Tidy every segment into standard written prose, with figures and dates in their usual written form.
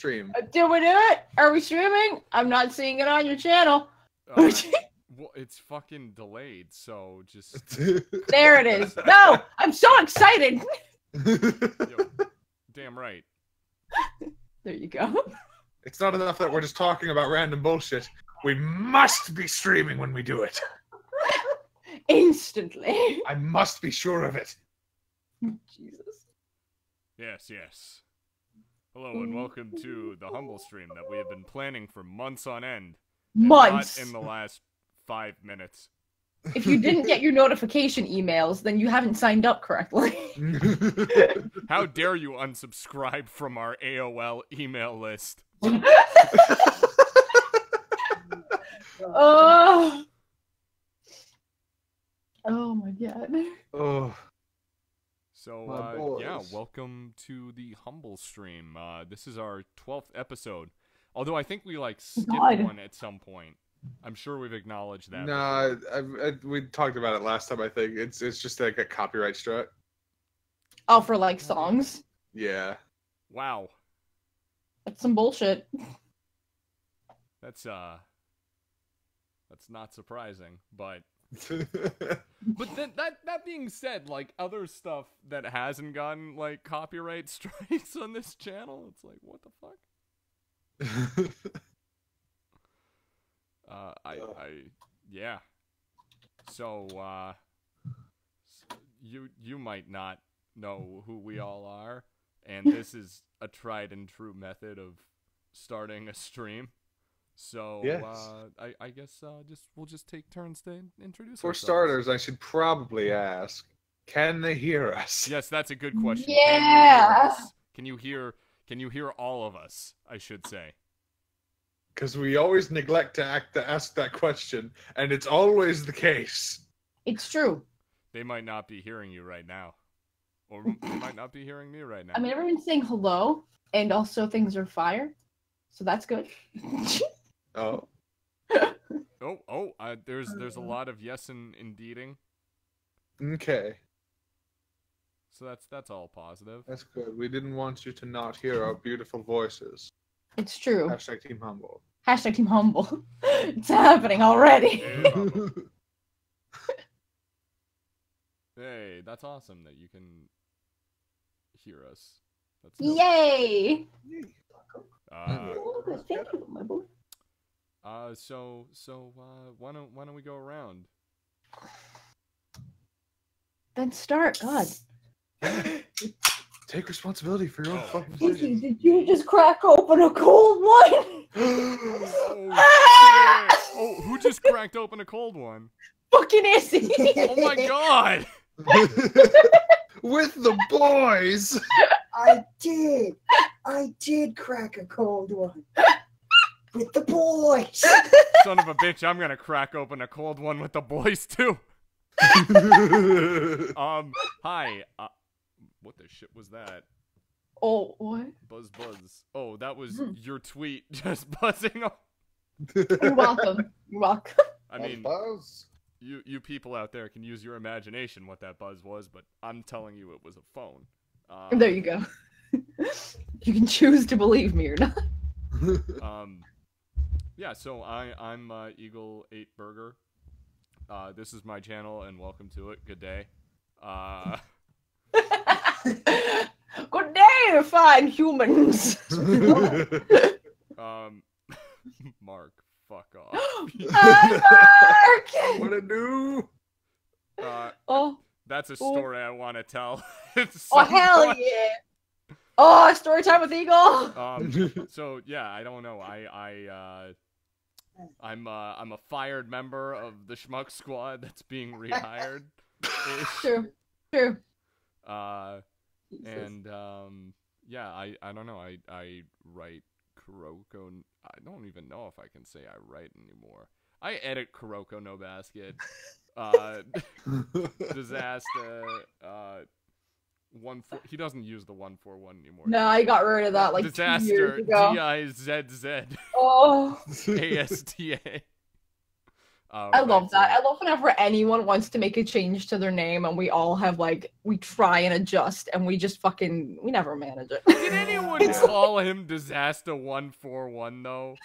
stream. Did we do it? Are we streaming? I'm not seeing it on your channel. Well, it's fucking delayed, so just... There it is. No! I'm so excited! Yo, damn right. There you go. It's not enough that we're just talking about random bullshit. We must be streaming when we do it. Instantly. I must be sure of it. Jesus. Yes, yes. Hello and welcome to the Humble Stream that we have been planning for months on end. Months! Not in the last 5 minutes. If you didn't get your notification emails, then you haven't signed up correctly. How dare you unsubscribe from our AOL email list? Oh. Oh my god. Oh. So, yeah, welcome to the Humble Stream. This is our 12th episode. Although I think we, like, skipped one at some point. I'm sure we've acknowledged that. Nah, we talked about it last time, I think. It's just like a copyright strike. Oh, for, like, songs? Yeah. Wow. That's some bullshit. That's not surprising, but... But then, that being said, like, other stuff that hasn't gotten, like, copyright strikes on this channel, it's like, what the fuck? Yeah. So, you might not know who we all are, and this is a tried and true method of starting a stream. So, yes. I guess we'll just take turns to introduce For ourselves. starters, I should probably ask, can they hear us? Yes, that's a good question. Yeah. Can you hear all of us, I should say? Because we always neglect to ask that question, and it's always the case. It's true. They might not be hearing you right now. Or they might not be hearing me right now. I mean, everyone's saying hello, and also things are fire. So that's good. Oh. There's a lot of yes and indeeding. Okay. So that's all positive. That's good. We didn't want you to not hear our beautiful voices. It's true. Hashtag Team Humble. Hashtag Team Humble. It's happening already. Hey, that's awesome that you can hear us. That's Yay! Oh, Thank you, my boy. So why don't we go around? Then start, God. Take responsibility for your own fucking Did decisions. you just crack open a cold one? Oh, shit. Oh, who just cracked open a cold one? Fucking Izzy. Oh my god! With the boys! I did crack a cold one. With the boys. Son of a bitch, I'm gonna crack open a cold one with the boys too. Hi. What the shit was that? Oh, what? Buzz. Oh, that was your tweet just buzzing off. You're welcome. You're welcome. I mean, Buzz. you people out there can use your imagination what that buzz was, but I'm telling you it was a phone. There you go. You can choose to believe me or not. Yeah, so I'm Eagle 8 Burger. This is my channel and welcome to it. Good day. Good day, fine humans. Mark, fuck off. Mark! What a do? Oh. That's a story I want to tell. Oh, hell yeah. Oh, story time with Eagle. So yeah, I don't know. I'm a fired member of the Schmuck Squad that's being rehired. True. And yeah, I don't know. I write Kuroko. I don't even know if I can say I write anymore. I edit Kuroko no Basket. Disaster. He doesn't use the 141 anymore. No, I got rid of that like Disaster. 2 years ago. DIZZ. Oh. ASTA. I love that. I love whenever anyone wants to make a change to their name and we all have we try and adjust and we just we never manage it. Did anyone call him Disaster 141 though?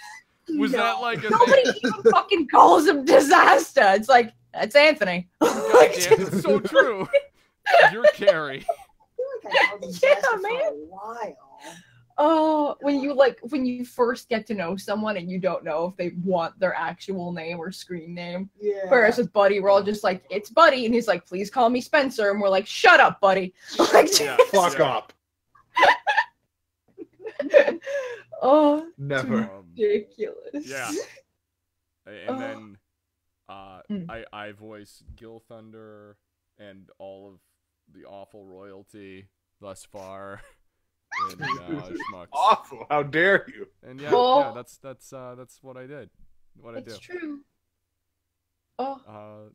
Was that like a Nobody even fucking calls him Disaster. It's like, that's Anthony. God damn, it's so true. You're Carrie. I feel like I called Disaster for a while. Oh, when you first get to know someone and you don't know if they want their actual name or screen name. Yeah. Whereas with Buddy, we're all just like, it's Buddy, and he's like, please call me Spencer, and we're like, shut up, Buddy. Like, Yeah, Fuck up. Oh, Never. ridiculous. Yeah. And then I voice Gil Thunder and all of the awful royalty thus far. And, Schmucks. Awful! How dare you? And yeah, that's what I did. What I do. It's true. Oh.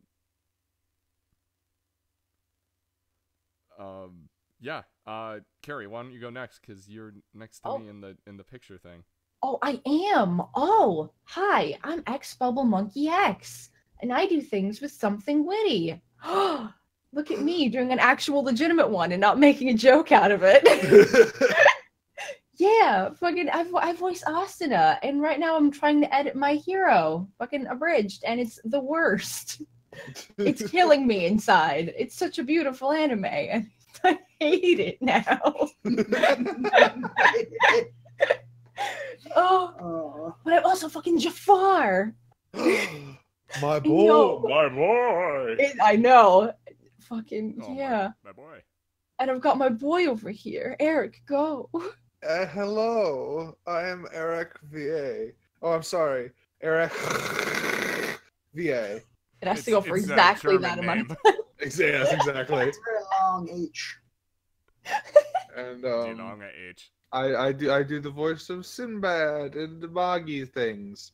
Yeah. Carrie, why don't you go next? Because you're next to me in the picture thing. Oh, I am. Oh, hi. I'm X Bubble Monkey X, and I do things with something witty. Look at me doing an actual legitimate one and not making a joke out of it. Yeah, fucking, I voice Asuna, and right now I'm trying to edit My Hero, fucking Abridged, and it's the worst. It's killing me inside. It's such a beautiful anime, and I hate it now. Oh, but I'm also fucking Jafar. My boy, No. my boy. I know. Fucking, Oh, yeah. My boy. And I've got my boy over here. Eric, go. Hello, I am Eric VA. Oh, I'm sorry, Eric VA. It has to go for It's a exactly German that amount name. of Yes, exactly. It's very long H. And Long H. I do the voice of Sinbad and the Boggy things.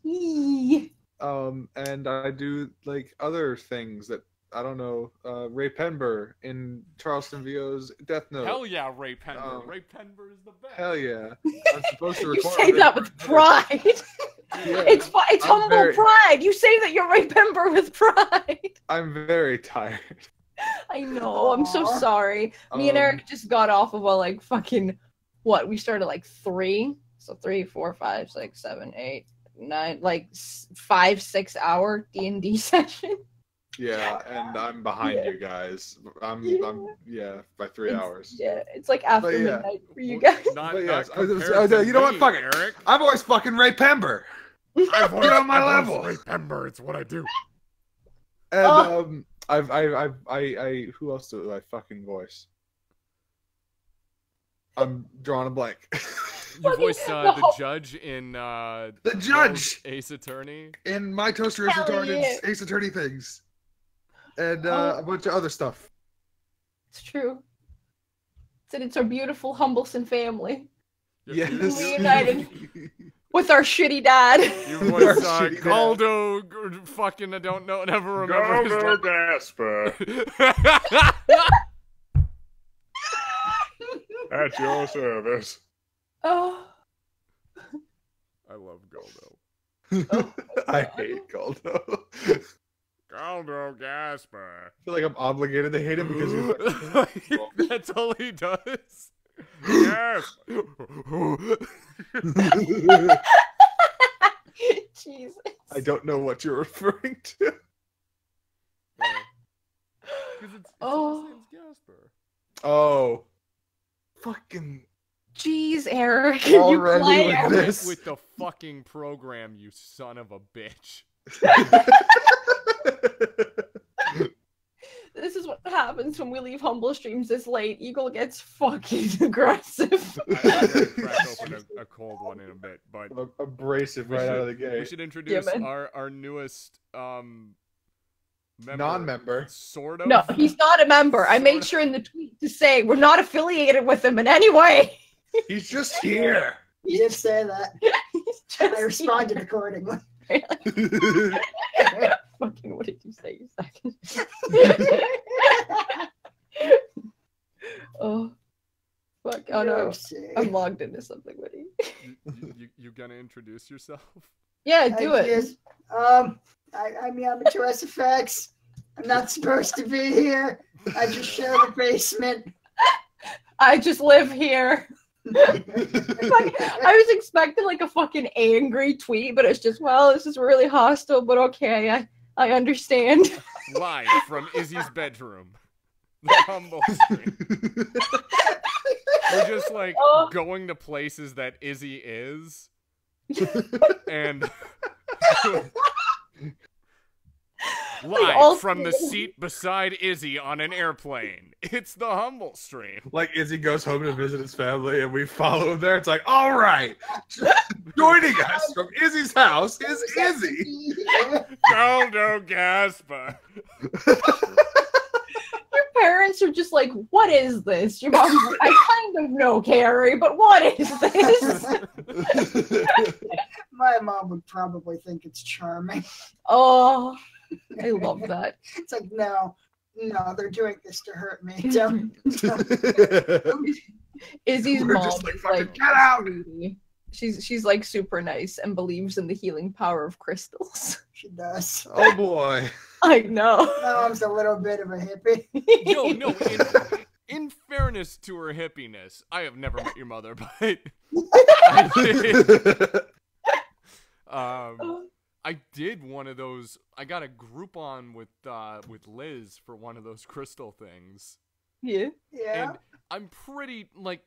time. And I do like other things that I don't know. Rae Penber in Charleston VO's Death Note. Hell yeah, Rae Penber. Rae Penber is the best. Hell yeah! I'm supposed to You record. say that with pride. Yeah. It's I'm humble very- pride. You say that you're Rae Penber with pride. I'm very tired. I know. I'm so Aw. sorry. Me and Eric just got off of a fucking what? We started 3. So 3, 4, 5, 6, 7, 8, 9, 5-6 hour D&D session. Yeah, and I'm behind you guys. I'm by 3 hours. Yeah, it's after But yeah. midnight for you guys. Not, But not yes, compared to you know what? me, Fuck it. Eric. I'm always fucking Rae Penber. I've Get on my level. Rae Penber. It's what I do. And who else do I fucking voice? I'm drawing a blank. You voiced the judge in The judge Ace Attorney. in My Toaster is Hell Retarded yeah. Ace Attorney things, and a bunch of other stuff. It's true. It's our beautiful Humbleson family Yes. Reunited. with our shitty dad. You Our voiced shitty dad. Galdo. Fucking, I don't know. Never remember his name. Gasper. At your service. Oh. I love Galdo. I hate Galdo. Galdo Gasper. I feel like I'm obligated to hate him because he's That's all he does. Yes. Jesus. I don't know what you're referring to. Because his Oh. name's Gasper. Oh. Fucking Jeez, Eric. Already You with player. this. With the fucking program, you son of a bitch. This is what happens when we leave Humble Streams this late. Eagle gets fucking aggressive. I'm gonna crack open a cold one in a bit, but abrasive right out of the we gate. should introduce man. our newest member, Non-member. sort of. No, he's not a member. I made Sorta. sure in the tweet to say we're not affiliated with him in any way. He's just here. You did say that. He's just I responded accordingly. Fucking, what did you say? You second. Oh, fuck! Oh no, Mercy. I'm logged into something with you. You gonna introduce yourself? Yeah, do I it. just, I'm Yamato SFX. I'm not supposed to be here. I just share the basement. I just live here. I was expecting like a fucking angry tweet, but it's just, well, this is really hostile, but okay, I understand. Live from Izzy's bedroom. The humble stream. We're just like going to places that Izzy is. And live from the seat beside Izzy on an airplane. It's the humble stream. Like Izzy goes home to visit his family and we follow him there. It's like, all right. Joining us from Izzy's house is Izzy. Galdo Gasper. Your parents are just like, what is this? Your mom's like, I kind of know, Carrie, but what is this? My mom would probably think it's charming. Oh, I love that. It's like, no, they're doing this to hurt me. Don't. Izzy's We're mom just like, is fucking like, get out! sweetie. She's like super nice and believes in the healing power of crystals. She does. Oh boy. I know. My mom's a little bit of a hippie. No, in fairness to her hippiness, I have never met your mother, but I did. I did one of those. I got a Groupon with Liz for one of those crystal things. Yeah. Yeah. And I'm pretty like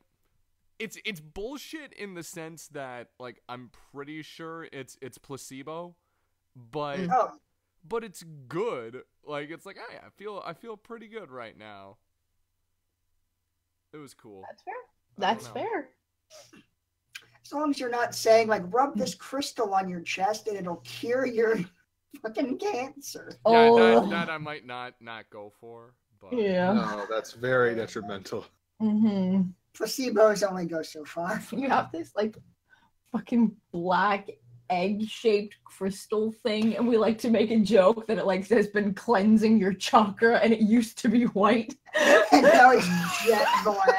it's bullshit in the sense that like I'm pretty sure it's placebo, but but it's good. Like it's like, hey, I feel pretty good right now. It was cool. That's fair. That's fair. As long as you're not saying like rub this crystal on your chest and it'll cure your fucking cancer. Yeah, that I might not go for. But Yeah. No, that's very detrimental. Mm-hmm. Placebos only go so far. You have this like fucking black egg-shaped crystal thing, and we like to make a joke that it like has been cleansing your chakra, and it used to be white, And now it's jet black.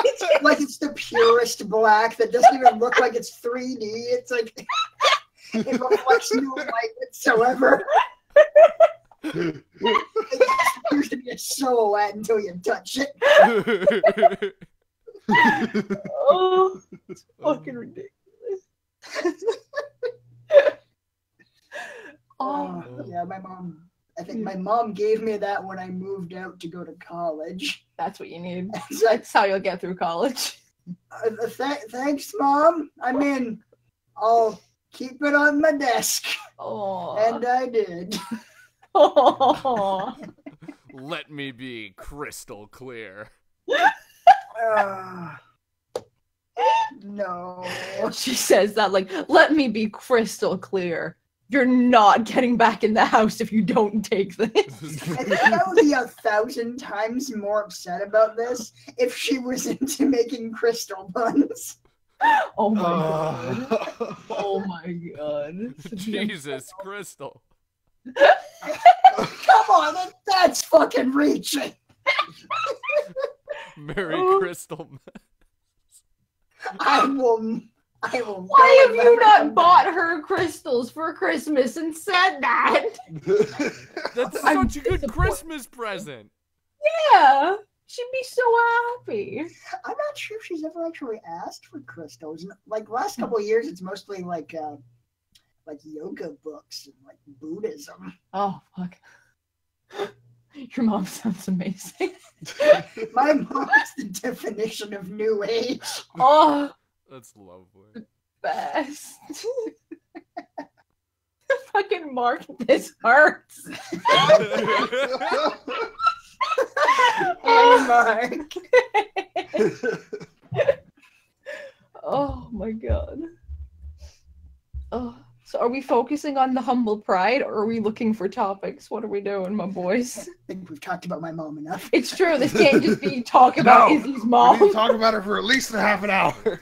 It's like it's the purest black that doesn't even look like it's 3D. It's like it reflects no light whatsoever. It just appears to be a silhouette until you touch it. Oh, it's fucking ridiculous. Yeah, I think my mom gave me that when I moved out to go to college. That's what you need. That's how you'll get through college. Thanks, Mom. I mean, I'll keep it on my desk. Oh, And I did. oh. let me be crystal clear. No. She says that like, let me be crystal clear. You're not getting back in the house if you don't take this. I think I would be 1,000 times more upset about this if she was into making crystal buns. Oh my god. Oh my god. Jesus, Crystal. Come on, that's fucking reaching. Merry Crystal. I will. Why have you not bought her crystals for Christmas and said that? That's such a good Christmas present. Yeah, she'd be so happy. I'm not sure if she's ever actually asked for crystals. Like last couple of years, it's mostly like yoga books and like Buddhism. Oh fuck. Your mom sounds amazing. My mom's the definition of new age. Oh, that's lovely. Best. Fucking Mark, this hurts. Oh, Mark. Oh my god. Oh. So are we focusing on the humble pride, or are we looking for topics? What are we doing, my boys? I think we've talked about my mom enough. It's true. This can't just be talk about Izzy's mom. We need to talk about her for at least a half an hour.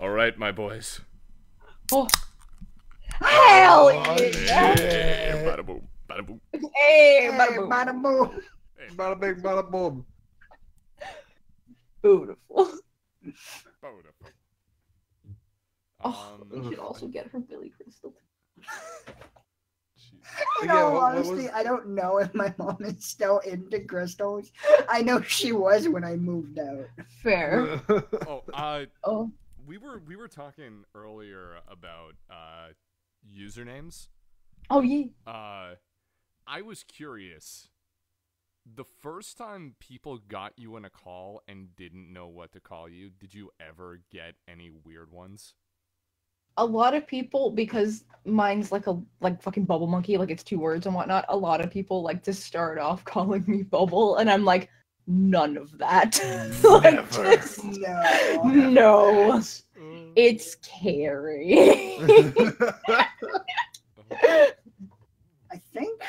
All right, my boys. Oh. Hell yeah! Bada boom, bada boom. Hey, bada boom. Bada boom. Bada bing, bada boom. Beautiful. Beautiful. Oh, we should also get her Billy Crystal. In all honesty, I don't know if my mom is still into crystals. I know she was when I moved out. Fair. We were talking earlier about usernames. Oh yeah. I was curious. The first time people got you in a call and didn't know what to call you, did you ever get any weird ones? A lot of people, because mine's like fucking Bubble Monkey, like it's 2 words and whatnot. A lot of people like to start off calling me Bubble, and I'm like, none of that. Like, just, no. It's Carrie. I think,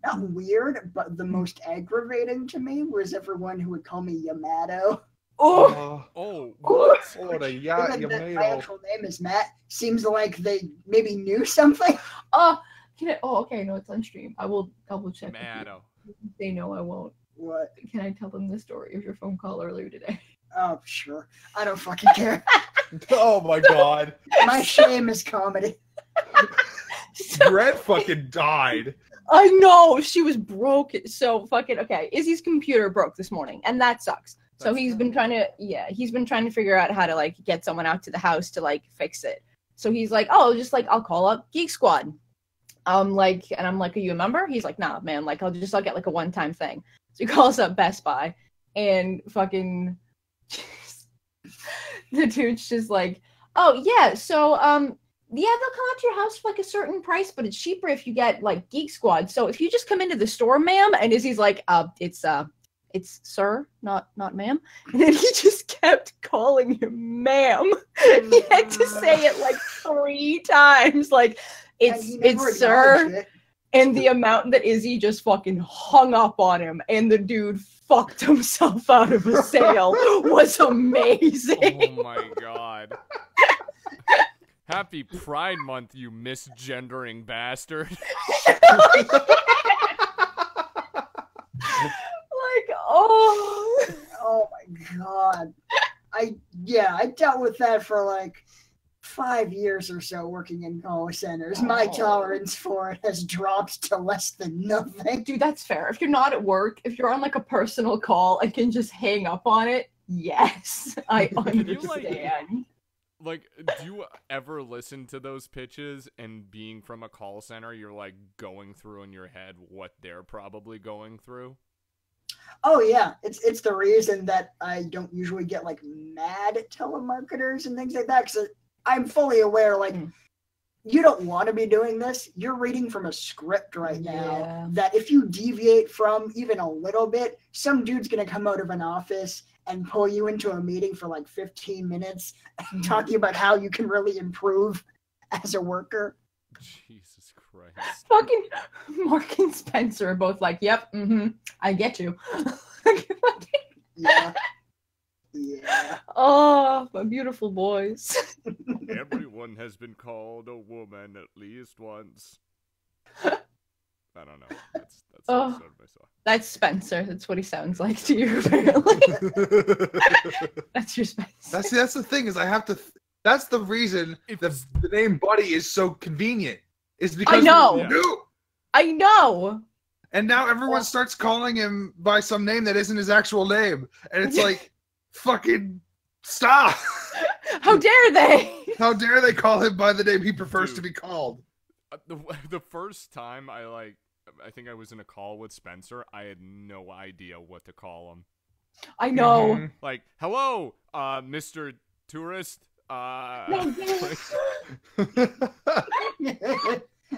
not weird, but the most aggravating to me was everyone who would call me Yamato. What? Given that my actual name is Matt, seems like they maybe knew something. Okay, no, it's on stream. I will double check. Mato. They know I won't. What? Can I tell them the story of your phone call earlier today? Oh, sure. I don't fucking care. Oh my god. My shame is comedy. Brett fucking died. I know, she was broke. So fucking okay. Izzy's computer broke this morning, and that sucks. So he's been trying to figure out how to like get someone out to the house to like fix it. So he's like, oh, just like I'll call up Geek Squad. I'm like, are you a member? He's like, nah, man. Like I'll get like a one-time thing. So he calls up Best Buy, and fucking the dude's just like, oh yeah, so yeah, they'll come out to your house for like a certain price, but it's cheaper if you get like Geek Squad. So if you just come into the store, ma'am, and Izzy's like, it's sir, not ma'am. And then he just kept calling him ma'am. He had to say it like 3 times, like it's sir. And the amount that Izzy just fucking hung up on him, and the dude fucked himself out of a sale was amazing. Oh my god. Happy Pride Month, you misgendering bastard. Oh my god. I dealt with that for like 5 years or so working in call centers. My tolerance for it has dropped to less than nothing. Dude, that's fair. If you're not at work, if you're on like a personal call and can just hang up on it, yes, I understand. Do you ever listen to those pitches, and being from a call center, you're like going through in your head what they're probably going through? Oh yeah, it's the reason that I don't usually get like mad at telemarketers and things like that, because I'm fully aware like you don't want to be doing this. You're reading from a script right now that if you deviate from even a little bit, some dude's gonna come out of an office and pull you into a meeting for like 15 minutes talking about how you can really improve as a worker. Jesus Christ. Fucking Mark and Spencer are both like, yep, I get you. Yeah. Oh, my beautiful boys. Everyone has been called a woman at least once. I don't know. That's That's Spencer. That's what he sounds like to you, apparently. That's your Spencer. That's the thing, is I have to. That's the reason the name Buddy is so convenient. Is because I know. And now everyone starts calling him by some name that isn't his actual name, and it's like, fucking stop! How dare they? How dare they call him by the name he prefers to be called? The first time I think I was in a call with Spencer, I had no idea what to call him. I know. Like, hello, Mr. Tourist.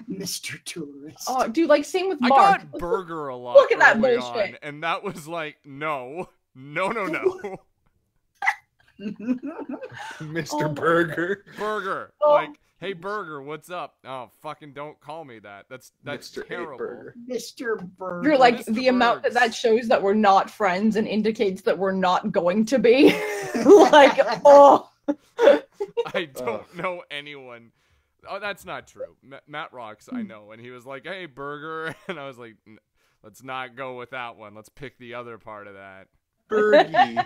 Mr. Tourist. Oh, dude, like, same with Mark. I got Burger a lot. Look at that bullshit. And that was like, no. Mr. Burger. Burger. Like, hey, Burger, what's up? Oh, fucking don't call me that. That's Mr. terrible. Mr. Burger. You're like, Mr. the amount that shows that we're not friends and indicates that we're not going to be. Like, I don't know anyone. Oh, that's not true. Matt Rocks, I know. And he was like, hey, Burger. And I was like, let's not go with that one. Let's pick the other part of that. Bergie.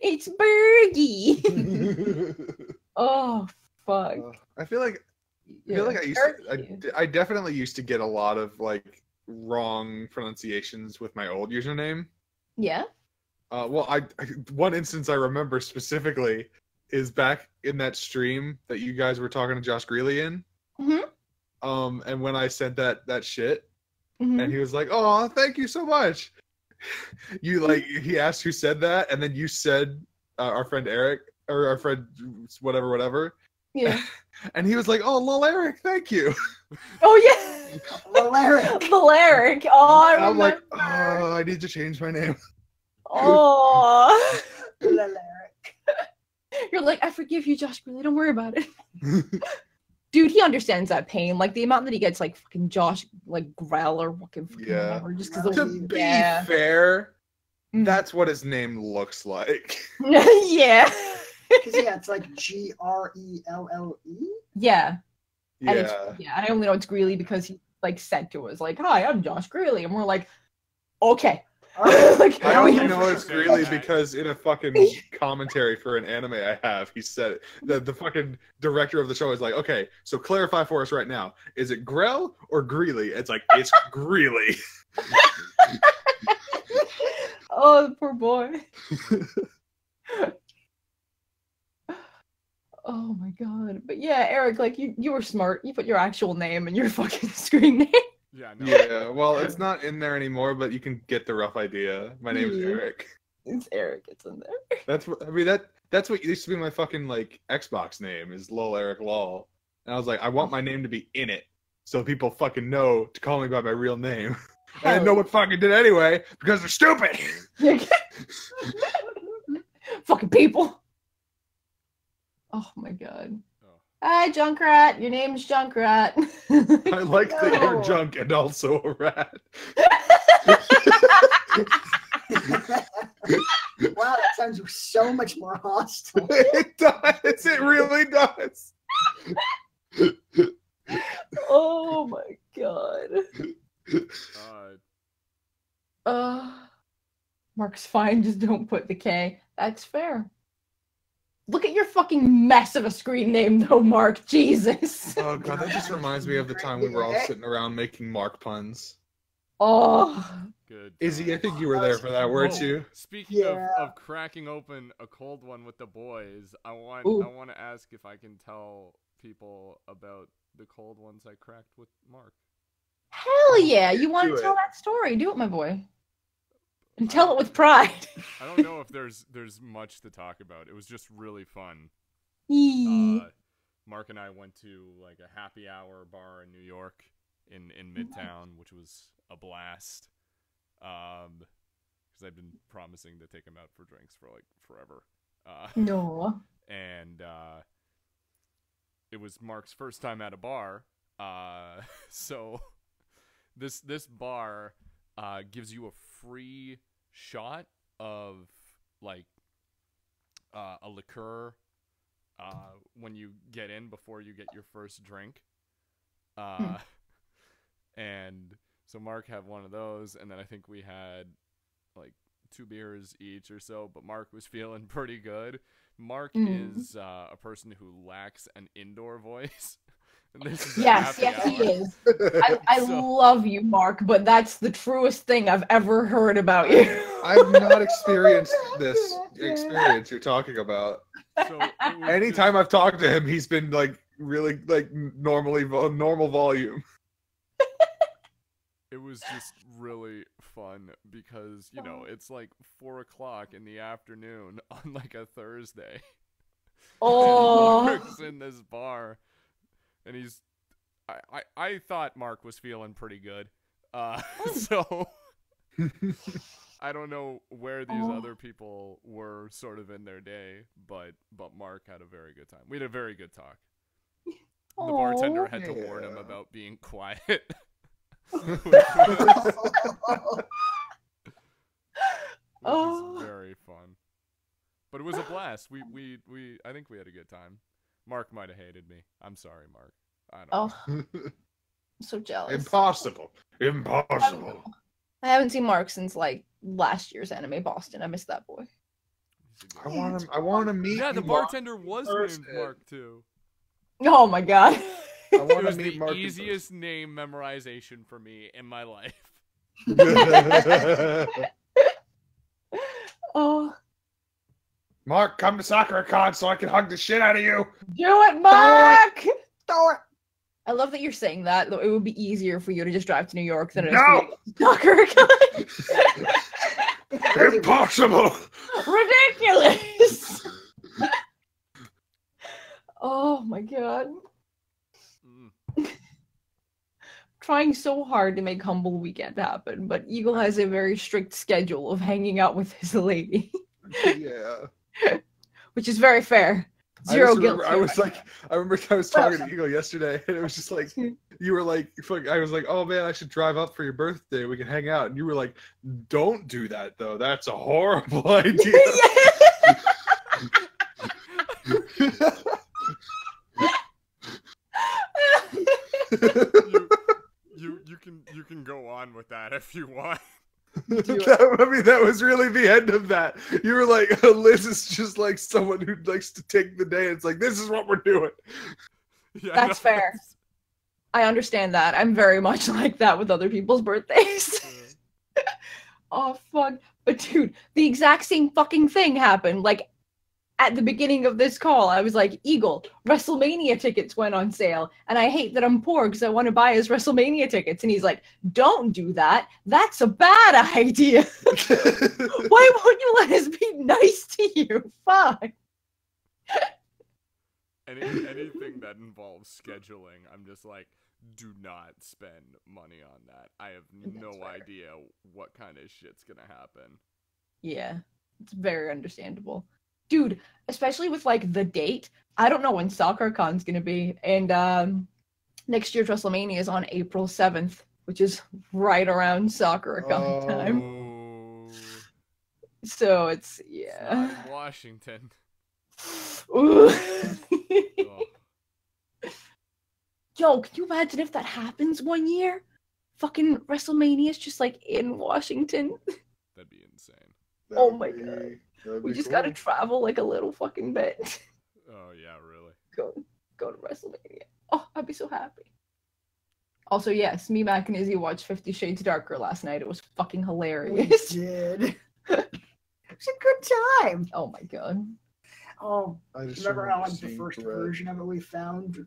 It's Bergie. Oh, fuck. I feel like I feel like I definitely used to get a lot of like wrong pronunciations with my old username. Yeah. Well, one instance I remember specifically is back in that stream that you guys were talking to Josh Greeley in. And when I said that shit, and he was like, "Oh, thank you so much." He asked who said that, and then you said our friend Eric or our friend whatever. Yeah. And he was like, "Oh, lol, Eric, thank you." Oh yeah. Lol, Eric. Lol, Eric. Oh, I remember. I'm like, oh, I need to change my name. Oh. Lol, Eric. You're like, I forgive you, Josh Greeley. Don't worry about it. Dude, he understands that pain. Like the amount that he gets, like fucking Josh, like Grell or fucking whatever, just because. To be fair, that's what his name looks like. Yeah. Because it's like Grelle. Yeah. Yeah. And I only know it's Greeley because he like said to us, like, "Hi, I'm Josh Greeley," and we're like, "Okay." Like, I only know it's Greeley because in a fucking commentary for an anime I have, he said the fucking director of the show is like, "Okay, so clarify for us right now. Is it Grell or Greeley?" It's like, it's Greeley. Oh, the poor boy. Oh my god. But yeah, Eric, like you were smart. You put your actual name and your fucking screen name. Yeah, no. Yeah, well, it's not in there anymore, but you can get the rough idea. My name's Eric. It's Eric. It's in there. That's what that's what used to be my fucking like Xbox name is lol Eric lol. And I was like, I want my name to be in it so people fucking know to call me by my real name. And no one fucking did anyway because they're stupid. Fucking people. Oh my god. Hi, Junkrat. Your name's Junkrat. I like that you're junk and also a rat. Wow, that sounds so much more hostile. It does. It really does. Oh my god. Mark's fine. Just don't put the K. That's fair. Look at your fucking mess of a screen name, though, Mark. Jesus. Oh god, that just reminds me of the time we were all sitting around making Mark puns. Oh. Good. Izzy, I think you were there for that, weren't you? Speaking of cracking open a cold one with the boys, I want to ask if I can tell people about the cold ones I cracked with Mark. Hell yeah! You want to tell that story? Do it, my boy. And tell it with pride. I don't know if there's much to talk about. It was just really fun. Mark and I went to like a happy hour bar in New York in Midtown, which was a blast. Because I've been promising to take him out for drinks for like forever. No. And it was Mark's first time at a bar. So this bar gives you a free shot of like a liqueur when you get in before you get your first drink. And so Mark had one of those, and then I think we had like 2 beers each or so, but Mark was feeling pretty good. Mark is a person who lacks an indoor voice. Yes, he is. I love you, Mark, but that's the truest thing I've ever heard about you. I've not experienced this experience you're talking about. So anytime I've talked to him, he's been like really like normal volume. It was just really fun because, you know, it's like 4 o'clock in the afternoon on like a Thursday. Oh. And Mark's in this bar. And I thought Mark was feeling pretty good. So I don't know where these other people were sort of in their day, but Mark had a very good time. We had a very good talk. The bartender had to warn him about being quiet. Which was very fun. But it was a blast. I think we had a good time. Mark might have hated me. I'm sorry, Mark. I don't know. I'm so jealous. Impossible. I haven't seen Mark since like last year's Anime Boston. I miss that boy. I want to meet. Yeah, the bartender was named Mark too. Oh my god. It was the easiest name memorization for me in my life. Oh. Mark, come to SoccerCon so I can hug the shit out of you. Do it, Mark! Do it. I love that you're saying that. It would be easier for you to just drive to New York than it is No! to SoccerCon. Impossible! Ridiculous! Oh my god. Trying so hard to make Humble Weekend happen, but Eagle has a very strict schedule of hanging out with his lady. Yeah. Which is very fair. Zero guilt. I remember I was talking to Eagle yesterday, and it was just like, you were like, I was like, oh man, I should drive up for your birthday. We can hang out. And you were like, don't do that though. That's a horrible idea. You can go on with that if you want. That was really the end of that. You were like, Liz is just like someone who likes to take the day. It's like, this is what we're doing. Yeah, That's fair. I understand that. I'm very much like that with other people's birthdays. Oh, fuck. But dude, the exact same fucking thing happened. Like, at the beginning of this call, I was like, Eagle, WrestleMania tickets went on sale, and I hate that I'm poor because I want to buy his WrestleMania tickets. And he's like, don't do that. That's a bad idea. Why won't you let us be nice to you? Fuck. Anything that involves scheduling, I'm just like, do not spend money on that. I have no idea what kind of shit's gonna happen. Yeah, it's very understandable. Dude, especially with, like, the date. I don't know when SoccerCon's gonna be. And next year's WrestleMania is on April 7th, which is right around SoccerCon time. So it's, yeah. It's not in Washington. Ooh. Yo, can you imagine if that happens one year? Fucking WrestleMania is just, like, in Washington. That'd be insane. Oh my god. We just gotta travel like a little fucking bit. Oh yeah, really. Go to WrestleMania. Oh, I'd be so happy. Also, yes, me, Mac, and Izzy watched 50 Shades Darker last night. It was fucking hilarious. We did. It was a good time. Oh my god. Oh, remember how like the first version of it we found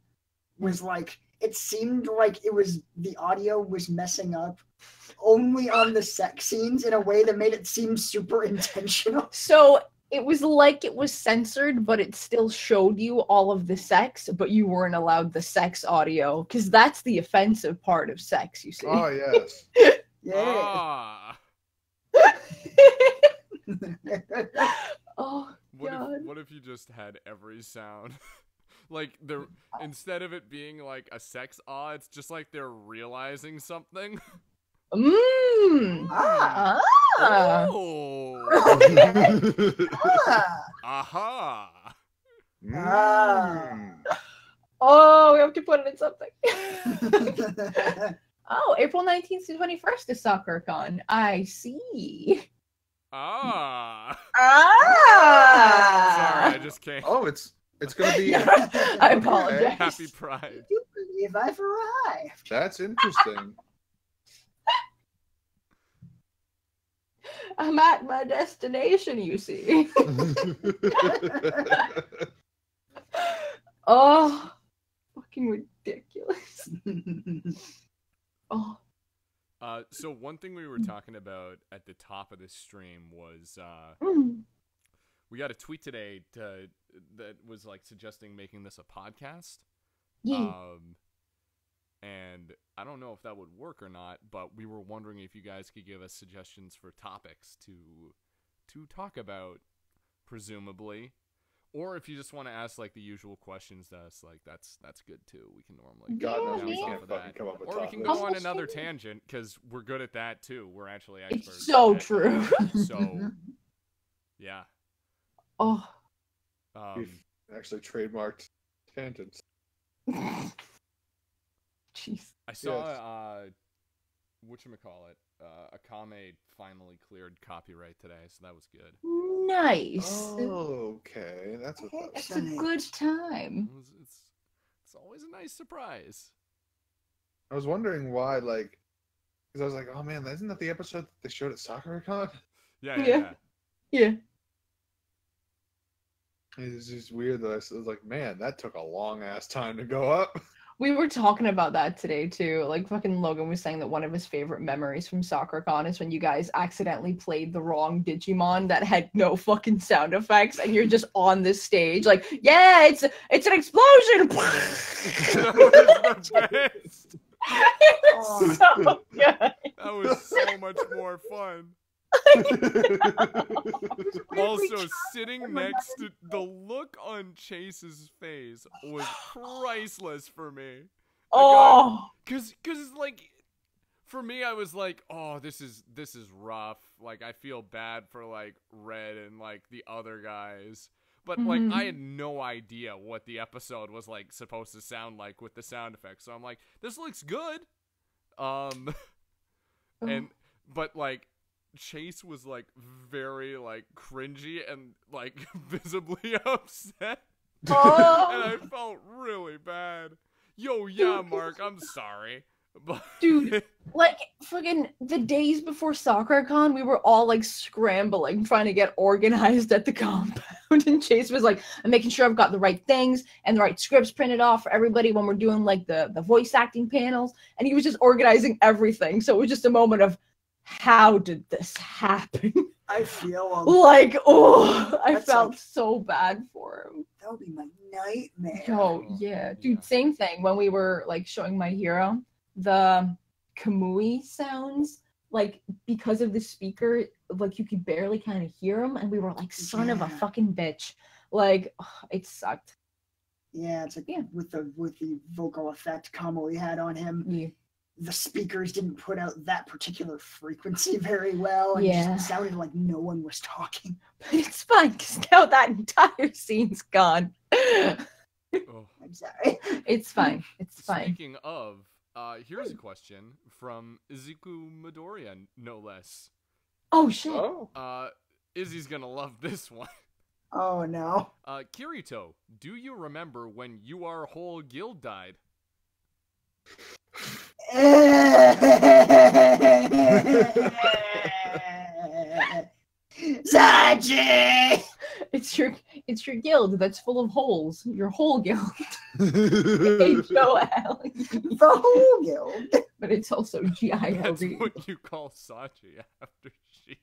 was like, it seemed like the audio was messing up only on the sex scenes in a way that made it seem super intentional. So it was like it was censored, but it still showed you all of the sex, but you weren't allowed the sex audio, because that's the offensive part of sex, you see. Oh, yes. Yeah. Oh, God. What if you just had every sound? Like, instead of it being like a sex it's just like they're realizing something. Mmm. Oh. Aha. Oh, we have to put it in something. Oh, April 19th to 21st is SoccerCon. I see. Sorry, I just can't. Oh, it's gonna be. I apologize. Happy Pride. You believe I've arrived. That's interesting. I'm at my destination, you see. Oh, fucking ridiculous. Oh. So one thing we were talking about at the top of this stream was we got a tweet today that was like suggesting making this a podcast. Yeah. And I don't know if that would work or not, but we were wondering if you guys could give us suggestions for topics to talk about, presumably. Or if you just want to ask like the usual questions to us, like that's good too. We can normally God knows we bounce can't off of fucking that. come up with Or we topics. can go on another tangent because we're good at that too. We're actually experts. It's so at true. that. So yeah. Oh. We've actually trademarked tangents. Jeez. I saw whatchamacallit, Akame finally cleared copyright today, so that was good. Nice. Oh, okay. That's what It's a good time. It's It's always a nice surprise. I was wondering why, like, because I was like, oh man, isn't that the episode that they showed at SoccerCon? Yeah. It's just weird that I was like, man, that took a long ass time to go up. We were talking about that today too. Like fucking Logan was saying that one of his favorite memories from SoccerCon is when you guys accidentally played the wrong Digimon that had no fucking sound effects, and you're just on this stage like, yeah, it's an explosion. That was the best. It was so good. That was so much more fun. Also, sitting next to the look on Chase's face was priceless for me. Cause like, for me, I was like, oh, this is rough. Like, I feel bad for like Red and like the other guys. But like, I had no idea what the episode was like supposed to sound like with the sound effects. So I'm like, this looks good. But like, Chase was like very like cringy and like visibly upset. And I felt really bad. Yeah, Mark, I'm sorry. But dude, like fucking the days before SoccerCon, we were all like scrambling, trying to get organized at the compound. And Chase was like, I'm making sure I've got the right things and the right scripts printed off for everybody when we're doing like the voice acting panels. And he was just organizing everything. So it was just a moment of, how did this happen? I feel like, I felt like, so bad for him. That would be my nightmare. Oh yeah, dude. Same thing when we were like showing My Hero, the Kamui sounds, like because of the speaker, like you could barely kind of hear him, and we were like, son of a fucking bitch. Like, it sucked. Yeah, it's like with the vocal effect Kamui had on him. Yeah. The speakers didn't put out that particular frequency very well, and it just sounded like no one was talking. But it's fine, because now that entire scene's gone. I'm sorry. It's fine. It's fine. Speaking of, here's a question from Izuku Midoriya, no less. Oh, shit. Izzy's gonna love this one. Oh, no. Kirito, do you remember when your whole guild died? Sachi! It's your guild that's full of holes. Your whole guild. H-O-L. The whole guild. But it's also G-I-L-D. That's what you call Sachi after she.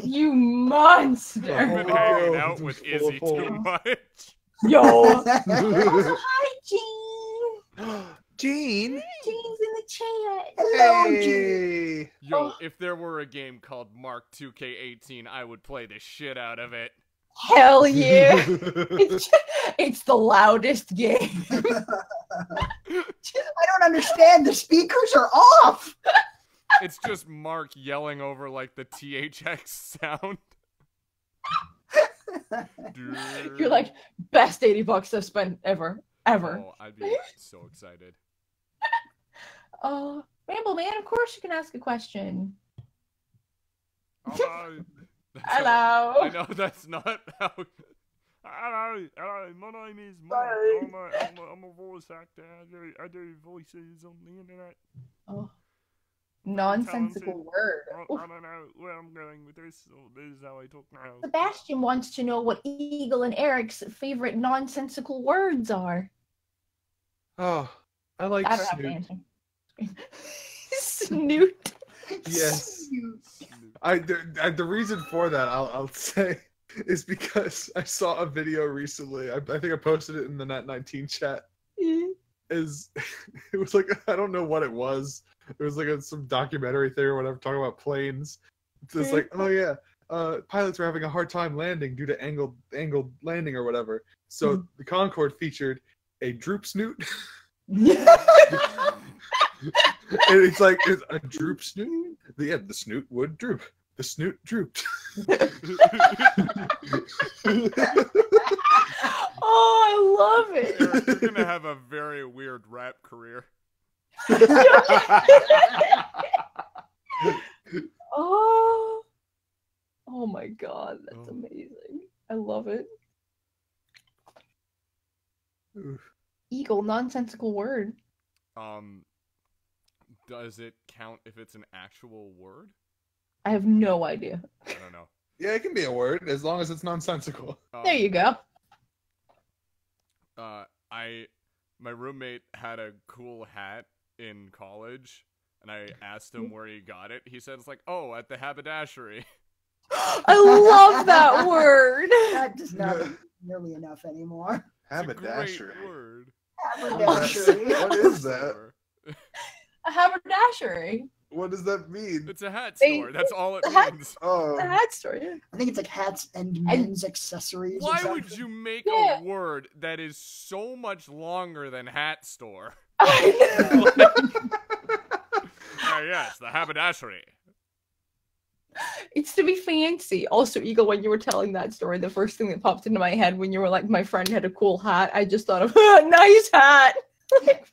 You monster! I've been hanging out with Izzy too much. Yo! Hi, Jean! Jean? Jean's in the chat. Hello, Jean. Yo, if there were a game called Mark 2K18, I would play the shit out of it. Hell yeah! It's the loudest game. I don't understand. The speakers are off. It's just Mark yelling over like the THX sound. You're like, best $80 I've spent ever. Oh, I'd be so excited. Ramble Man, of course you can ask a question. Hello. Hello. I know that's not how. Hello. My name is Mark. I'm a voice actor. I do voices on the internet. Oh. Nonsensical word. I don't know where I'm going with this. This is how I talk now. Sebastian wants to know what Eagle and Eric's favorite nonsensical words are. Oh, I like I don't Snoot. have an answer. Snoot. Yes. The reason for that, I'll say, is because I saw a video recently. I think I posted it in the Nat19 chat. It was like, I don't know what it was. It was like some documentary thing or whatever, talking about planes. It's like, oh yeah, pilots were having a hard time landing due to angled landing or whatever. So the Concorde featured a droop snoot. And it's like, it's a droop snoot? Yeah, the snoot would droop. The snoot drooped. Oh, I love it. You're gonna have a very weird rap career. Oh my god, that's amazing. I love it. Eagle, nonsensical word. Does it count if it's an actual word? I have no idea. I don't know. Yeah, it can be a word as long as it's nonsensical. There you go. My roommate had a cool hat in college, and I asked him where he got it. He said it's like, oh, at the haberdashery. I love that word. That does not nearly enough anymore. Haberdashery. Great word. Haberdashery. What is that? A haberdashery. What does that mean? It's a hat store. That's all it means. Oh. A hat store, yeah. I think it's like hats and men's accessories. Why would you make a word that is so much longer than hat store? Yes, the haberdashery. It's to be fancy. Also, Eagle, when you were telling that story, the first thing that popped into my head when you were like, my friend had a cool hat, I just thought of, nice hat. If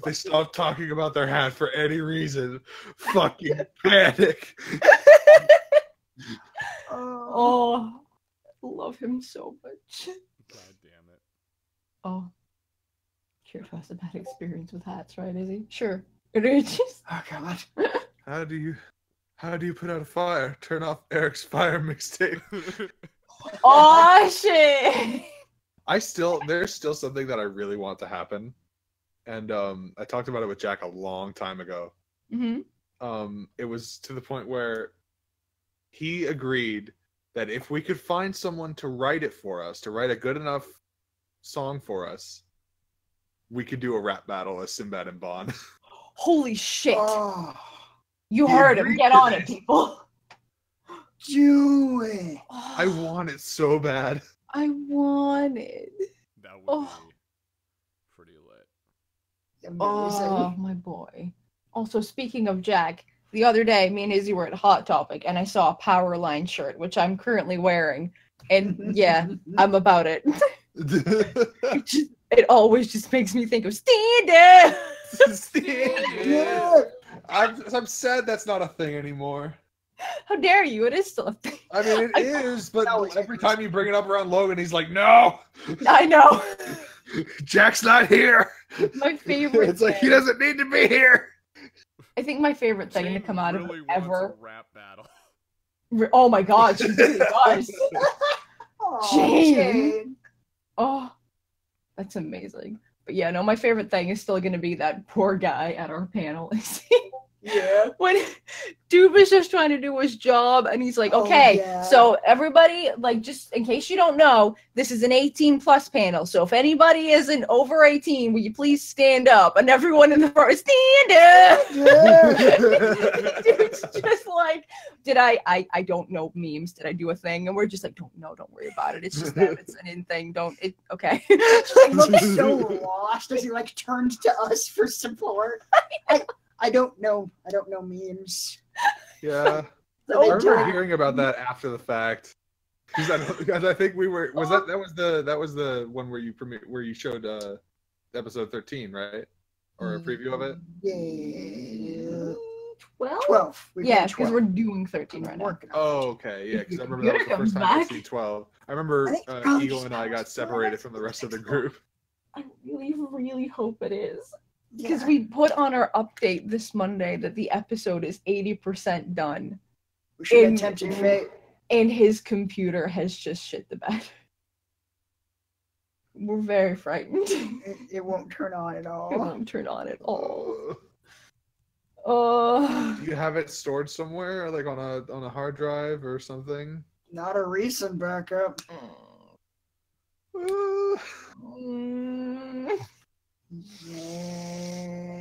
they stop talking about their hat for any reason, fucking panic. Oh, I love him so much. God damn it. Oh. Kirito has a bad experience with hats, right, is he? Sure. It is. Oh, God. How do you put out a fire? Turn off Eric's fire mixtape. Oh, shit! There's still something that I really want to happen. And I talked about it with Jack a long time ago. Mm-hmm. It was to the point where he agreed that if we could find someone to write it for us, to write a good enough song for us, we could do a rap battle as Sinbad and Bond. Holy shit! Oh, you heard him. Get on it, people. Do it. I want it so bad. I want it. That would be pretty lit. Amazing. Oh, my boy. Also, speaking of Jack, the other day, me and Izzy were at Hot Topic, and I saw a Powerline shirt, which I'm currently wearing. And yeah, I'm about it. It always just makes me think of Stand Up! Yeah. I'm sad that's not a thing anymore. How dare you? It is still a thing. I mean, it is, but every time you bring it up around Logan, he's like, no! I know! Jack's not here! My favorite It's like, he doesn't need to be here! I think my favorite thing Jane to come out really of it ever... wants a rap battle. Oh my god, she really does! Jane. Oh, that's amazing. But yeah, no, my favorite thing is still going to be that poor guy at our panel. Yeah. When Dupe is just trying to do his job, and he's like, okay, so everybody, like, just in case you don't know, this is an 18+ panel. So if anybody isn't over 18, will you please stand up? And everyone in the front, stand up! Yeah. Dude's just like, I don't know memes. Did I do a thing? And we're just like, don't worry about it. It's just that it's an in thing. Okay. He looks so lost as he, like, turns to us for support. I don't know memes. Yeah. So I remember hearing about that after the fact. Because I think we were that was the one where you showed episode 13, right? Or a preview of it? Yeah. 12? Yeah, because 12. we're doing 13 right now. Oh, okay. Yeah, because I remember that was the first time I seen 12. I remember Eagle and I got separated from the rest of the group. I really, really hope it is. Because we put on our update this Monday that the episode is 80% done. We should get tempted fate. And his computer has just shit the bed. We're very frightened. It won't turn on at all. It won't turn on at all. Do you have it stored somewhere, like on a hard drive or something? Not a recent backup. Yeah.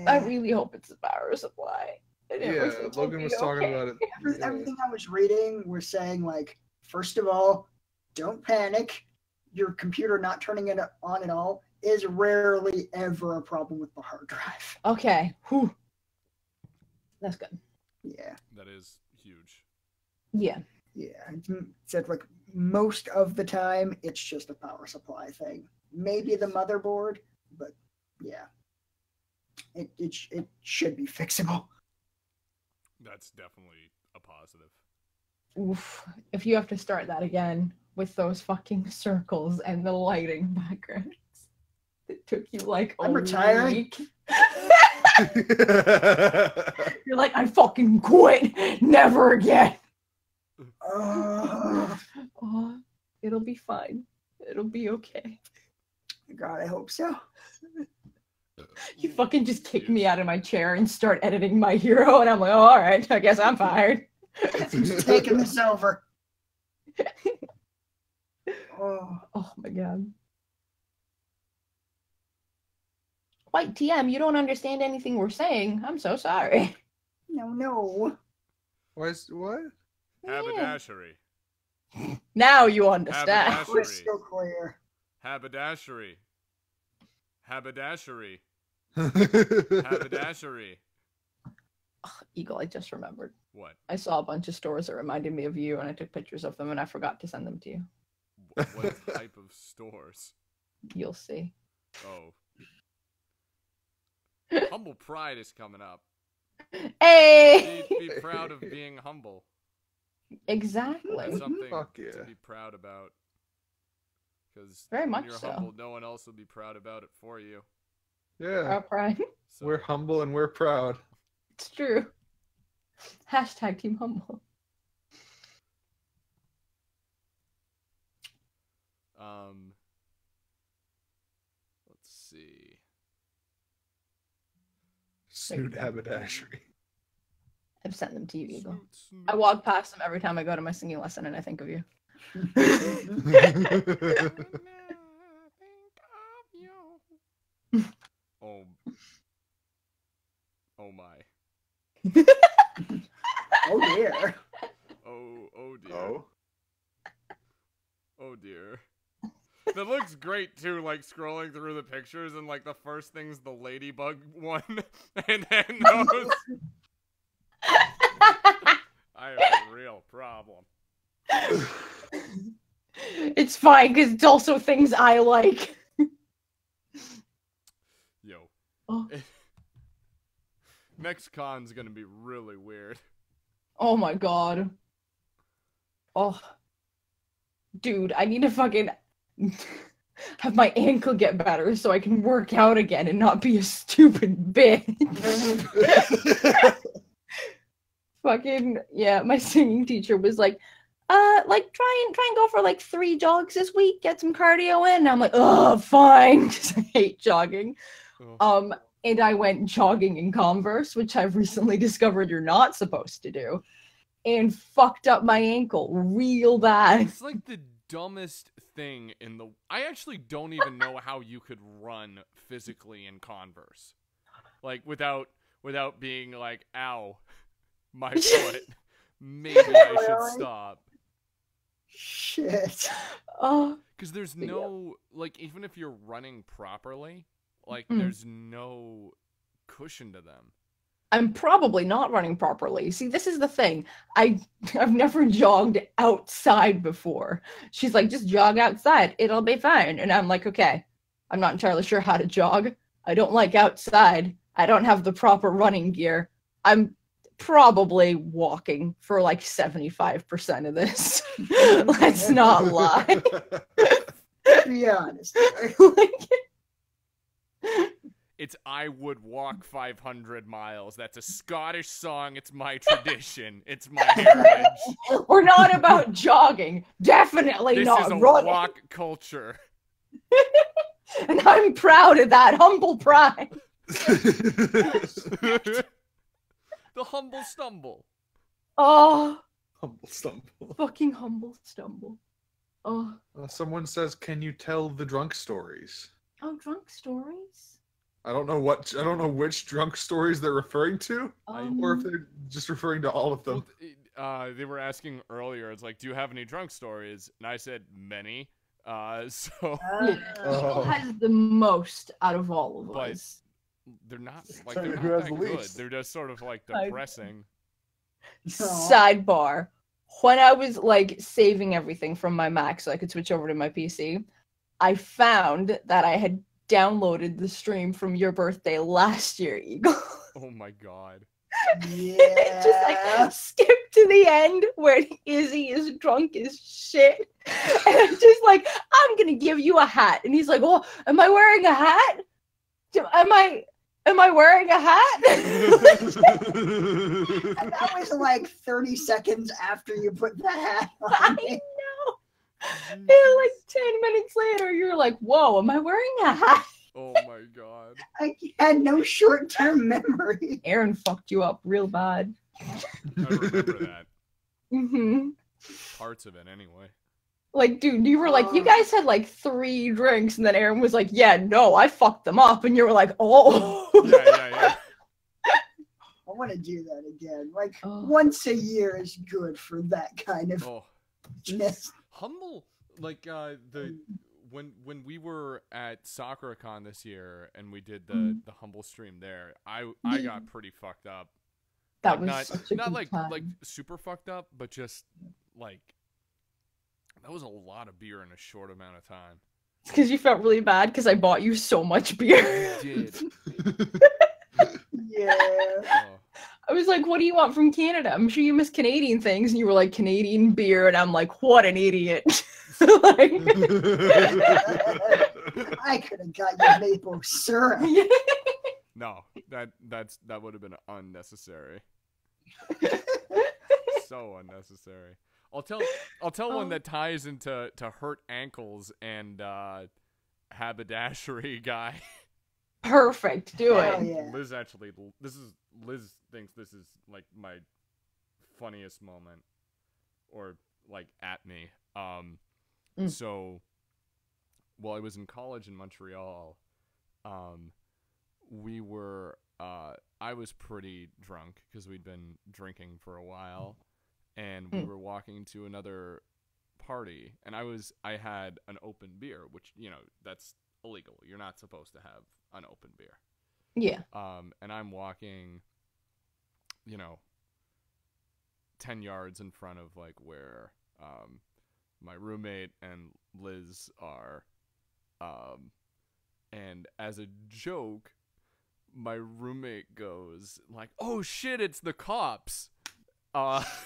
I really hope it's a power supply. Yeah, Logan was talking about it. Everything I was reading was saying, like, first of all, don't panic. Your computer not turning it on at all is rarely ever a problem with the hard drive. Okay. Whew. That's good. Yeah. That is huge. Yeah. Yeah. It said, like, most of the time, it's just a power supply thing. Maybe the motherboard, but yeah. It should be fixable. That's definitely a positive. Oof. If you have to start that again with those fucking circles and the lighting backgrounds, it took you like I'm retiring. week. You're like, I fucking quit. Never again. Oh, it'll be fine. It'll be okay. God, I hope so. You fucking just kick me out of my chair and start editing My Hero, and I'm like, oh, all right, I guess I'm fired. Just taking this over. Oh my god. White TM, you don't understand anything we're saying. I'm so sorry. No. What? Haberdashery. Now you understand. Crystal clear. Haberdashery. Haberdashery. Haberdashery. Eagle, I just remembered. What? I saw a bunch of stores that reminded me of you, and I took pictures of them, and I forgot to send them to you. What type of stores? You'll see. Oh. Humble Pride is coming up. Hey! Be proud of being humble. Exactly. That's something Fuck yeah. to be proud about. Because very much when you're so. humble, no one else will be proud about it for you. Yeah. Proud pride. So, We're humble and we're proud. It's true. Hashtag Team Humble. Let's see. Snoot haberdashery. I've sent them to you, Eagle. Snoot. I walk past them every time I go to my singing lesson, and I think of you. Oh my. Oh dear. Oh dear. Oh. Oh dear. That looks great too, like scrolling through the pictures and like the first thing's the ladybug one and then those. I have a real problem. It's fine, because it's also things I like. Yo. Oh. Next con's gonna be really weird. Oh my god. Oh. Dude, I need to fucking have my ankle get better so I can work out again and not be a stupid bitch. Fucking, yeah, my singing teacher was like, try and go for like 3 jogs this week, get some cardio in. And I'm like, oh, fine, because I hate jogging. Oh. And I went jogging in Converse, which I've recently discovered you're not supposed to do, and fucked up my ankle real bad. It's like the dumbest thing in the... I actually don't even know how you could run physically in Converse. Like, without being like, ow, my foot. Maybe I should stop. Shit. Because there's no... Like, even if you're running properly, like, Mm. there's no cushion to them. I'm probably not running properly. See, this is the thing. I've never jogged outside before. She's like, just jog outside. It'll be fine. And I'm like, okay. I'm not entirely sure how to jog. I don't like outside. I don't have the proper running gear. I'm probably walking for like 75% of this. Let's not lie. To be honest. It's I Would Walk 500 Miles. That's a Scottish song. It's my tradition. It's my heritage. We're not about jogging. Definitely This not is a running. walk culture. And I'm proud of that humble pride. The humble stumble. Oh, Humble stumble. fucking humble stumble. Oh, Someone says, "Can you tell the drunk stories?" oh, drunk stories. I don't know which drunk stories they're referring to, or if they're just referring to all of them. Well, they were asking earlier. It's like, do you have any drunk stories? And I said many. So Eagle has the most out of all of us. they're not like Tell they're me not who has that the good. least. They're just sort of like depressing. Sidebar: when I was like saving everything from my Mac so I could switch over to my PC, I found that I had downloaded the stream from your birthday last year, Eagle. Oh my god. Yeah. Just like skip to the end where Izzy is drunk as shit. And I'm just like, I'm gonna give you a hat. And he's like, oh, am I wearing a hat? Am I wearing a hat? And that was like 30 seconds after you put the hat on. I know. And like 10 minutes later, you're like, whoa, am I wearing a hat? Oh my god. I had no short-term memory. Aaron fucked you up real bad. I remember that. Mm-hmm. Parts of it, anyway. Like, dude, you were like, you guys had like 3 drinks, and then Aaron was like, yeah, no, I fucked them up, and you were like, oh. Yeah. I want to do that again. Like, once a year is good for that kind of... Just... Humble, like, when we were at SoccerCon this year, and we did the Humble stream there, I got pretty fucked up. That like, was such a not good like time. like super fucked up, but just like that was a lot of beer in a short amount of time. It's because you felt really bad because I bought you so much beer. I did. Yeah. I was like, what do you want from Canada? I'm sure you miss Canadian things. And you were like, Canadian beer. And I'm like, what an idiot. Like... I could have got you maple syrup. No, that would have been unnecessary. So unnecessary. I'll tell one that ties into hurt ankles and haberdashery guy. Perfect. Do it. Yeah. Liz thinks this is like my funniest moment, or like at me. So while I was in college in Montreal, we were I was pretty drunk because we'd been drinking for a while, and we were walking to another party, and I had an open beer, which, you know, that's illegal. You're not supposed to have an open beer. Yeah. And I'm walking, you know, 10 yards in front of like where my roommate and Liz are, and as a joke, my roommate goes like, "Oh shit, it's the cops."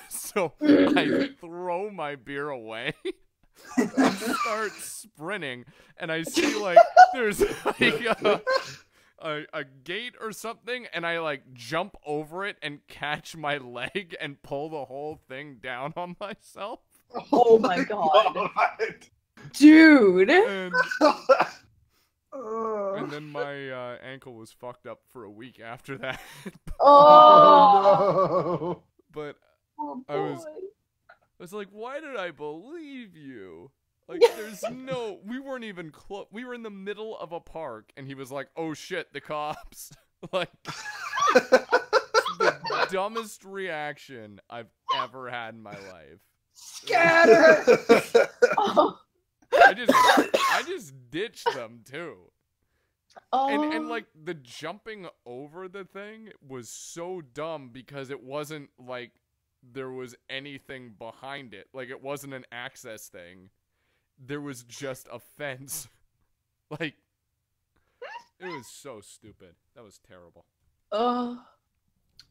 So I throw my beer away and start sprinting, and I see like there's like a gate or something, and I like jump over it and catch my leg and pull the whole thing down on myself. Oh my god. Dude. And then my ankle was fucked up for a week after that. Oh no. But Oh, I was like, why did I believe you? Like, there's no, we weren't even close. We were in the middle of a park, and he was like, "Oh shit, the cops!" Like, the dumbest reaction I've ever had in my life. Scatter! I just ditched them too. Oh. And like the jumping over the thing was so dumb because it wasn't like there was anything behind it. Like, it wasn't an access thing. There was just a fence. Like, it was so stupid. That was terrible. Oh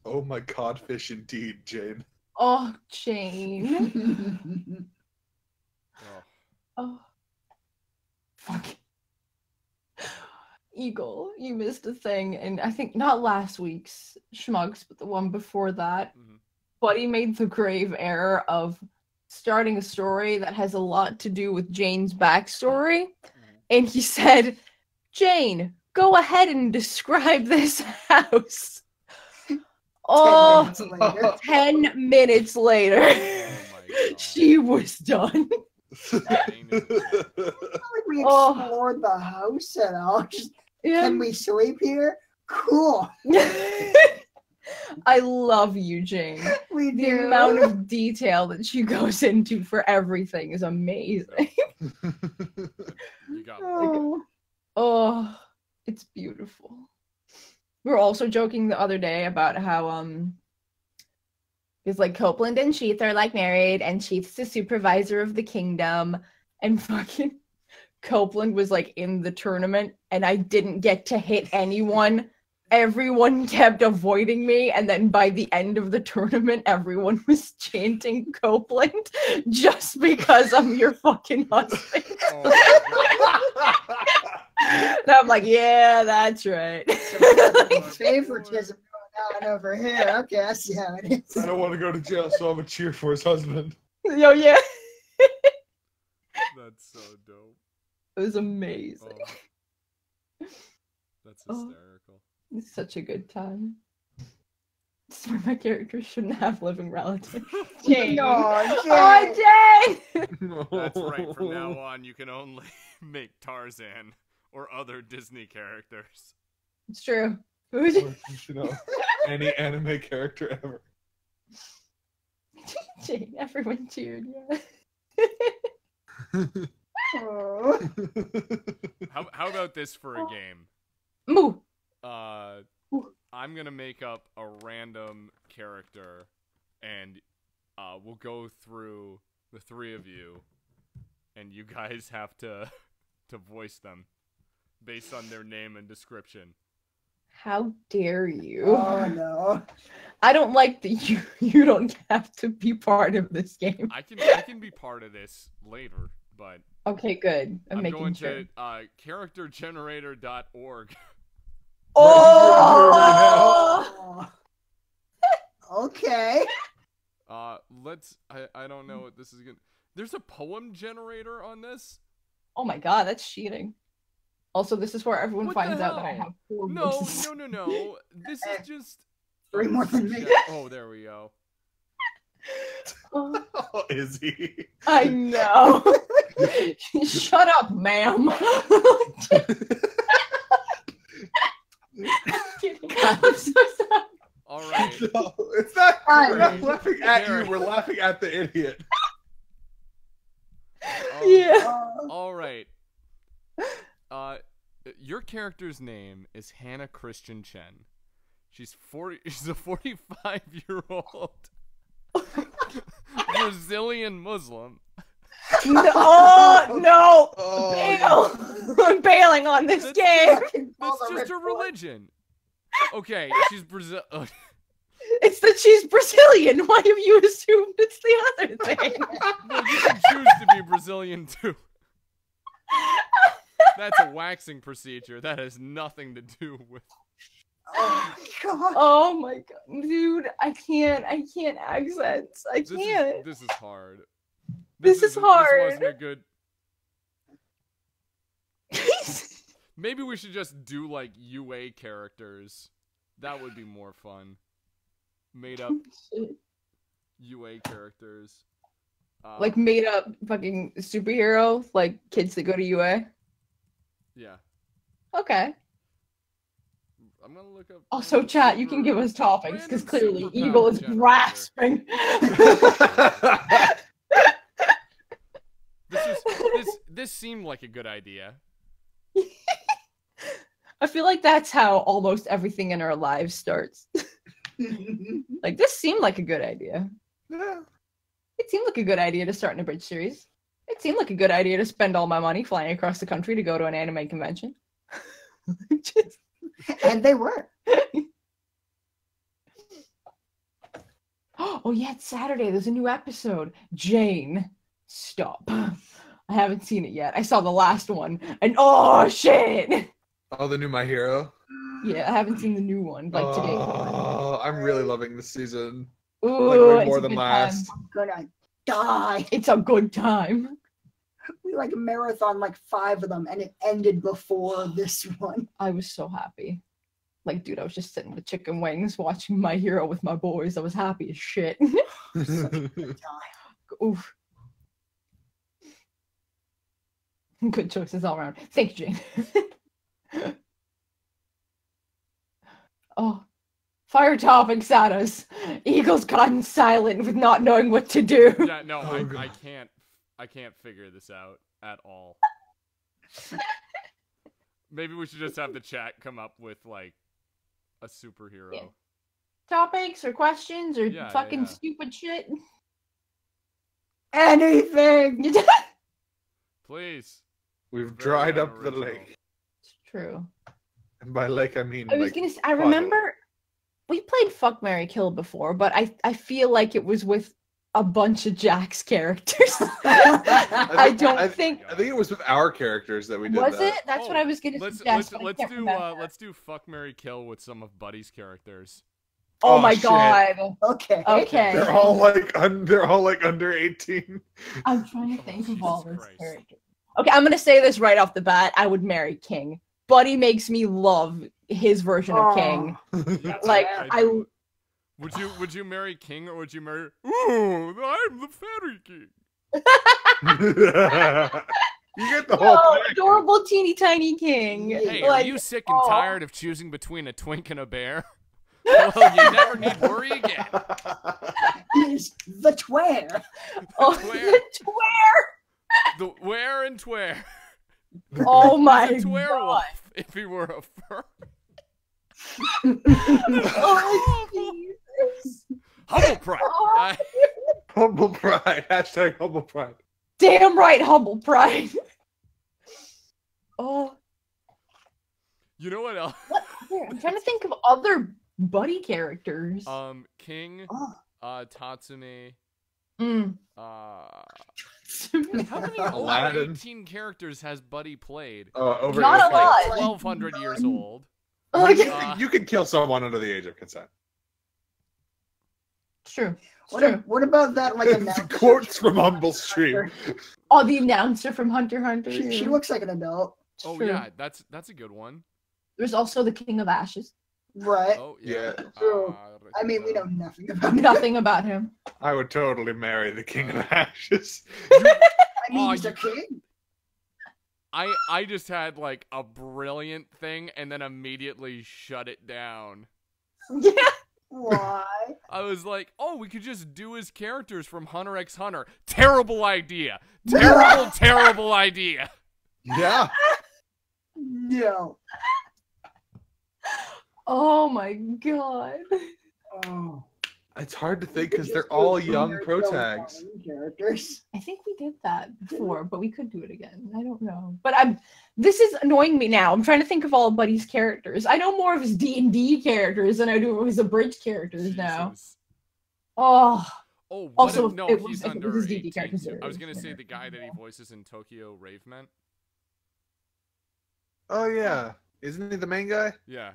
my codfish indeed, Jane. Oh, Jane. Oh. Fuck. Eagle, you missed a thing, and I think not last week's Schmugs, but the one before that. Buddy made the grave error of starting a story that has a lot to do with Jane's backstory, and he said, "Jane, go ahead and describe this house." 10 minutes later. Oh She was done. We explored the house at all. Just, can we sleep here? Cool. I love you, Jane. We do. The amount of detail that she goes into for everything is amazing. You got it. Oh, it's beautiful. We were also joking the other day about how it's like Copeland and Sheath are like married, and Sheath's the supervisor of the kingdom, and fucking Copeland was like in the tournament, and I didn't get to hit anyone everyone kept avoiding me, and then by the end of the tournament, everyone was chanting Copeland just because I'm your fucking husband. And I'm like, yeah, that's right. Favoritism going on over here. Okay, I see how it is. I don't want to go to jail, so I'm gonna cheer for his husband. Yo, yeah. That's so dope. It was amazing. That's hysterical. It's such a good time. It's where my character shouldn't have living relatives. Jane. Oh, Jane! That's right. From now on, you can only make Tarzan or other Disney characters. It's true. You know, any anime character ever. Jane, everyone cheered, yeah. How about this for a game? Moo. I'm gonna make up a random character, and we'll go through the three of you, and you guys have to voice them based on their name and description. How dare you? Oh no! I don't like that you don't have to be part of this game. I can be part of this later, but okay, good. I'm going sure. to charactergenerator.org. Oh! Okay. Let's. I don't know what this is gonna. There's a poem generator on this. Oh my god, that's cheating. Also, this is where everyone finds out that I have 4 voices. No. This is just 3 more than me. Oh, there we go. Oh, is he? I know. Shut up, ma'am. I'm so sorry. All right. No, it's not. We're not laughing at you. We're laughing at the idiot. Yeah. All right. Your character's name is Hannah Christian Chen. She's a 45-year-old Brazilian Muslim. Oh no! Oh, I'm bailing on this game. That's just a religion. Okay, she's Brazil. It's that she's Brazilian. Why have you assumed it's the other thing? Well, you can choose to be Brazilian too. That's a waxing procedure. That has nothing to do with. Oh my god! Oh my god, dude! I can't accents. I can't. This is hard. This is hard. This wasn't a good. Maybe we should just do like UA characters. That would be more fun. Made up UA characters. Like made up fucking superhero, like kids that go to UA. Yeah. Okay. I'm gonna look up. Also, chat, you can give us topics because clearly superpower Eagle is generator. grasping. This seemed like a good idea. I feel like that's how almost everything in our lives starts. Like, this seemed like a good idea. yeah. It seemed like a good idea to start an abridged series. It seemed like a good idea to spend all my money flying across the country to go to an anime convention. And they were. Oh yeah, it's Saturday. There's a new episode. Jane, stop. I haven't seen it yet. I saw the last one, and oh shit! Oh, the new My Hero. Yeah, I haven't seen the new one, like today. Oh, I'm really loving this season. Ooh, Like way it's more a than good last. time. I'm gonna die. It's a good time. We like marathon like 5 of them, and it ended before this one. I was so happy. Like, dude, I was just sitting with chicken wings watching My Hero with my boys. I was happy as shit. Oof. Good choices all around. Thank you, Jane. Oh. Fire topics at us. Eagle's gotten silent with not knowing what to do. Yeah, no, Oh, I God. can't figure this out at all. Maybe we should just have the chat come up with like a superhero. Yeah. Topics or questions or Yeah, fucking yeah. stupid shit. Anything. Please. We've Very dried up the unoriginal. lake. It's true. By like, I mean. I was gonna say, I remember we played Fuck, Marry, Kill before, but I feel like it was with a bunch of Jack's characters. I think it was with our characters that we did. Was it? That's what I was gonna suggest. Let's do Fuck, Marry, Kill with some of Buddy's characters. Oh my god. Okay. They're all like under 18. I'm trying to think of all those characters. Okay, I'm gonna say this right off the bat. I would marry King. Buddy makes me love his version of King. Like Would you marry King or would you marry? Ooh, I'm the fairy king. You get the whole thing. Adorable teeny tiny king. Hey, are you sick and tired of choosing between a twink and a bear? Well, you never need worry again. He's the tware. The tware. The where and tware. Oh my god. Werewolf, if he were a fur. Oh, Jesus. Humble pride. Humble pride. Hashtag humble pride. Damn right, humble pride. Oh. You know what else? I'm trying to think of other Buddy characters. King, Tatsumi. How many over 18 characters has Buddy played? Over Not a lot. 1,200 years old. You can kill someone under the age of consent. It's true. What about that? Like quotes from Humble Stream. Oh, the announcer from Hunter x Hunter. She looks like an adult. Oh yeah, that's a good one. There's also the King of Ashes. Right. Oh yeah. I mean, we know nothing about him. I would totally marry the King of Ashes. I mean, he's a king. I just had like a brilliant thing and then immediately shut it down. Yeah. Why? I was like, oh, we could just do his characters from Hunter x Hunter. Terrible idea. Terrible idea. Yeah. No. Oh my god. Oh. It's hard to think because they're all young pro tags. Characters. I think we did that before, but we could do it again. I don't know. But this is annoying me now. I'm trying to think of all of Buddy's characters. I know more of his D&D characters than I do of his abridged characters now. Oh. Oh, also, he's under his D&D characters. I was going to say the guy that he voices in Tokyo Ravement. Oh, yeah. Isn't he the main guy? Yeah.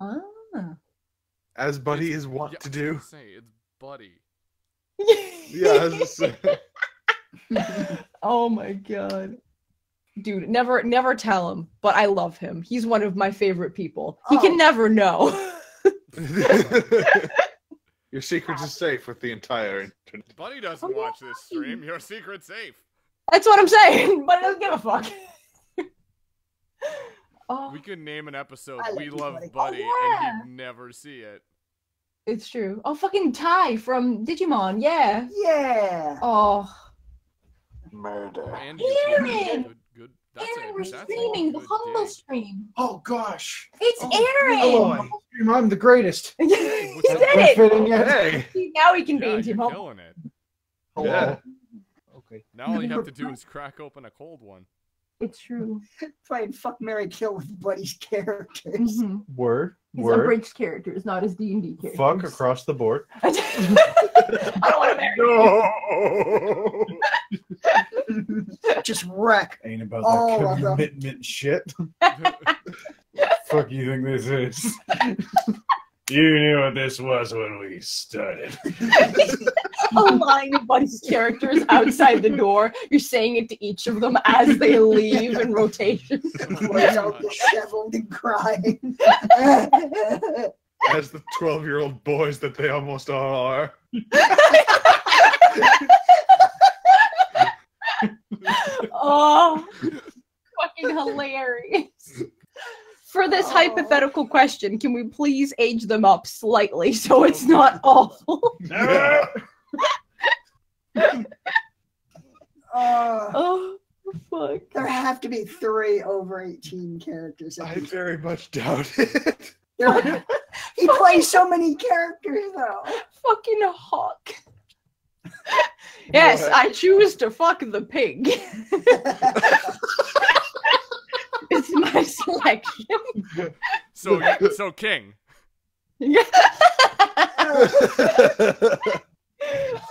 Ah. As Buddy is wont to do. Say it's Buddy. Yeah. Oh my god. Dude, never tell him, but I love him. He's one of my favorite people. He can never know. Your secret is safe with the entire internet. Buddy doesn't watch this stream. Your secret's safe. That's what I'm saying, but I don't give a fuck. We could name an episode We Love Buddy and he'd never see it. It's true. Oh, fucking Ty from Digimon, yeah. Yeah. Oh. Murder. And Aaron! Good. Aaron, we're streaming the Humble Stream. Oh, gosh. It's Aaron! Hello, I'm the greatest. He did it! Hey. Now he can be in Team Humble. Killing it. Hello. Yeah. Okay. Now all you have to do is crack open a cold one. It's true. Find Fuck, Marry, Kill with Buddy's characters. Mm-hmm. Word. His abridged characters, not his D&D characters. Fuck across the board. I don't want to marry No. Just wreck. Ain't about that commitment shit. Fuck you think this is? You knew what this was when we started. A line of Buddy's characters outside the door. You're saying it to each of them as they leave in rotation. We're all disheveled and crying. As the 12-year-old boys that they almost all are. Oh, fucking hilarious. For this hypothetical question, can we please age them up slightly so it's not awful? Oh, fuck. There have to be 3 over 18 characters. I very much doubt it. He plays so many characters, though. Fucking Hawk. Yes, I choose to fuck the pig. It's my selection. So King.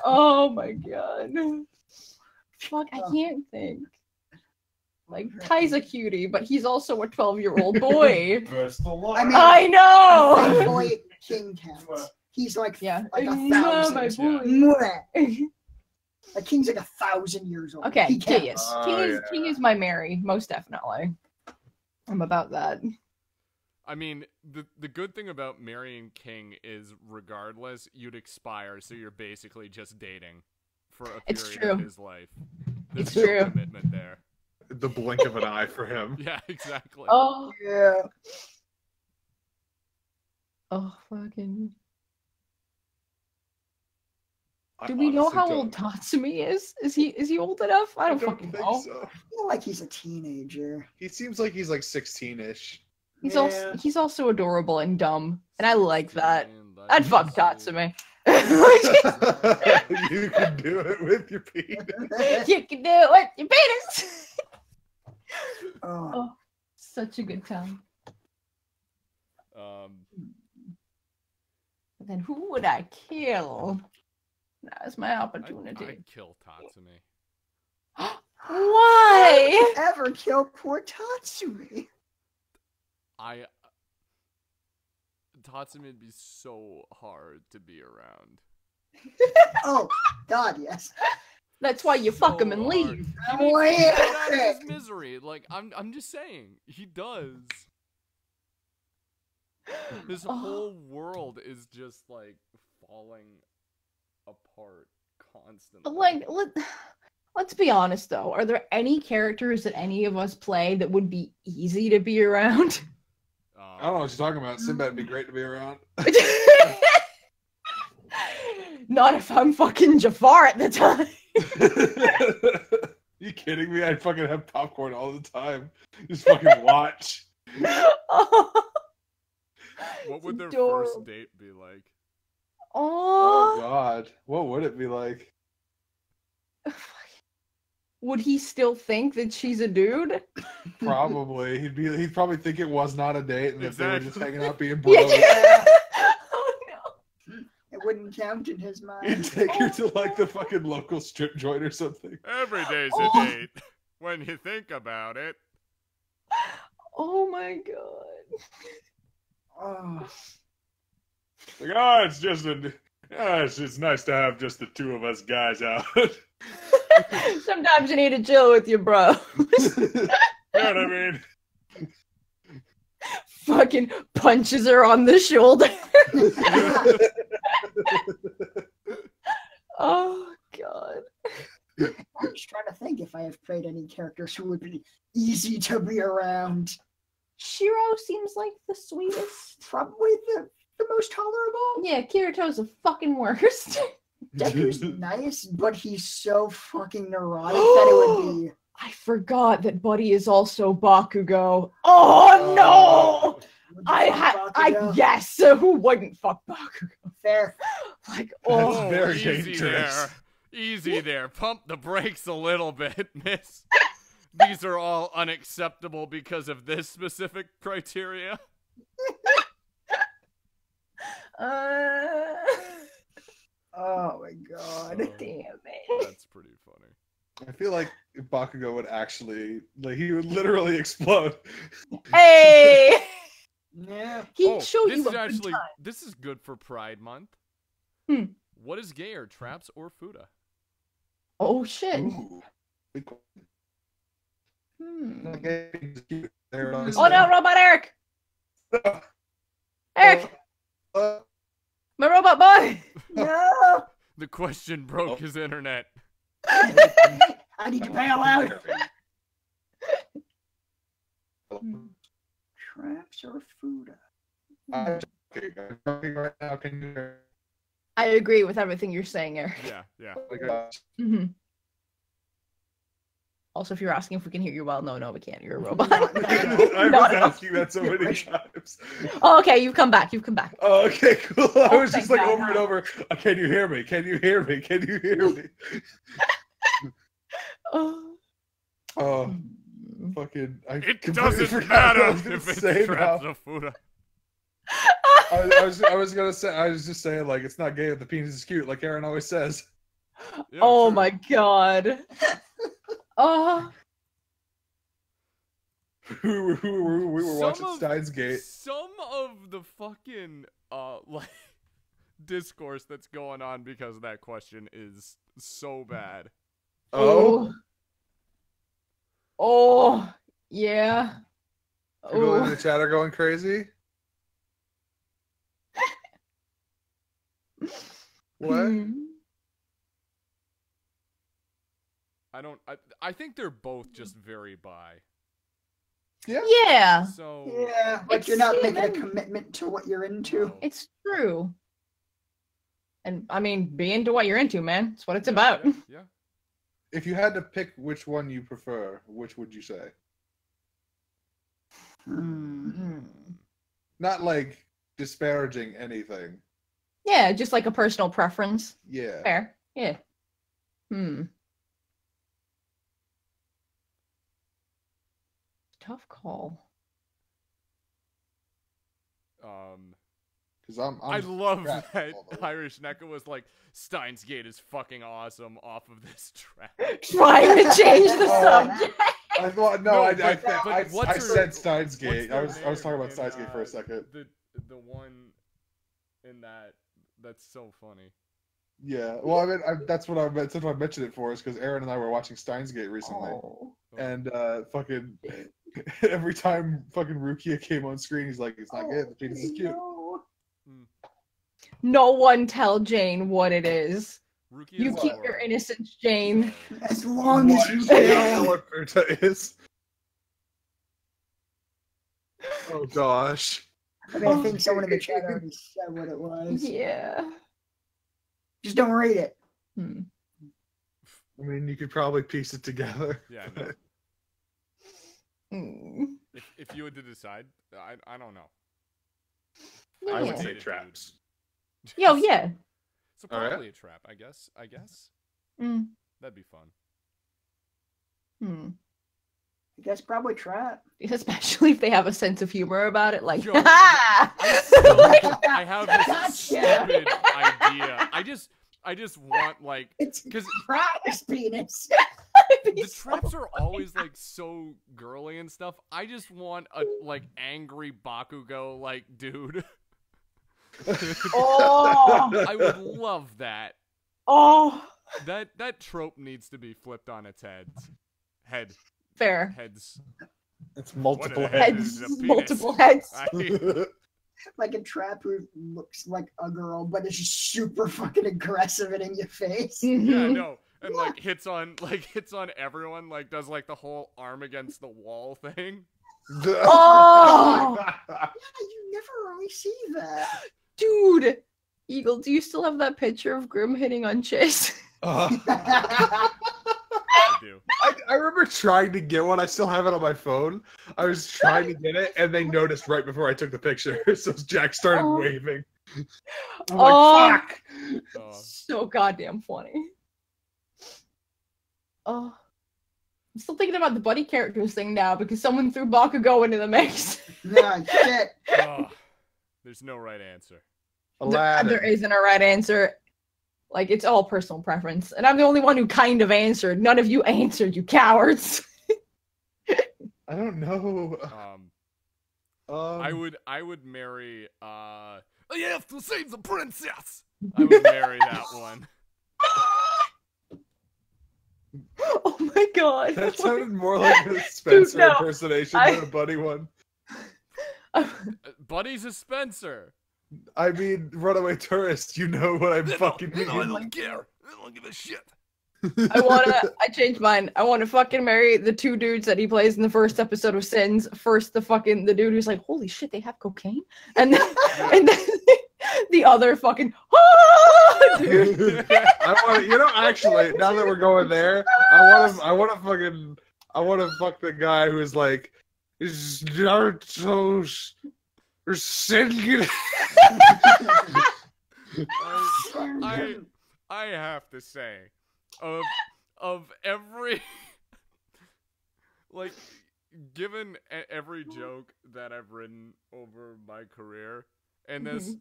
Oh my god. Fuck, I can't think. Like, Ty's a cutie, but he's also a 12-year-old boy. I know! Thankfully, King counts. He's like, like 1,000. My boy. Like, King's like 1,000 years old. Okay, he King is. Oh, King is my Mary, most definitely. I'm about that. I mean, the good thing about marrying King is, regardless, you'd expire, so you're basically just dating for a period of his life. There's no commitment there. The blink of an eye for him. Yeah, exactly. Oh yeah. Oh fucking. Do we know how old Tatsumi is? Is he old enough? I don't fucking know. So. I feel like he's a teenager. He seems like he's like 16-ish. He's also adorable and dumb, and I like that. I'd fuck Tatsumi. You can do it with your penis. You can do it with your penis. Oh, such a good time. But then who would I kill? Now's my opportunity. I'd kill Tatsumi. Why? Ever kill poor Tatsumi? Tatsumi would be so hard to be around. Oh, God, yes. That's why you fuck him and leave. His misery. Like, I'm just saying, he does. His whole world is just like falling apart constantly. Like, let's be honest though. Are there any characters that any of us play that would be easy to be around? I don't know what you're talking about. Sinbad would be great to be around. Not if I'm fucking Jafar at the time. You kidding me? I'd fucking have popcorn all the time. Just fucking watch. What would their first date be like? Oh God. What would it be like? Would he still think that she's a dude? Probably. He'd probably think it was not a date and that they were just hanging out being bros. Oh no. It wouldn't count in his mind. He'd take her to like the fucking local strip joint or something. Every day's a date when you think about it. Oh my God. Oh. Like, it's just nice to have just the two of us guys out. Sometimes you need to chill with your bro. You know what I mean? Fucking punches her on the shoulder. Oh God. I'm just trying to think if I have played any characters who would be easy to be around. Shiro seems like the sweetest. Probably the most tolerable. Yeah, Kirito's the fucking worst. Deku's nice, but he's so fucking neurotic that it would be... I forgot that Buddy is also Bakugo. Oh no! Yes, who wouldn't fuck Bakugo? Fair. Like, That's very easy dangerous. there. Easy there. Pump the brakes a little bit, miss. These are all unacceptable because of this specific criteria. Oh my God. Oh, damn it. That's pretty funny. I feel like if Bakugo would actually, like, he would literally explode. Hey! Yeah. He'd show this you is a actually good time. this is good for Pride Month. What is gayer, traps or fuda? Oh shit. Ooh. Okay. Oh no, Robot Eric! Eric! My robot boy! No! The question broke his internet. I need to bail out. Traps or Fuda? I agree with everything you're saying, Eric. Yeah. Mm-hmm. Also, if you're asking if we can hear you well, no, we can't. You're a robot. I've been asking that so many times. Oh, okay, you've come back. Oh, okay, cool. I was just like God. over and over. Can you hear me? Can you hear me? Can you hear me? Oh. Fucking. It doesn't matter if it's traps or fuda. I was gonna say, I was just saying, like, it's not gay if the penis is cute, like Aaron always says. Yeah, oh true. my god. Oh. we were watching Some Steins Gate. Some of the fucking like discourse that's going on because of that question is so bad. Oh, oh, yeah. people in Oh, the chat are going crazy. What? I think they're both just very bi. Yeah. Yeah, So Yeah, like you're not making a commitment to what you're into. no. it's true. And I mean, be into what you're into, man. That's what it's Yeah, about. Yeah. If you had to pick which one you prefer, which would you say? Not like disparaging anything. Yeah, just like a personal preference. Yeah. Fair. Yeah. Tough call. Because I'm I love trapped that all the way. Irish Necka was like, Steins Gate is fucking awesome off of this track. Trying to change the subject. I thought No, I what's her- said Steins Gate. I what's was their talking about name Steins in, Gate for a second. The one in that's so funny. Yeah. Well, I mean, that's what I meant. That's what I mentioned it for, is because Aaron and I were watching Steins Gate recently, and fucking every time fucking Rukia came on screen, he's like, "It's not gay. The penis is cute." No one tell Jane what it is. Rukia You is keep adorable. your innocence, Jane. As long as you I can. don't know what Berta is. Oh gosh. I mean, I think someone in the chat already said what it was. Yeah. Just don't rate it. I mean, you could probably piece it together. Yeah, no. If you had to decide, I don't know. I would Yeah. say traps. Yo, yeah. So All right. probably a trap, I guess. Mm. That'd be fun. I guess probably trap. Especially if they have a sense of humor about it, like, Yo, ha! I have this Gotcha. stupid idea. I just want like It's because Christ's penis. the traps are always like so girly and stuff. I just want a like angry Bakugo like dude. Oh, I would love that. oh, That trope needs to be flipped on its head. fair. Heads. It's multiple What a head. heads. It's a penis. Multiple heads. Like a trap who looks like a girl, but is just super fucking aggressive and in your face. Yeah, Mhm. no. And like hits on everyone, like does like the whole arm against the wall thing. Oh, Yeah, you never really see that. dude. Eagle, do you still have that picture of Grim hitting on Chase? I do. I remember trying to get one. I still have it on my phone. I was trying to get it, and they noticed right before I took the picture. So Jack started Oh. waving. I'm Oh. like, fuck! So goddamn funny. Oh. I'm still thinking about the buddy characters thing now because someone threw Bakugo into the mix. Nah, shit. Oh, there's no right answer. Aladdin. There isn't a right answer. Like, it's all personal preference. And I'm the only one who kind of answered. None of you answered, you cowards. I don't know. I would marry I have to save the princess. I would marry that one. Oh my god. That sounded more like a Spencer no. impersonation than a Buddy one. Buddy's a Spencer. I mean, Runaway Tourist, you know what I fucking mean. I don't care. I don't give a shit. I changed mine. I want to fucking marry the two dudes that he plays in the first episode of Sins. First, the dude who's like, holy shit, they have cocaine? And then, and then the other fucking, dude. I want to, actually, now that we're going there, I want to fuck the guy who is like, is Naruto's or singing. I have to say, of every like, given every joke that I've written over my career, And this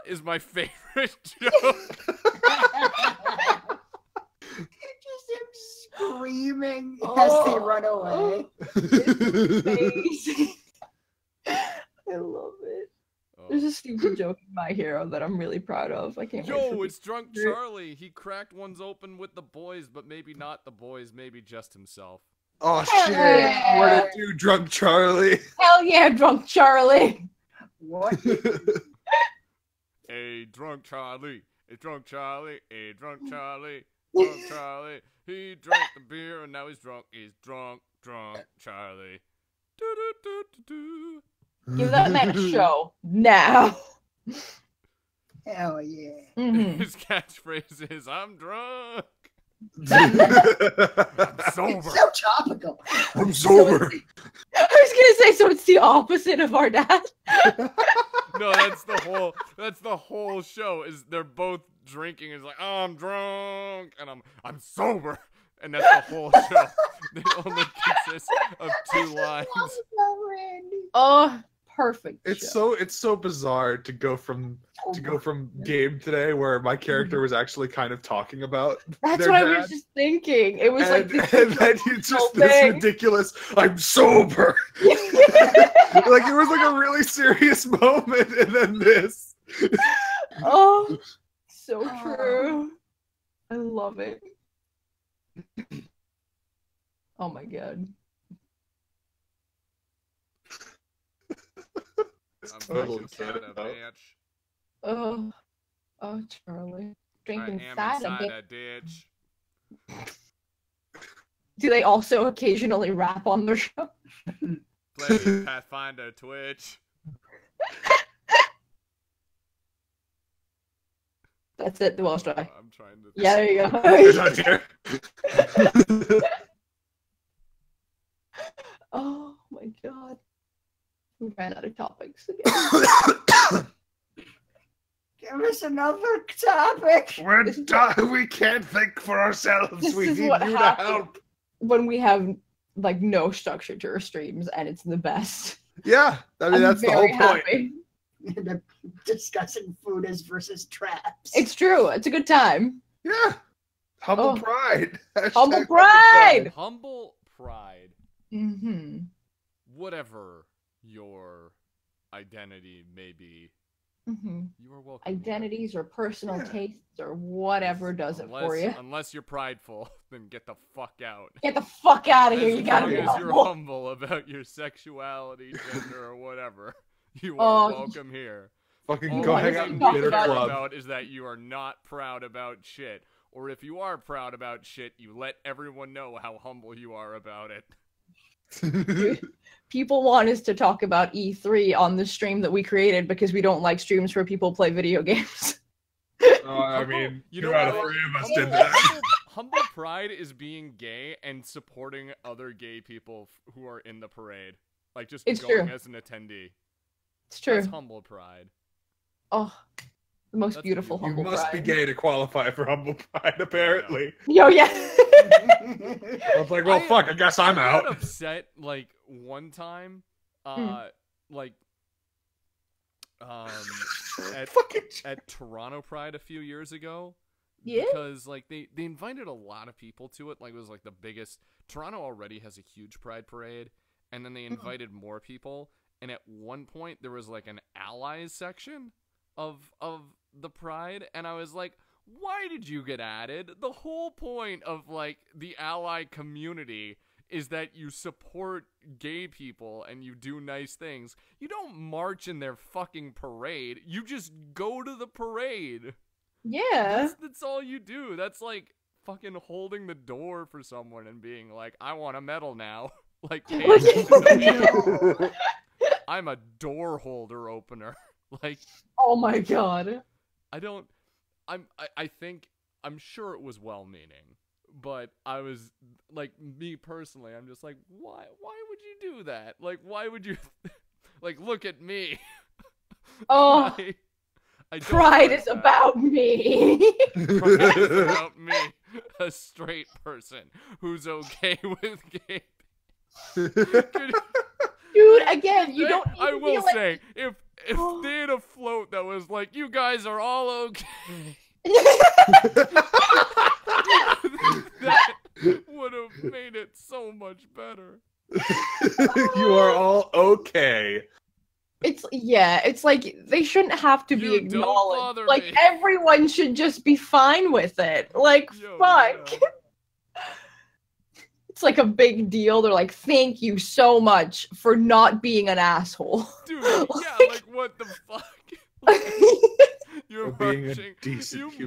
is my favorite joke. Just him screaming as they run away. I love it. There's a stupid joke in My Hero that I'm really proud of. I can't wait. Yo, it's Drunk Charlie. He cracked ones open with the boys, but maybe not the boys, maybe just himself. Oh shit! Yeah. What a dude, Drunk Charlie. Hell yeah, Drunk Charlie. What? A drunk Charlie, a drunk Charlie, a drunk Charlie, drunk Charlie. He drank the beer and now he's drunk. He's drunk, drunk Charlie. Do do do do do. Give that man a show now. Hell yeah. His catchphrase is, I'm drunk. I'm sober. It's so topical. I'm sober. I was gonna say, so it's the opposite of our dad. No, that's the whole show. Is they're both drinking. It's like, oh, I'm drunk and I'm sober, and that's the whole show. They only consist of 2 lines. Oh, perfect. It's show. so bizarre to go from game today where my character was actually kind of talking about. That's their what dad, I was just thinking. It was and like then you just this ridiculous. I'm sober. Like it was like a really serious moment, and then this. Oh, so true. I love it. Oh my god. I'm Total drinking cider, bitch. Oh, Charlie. Drinking I am cider. inside a ditch. Do they also occasionally rap on their show? Play Pathfinder Twitch. That's it. Who else do I? I'm trying to. Yeah, there you go. You're not here. Oh my god. We ran out of topics again. Give us another topic. We can't think for ourselves. This We is need what you to happens help. when we have like no structure to our streams, and it's the best. Yeah, I mean that's the whole point. Discussing foodies versus traps. It's true. It's a good time. Yeah, humble pride. Humble pride. Humble pride. Mm-hmm. Whatever your identity may be, Mm-hmm. you are welcome. Identities or personal tastes or whatever does it for you. Unless you're prideful, then get the fuck out. Get the fuck out of here. You gotta be As long as you're humble. humble about your sexuality, gender, or whatever, you are welcome here. Fucking go hang out in talk bitter about club. About is that you are not proud about shit, or if you are proud about shit, you let everyone know how humble you are about it. People want us to talk about E3 on the stream that we created because we don't like streams where people play video games. I mean, you know out of what? 3 of us did that. Humble pride is being gay and supporting other gay people who are in the parade. Like just It's going true. as an attendee. It's true. That's humble pride. Oh, the most That's beautiful beautiful. humble You must pride. be gay to qualify for humble pride, apparently. Yo, yeah. I was like, well, fuck, I guess I'm I out. got upset like one time, like at Toronto Pride a few years ago. Yeah. Because like they invited a lot of people to it. Like it was like the biggest. Toronto already has a huge Pride parade, and then they invited more people. And at one point there was like an allies section of the Pride, and I was like, why did you get added? The whole point of like the ally community is that you support gay people and you do nice things. You don't march in their fucking parade. You just go to the parade. Yeah. That's all you do. That's like fucking holding the door for someone and being like, I want a medal now. Like, hey, I'm a door holder opener. Like, oh my god. I'm sure it was well-meaning, but I was like, me personally, I'm just like, why would you do that? Like, why would you like, look at me. Oh, I pride is about me. Pride is about me, a straight person who's okay with gay. Dude, again, you don't. I will say, if if they had a float that was like, you guys are all okay. That would have made it so much better. You are all okay. It's like they shouldn't have to be acknowledged. Like me. Everyone should just be fine with it. Like fuck. Yeah. It's like a big deal. They're like, thank you so much for not being an asshole. Dude, like what the fuck? You're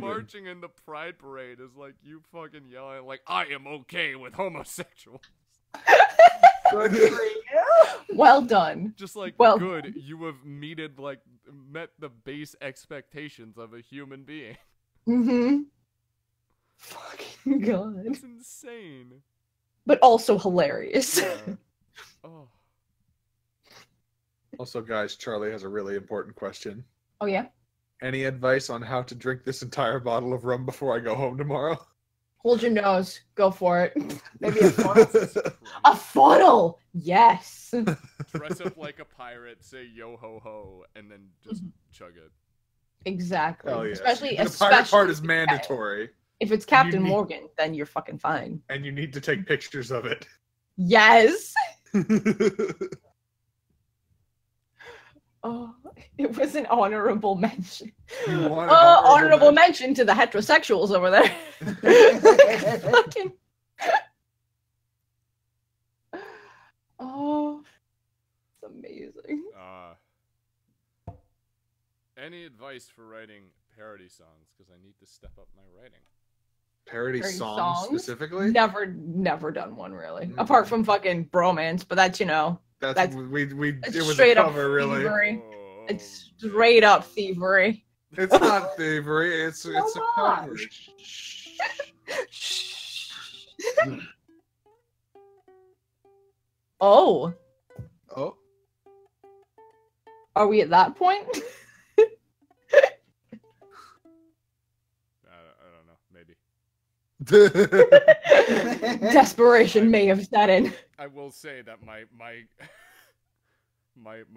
marching in the pride parade is like you fucking yelling like, I am okay with homosexuals. Well done. Just like good, you have met the base expectations of a human being. Mm-hmm. Fucking God. It's insane. But also hilarious. Yeah. Oh. Also, guys, Charlie has a really important question. Oh, yeah? Any advice on how to drink this entire bottle of rum before I go home tomorrow? Hold your nose. Go for it. Maybe a funnel. A funnel! Yes! Dress up like a pirate, say yo ho ho, and then just chug it. Exactly. Hell yeah. Especially the pirate part is mandatory. If it's Captain Morgan, then you're fucking fine. And you need to take pictures of it. Yes! Oh, it was an honorable mention. Honorable mention to the heterosexuals over there. Fucking... Oh, it's amazing. Any advice for writing parody songs? Because I need to step up my writing. Parody songs specifically? Never done one really. Mm-hmm. Apart from fucking Bromance, but that's, you know. That's it was straight a cover, up thievery. Oh, it's straight up thievery. It's not thievery, it's a cover. Oh. Oh. Are we at that point? I don't know, maybe. Desperation may have set in. I will say that my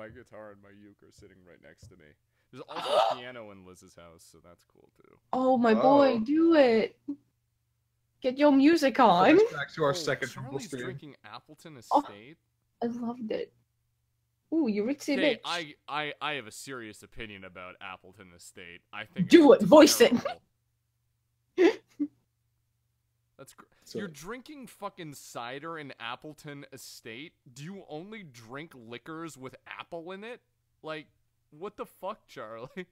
guitar and my uke are sitting right next to me. There's also a piano in Liz's house, so that's cool too. Oh my boy, do it! Get your music on. Back to our second Charlie's drinking Appleton Estate. Oh, I loved it. Ooh, you ritzy bitch. I have a serious opinion about Appleton Estate. I think voice it. That's You're drinking fucking cider in Appleton Estate? Do you only drink liquors with apple in it? Like, what the fuck, Charlie?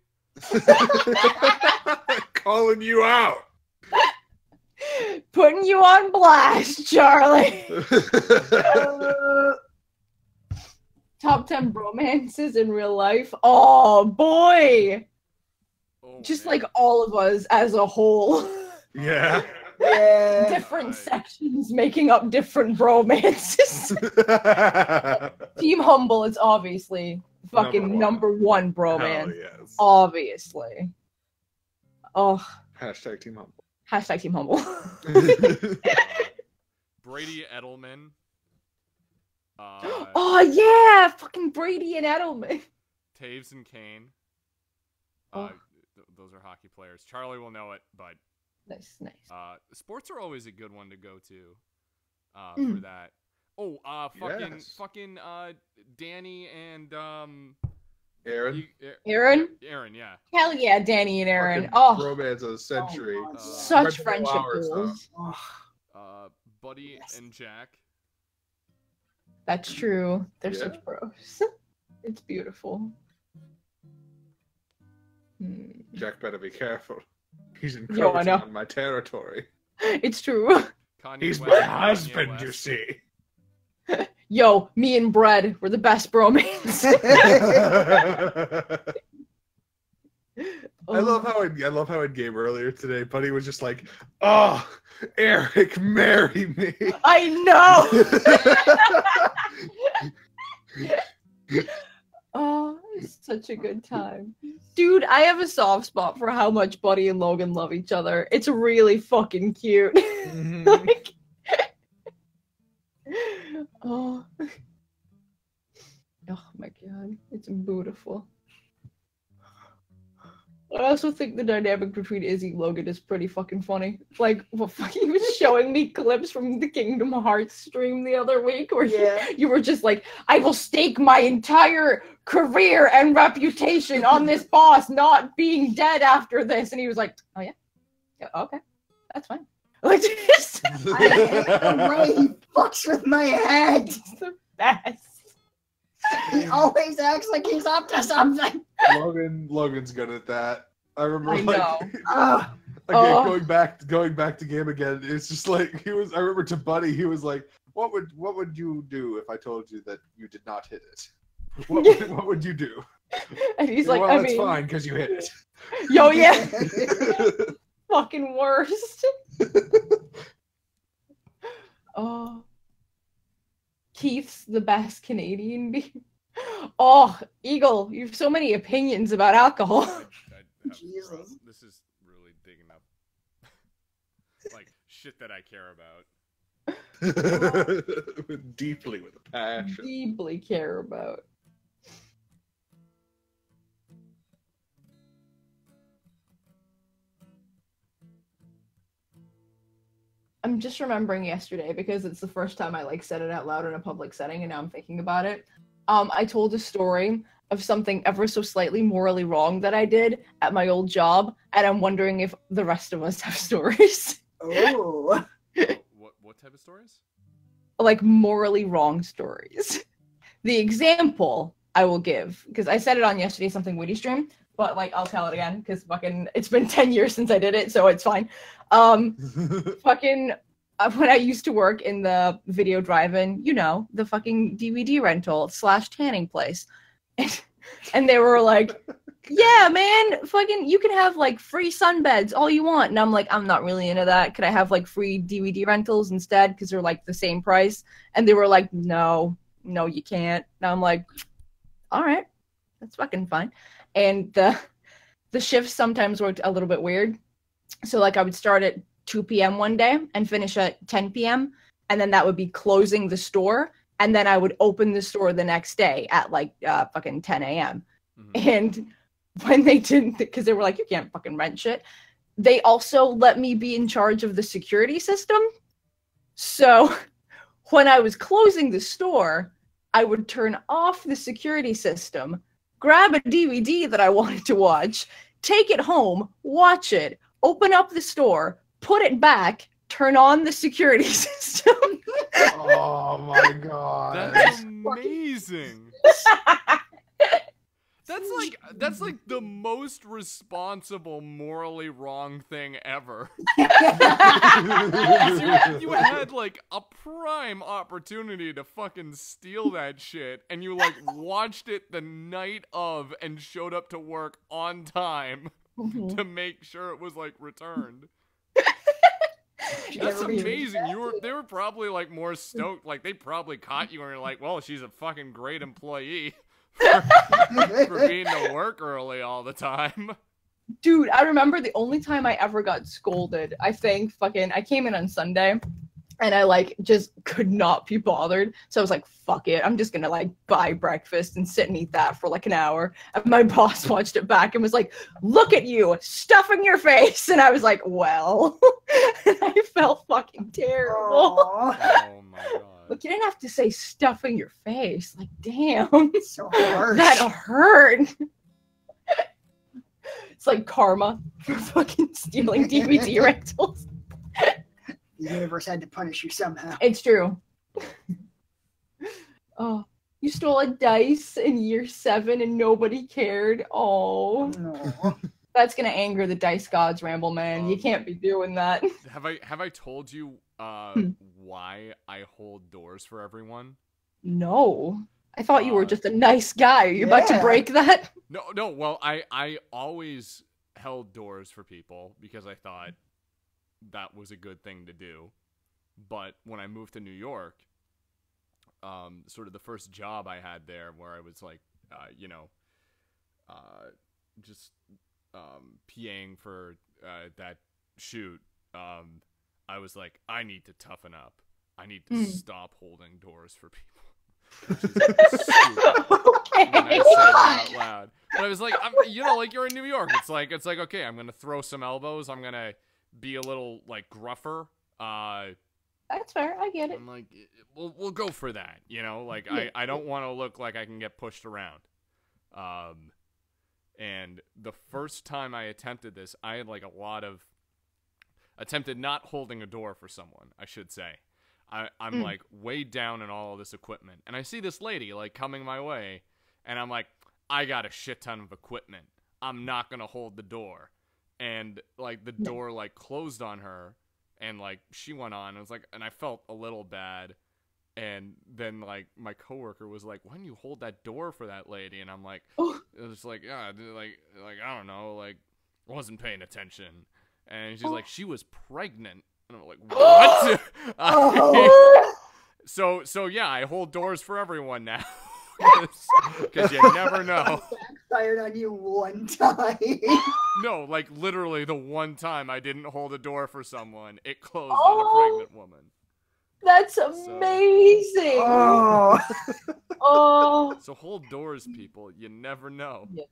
Calling you out. Putting you on blast, Charlie. Top 10 bromances in real life. Oh, boy. Just man. Like all of us as a whole. Yeah. Different sections making up different bromances. Team Humble is obviously fucking number one bromance. Yes. Obviously. Oh. Hashtag Team Humble. Hashtag Team Humble. Brady Edelman. Oh yeah, fucking Brady and Edelman. Taves and Kane. Those are hockey players. Charlie will know it, but nice. Sports are always a good one to go to. For that. Oh, fucking Danny and Aaron. Aaron, yeah. Hell yeah, Danny and Aaron. Romance of the century. Such friendship rules. Buddy and Jack. That's true. They're such bros. It's beautiful. Jack better be careful. He's encroaching on my territory. It's true. He's my husband, you see. Yo, me and Bread were the best bromance. I love how in game earlier today, Buddy was just like, "Oh, Eric, marry me." I know. Oh, it's such a good time. Dude, I have a soft spot for how much Buddy and Logan love each other. It's really fucking cute. Like, oh my god, it's beautiful. I also think the dynamic between Izzy and Logan is pretty fucking funny. Like, he was showing me clips from the Kingdom Hearts stream the other week where you were just like, I will stake my entire career and reputation on this boss not being dead after this. And he was like, oh yeah? Yeah, okay. That's fine. Like, just... I hate the way he fucks with my head. It's the best. He always acts like he's up to something. Logan's good at that. I remember going back to game again. It's just like I remember to Buddy, he was like, What would you do if I told you that you did not hit it? What would you do? And he's like, well, that's fine because you hit it. Yo, yeah. Fucking worst. Oh. Keith's the best Canadian beer. Oh, Eagle, you have so many opinions about alcohol. Jesus. This is really digging up like shit that I care about. Deeply with a passion. Deeply care about. I'm just remembering yesterday because it's the first time I said it out loud in a public setting, and now I'm thinking about it. I told a story of something ever so slightly morally wrong that I did at my old job, and I'm wondering if the rest of us have stories. Oh. What type of stories? Like morally wrong stories. The example I will give, because I said it on yesterday something witty stream, but I'll tell it again because it's been 10 years since I did it, so it's fine. When I used to work in the video drive-in, the fucking DVD rental / tanning place, and they were like, yeah, man, fucking, you can have free sunbeds all you want. And I'm like, I'm not really into that. Could I have free DVD rentals instead? Because they're the same price. And they were like, no, you can't. And I'm like, all right, that's fucking fine. And the shifts sometimes worked a little bit weird. So I would start at 2 p.m. one day and finish at 10 p.m. And then that would be closing the store. And then I would open the store the next day at fucking 10 a.m. Mm-hmm. And when they didn't, because they were like, you can't fucking rent shit, they also let me be in charge of the security system. So when I was closing the store, I would turn off the security system, grab a DVD that I wanted to watch, take it home, watch it, open up the store, put it back, turn on the security system. Oh my god. That's amazing. That's the most responsible, morally wrong thing ever. You had a prime opportunity to fucking steal that shit, and you watched it the night of and showed up to work on time to make sure it was returned. That's amazing. They were probably more stoked. They probably caught you and were like, well, she's a fucking great employee. For being to work early all the time. Dude, I remember the only time I ever got scolded, I think I came in on Sunday and I just could not be bothered. So I was like, fuck it. I'm just gonna buy breakfast and sit and eat that for an hour. And my boss watched it back and was like, look at you, stuffing your face. And I was like, well, and I felt fucking terrible. Oh my god. Look, you didn't have to say stuffing your face. Damn. So harsh. That hurt. It's karma for fucking stealing DVD rentals. The universe had to punish you somehow. It's true. Oh, you stole a dice in year 7 and nobody cared. Oh. No. That's gonna anger the dice gods, Ramble Man. You can't be doing that. Have I told you why I hold doors for everyone? No. I thought you were just a nice guy. Are you about to break that? No. Well, I always held doors for people because I thought that was a good thing to do. But when I moved to New York, sort of the first job I had there where I was just PAing for that shoot, I was like, I need to toughen up. I need to stop holding doors for people. Which is stupid. Okay. And I said it out loud. But I was like, like you're in New York. It's like okay, I'm gonna throw some elbows. I'm gonna be a little like gruffer. That's fair. I get it. I'm like, we'll go for that. Like I don't want to look like I can get pushed around. And the first time I attempted this, I had like attempted not holding a door for someone, I should say. I'm like way down in all of this equipment, and I see this lady like coming my way, and I'm like, I got a shit ton of equipment. I'm not gonna hold the door, and like the door like closed on her, and like she went on. And I felt a little bad, and then like my coworker was like, "Why didn't you hold that door for that lady?" And I'm like, it was like, yeah, like I don't know, like wasn't paying attention, and she's like, she was pregnant. And I'm like, what? So yeah, I hold doors for everyone now. Because you never know. Backfired on you one time. No, like literally the one time I didn't hold a door for someone, it closed on a pregnant woman. That's amazing. So hold doors, people. You never know. Yeah.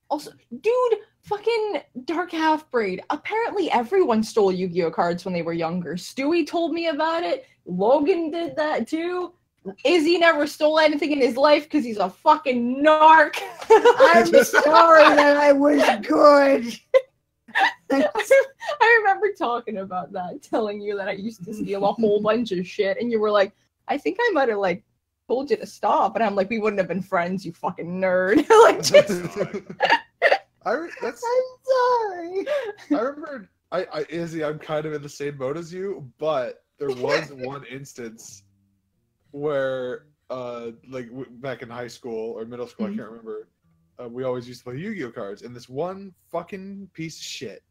Also, dude, fucking Dark Half-Breed. Apparently everyone stole Yu-Gi-Oh cards when they were younger. Stewie told me about it. Logan did that too. Izzy never stole anything in his life because he's a fucking narc. I'm sorry that I was good. I remember talking about that, telling you that I used to steal a whole bunch of shit, and you were like, I think I might have like told you to stop, and I'm like, we wouldn't have been friends, you fucking nerd. Like, just... I'm sorry. I remember, Izzy, I'm kind of in the same boat as you, but there was one instance where, back in high school or middle school, I can't remember, we always used to play Yu-Gi-Oh cards, and this one fucking piece of shit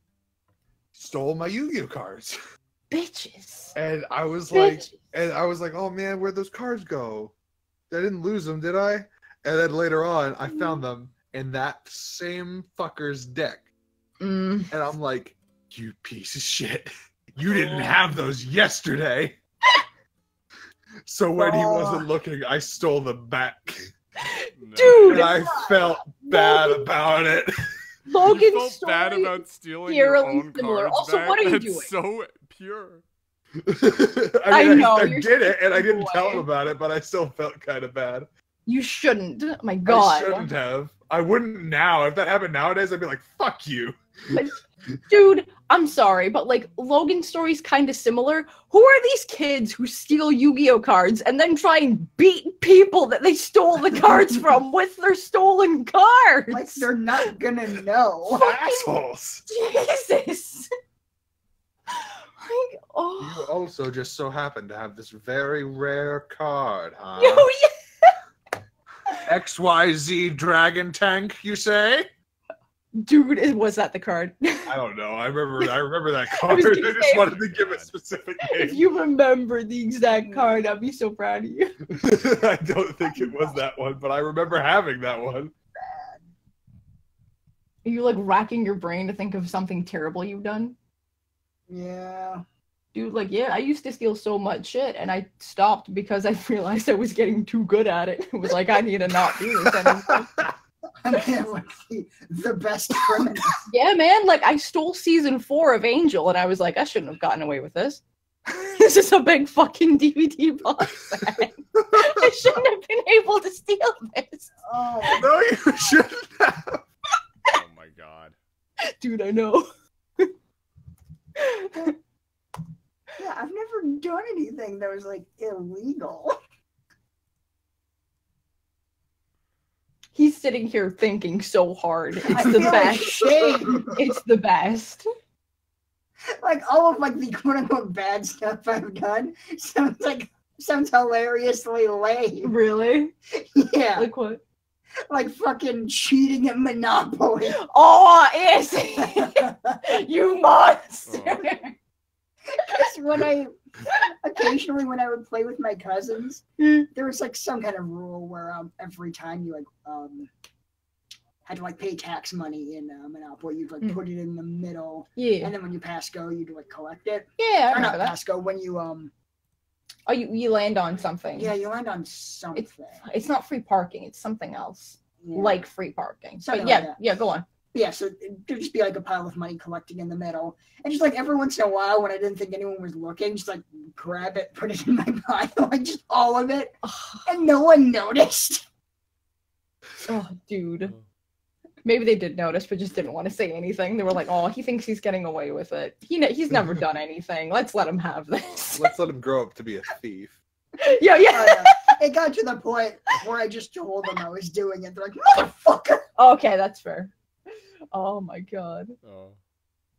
stole my Yu-Gi-Oh cards. Bitches. And I was like, oh man, where'd those cards go? I didn't lose them, did I? And then later on, I found them in that same fucker's deck. And I'm like, you piece of shit. You didn't have those yesterday. So when he wasn't looking, I stole them back. Dude! And I felt bad about it. Logan's story bad about stealing your own similar. cards Also, back? what are you That's doing? So pure. I know. I did it, and I didn't tell him about it, but I still felt kind of bad. You shouldn't. Oh my god. I shouldn't have. I wouldn't now. If that happened nowadays, I'd be like, fuck you. But, dude, I'm sorry, but like Logan's story's kind of similar. Who are these kids who steal Yu-Gi-Oh cards and then try and beat people that they stole the cards from with their stolen cards? Like they're not gonna know. Assholes. Jesus. Like, You also just so happen to have this very rare card, huh? Oh, yeah. XYZ Dragon Tank, you say? Dude, was that the card? I don't know. I remember that card. I just wanted to give a specific name. If you remember the exact card, I'd be so proud of you. I don't think it was that one, but I remember having that one. Are you like racking your brain to think of something terrible you've done? Yeah. Dude, like, yeah, I used to steal so much shit, and I stopped because I realized I was getting too good at it. It was like, I need to not do this anymore. I mean, like the best criminal. Yeah, man, like, I stole season 4 of Angel, and I was like, I shouldn't have gotten away with this. This is a big fucking DVD box set. I shouldn't have been able to steal this. Oh, no, you shouldn't have. Oh my god. Dude, I know. Yeah, I've never done anything that was like illegal. He's sitting here thinking so hard. It's the best. Shame. It's the best. Like all of like the quote unquote bad stuff I've done sounds hilariously lame. Really? Yeah. Like what? Like fucking cheating at Monopoly. Oh, is it? You monster! Because occasionally when I would play with my cousins, there was like some kind of rule where every time you like had to like pay tax money in Monopoly, you'd like put it in the middle. Yeah. And then when you pass go, you'd like collect it. Yeah, I or not remember that. pass go, when you you land on something. Yeah, you land on something. It's not free parking. It's something else. like free parking. So Something yeah, like that. yeah, go on. Yeah, so there'd just be like a pile of money collecting in the middle. And just like every once in a while when I didn't think anyone was looking, just like grab it, put it in my pile, like just all of it. And no one noticed. Oh, dude. Maybe they did notice, but just didn't want to say anything. They were like, oh, he thinks he's getting away with it. He's never done anything. Let's let him have this. Let's let him grow up to be a thief. Yeah. It got to the point where I just told them I was doing it. They're like, motherfucker. Okay, that's fair. Oh my god.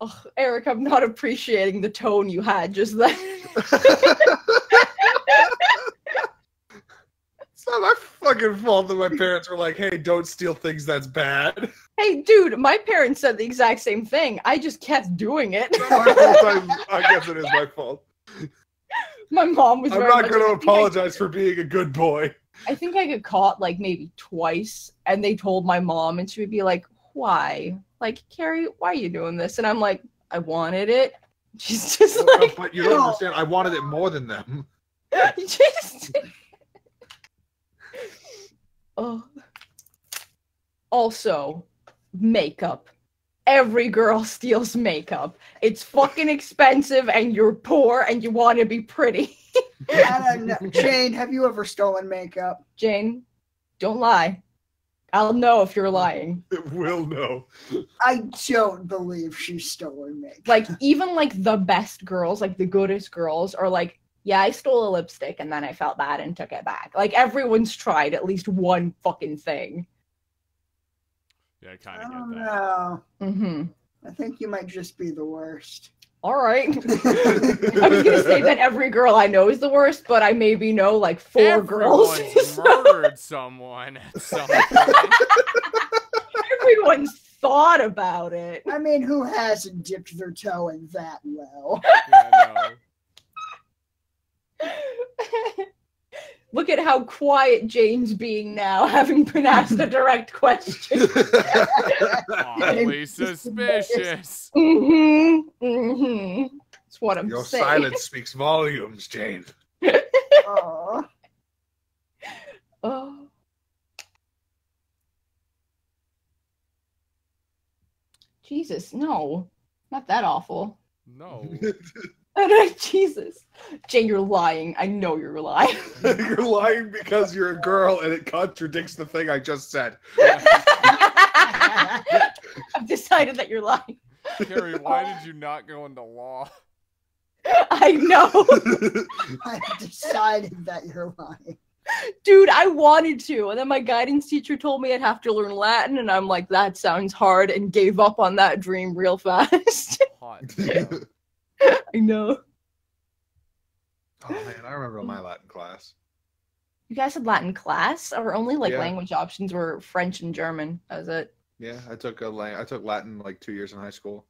Oh, Eric, I'm not appreciating the tone you had just then. It's not my fucking fault that my parents were like, hey, don't steal things that's bad. Hey, dude, my parents said the exact same thing. I just kept doing it. I guess it is my fault. My mom was I'm not going to apologize for being a good boy. I think I got caught like maybe twice, and they told my mom, and she would be like, why? Like, Carrie, why are you doing this? And I'm like, I wanted it. She's just like... But you don't understand. I wanted it more than them. Just... Oh. Also, makeup. Every girl steals makeup. It's fucking expensive, and you're poor, and you want to be pretty. Jane, have you ever stolen makeup? Jane, don't lie. I'll know if you're lying. It will know. I don't believe she's stolen makeup. Like, even like the best girls, like the goodest girls, are like, yeah, I stole a lipstick and then I felt bad and took it back. Like, everyone's tried at least one fucking thing. Yeah, I kind of get that. No. Mm-hmm. I think you might just be the worst. All right. I was gonna say that every girl I know is the worst, but I maybe know like 4 girls. Everyone's murdered someone at some point. Everyone's thought about it. I mean, who hasn't dipped their toe in that well? Yeah, no. Look at how quiet Jane's being now, having been asked a direct question. Oddly suspicious. That's what I'm Your saying. silence speaks volumes, Jane. Aww. Oh. Jesus, no. Not that awful. No. Jesus. Jane, you're lying. I know you're lying. You're lying because you're a girl and it contradicts the thing I just said. I've decided that you're lying. Carrie, why did you not go into law? I know. I've decided that you're lying. Dude, I wanted to, and then my guidance teacher told me I'd have to learn Latin, and I'm like, that sounds hard, and gave up on that dream real fast. Hot. I know. Oh man, I remember my Latin class. You guys had Latin class, or only like Yeah. language options were French and German? That was it. Yeah, I took Latin like 2 years in high school.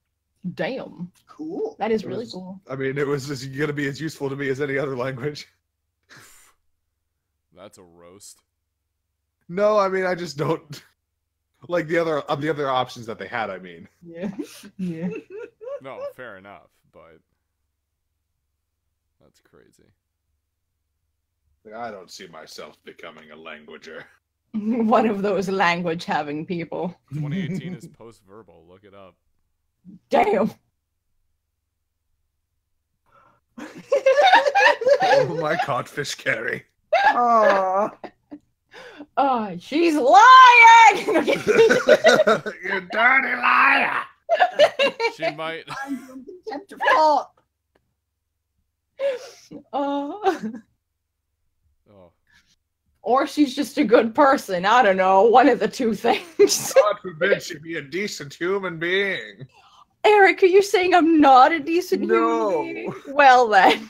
Damn, Cool. that is It really was- cool. I mean, it was just gonna be as useful to me as any other language. That's a roast. No, I mean, I just don't like the other options that they had. I mean, Yeah, yeah. No, fair enough, but that's crazy. like, I don't see myself becoming a languager. One of those language-having people. 2018 is post-verbal. Look it up. Damn. Oh my codfish, Carrie. Aww. Oh, she's lying! You dirty liar! She might. I'm doing contempt of court. Oh. Oh, Or she's just a good person. I don't know. One of the two things. God forbid she be a decent human being. Eric, are you saying I'm not a decent No. human being? Well, then.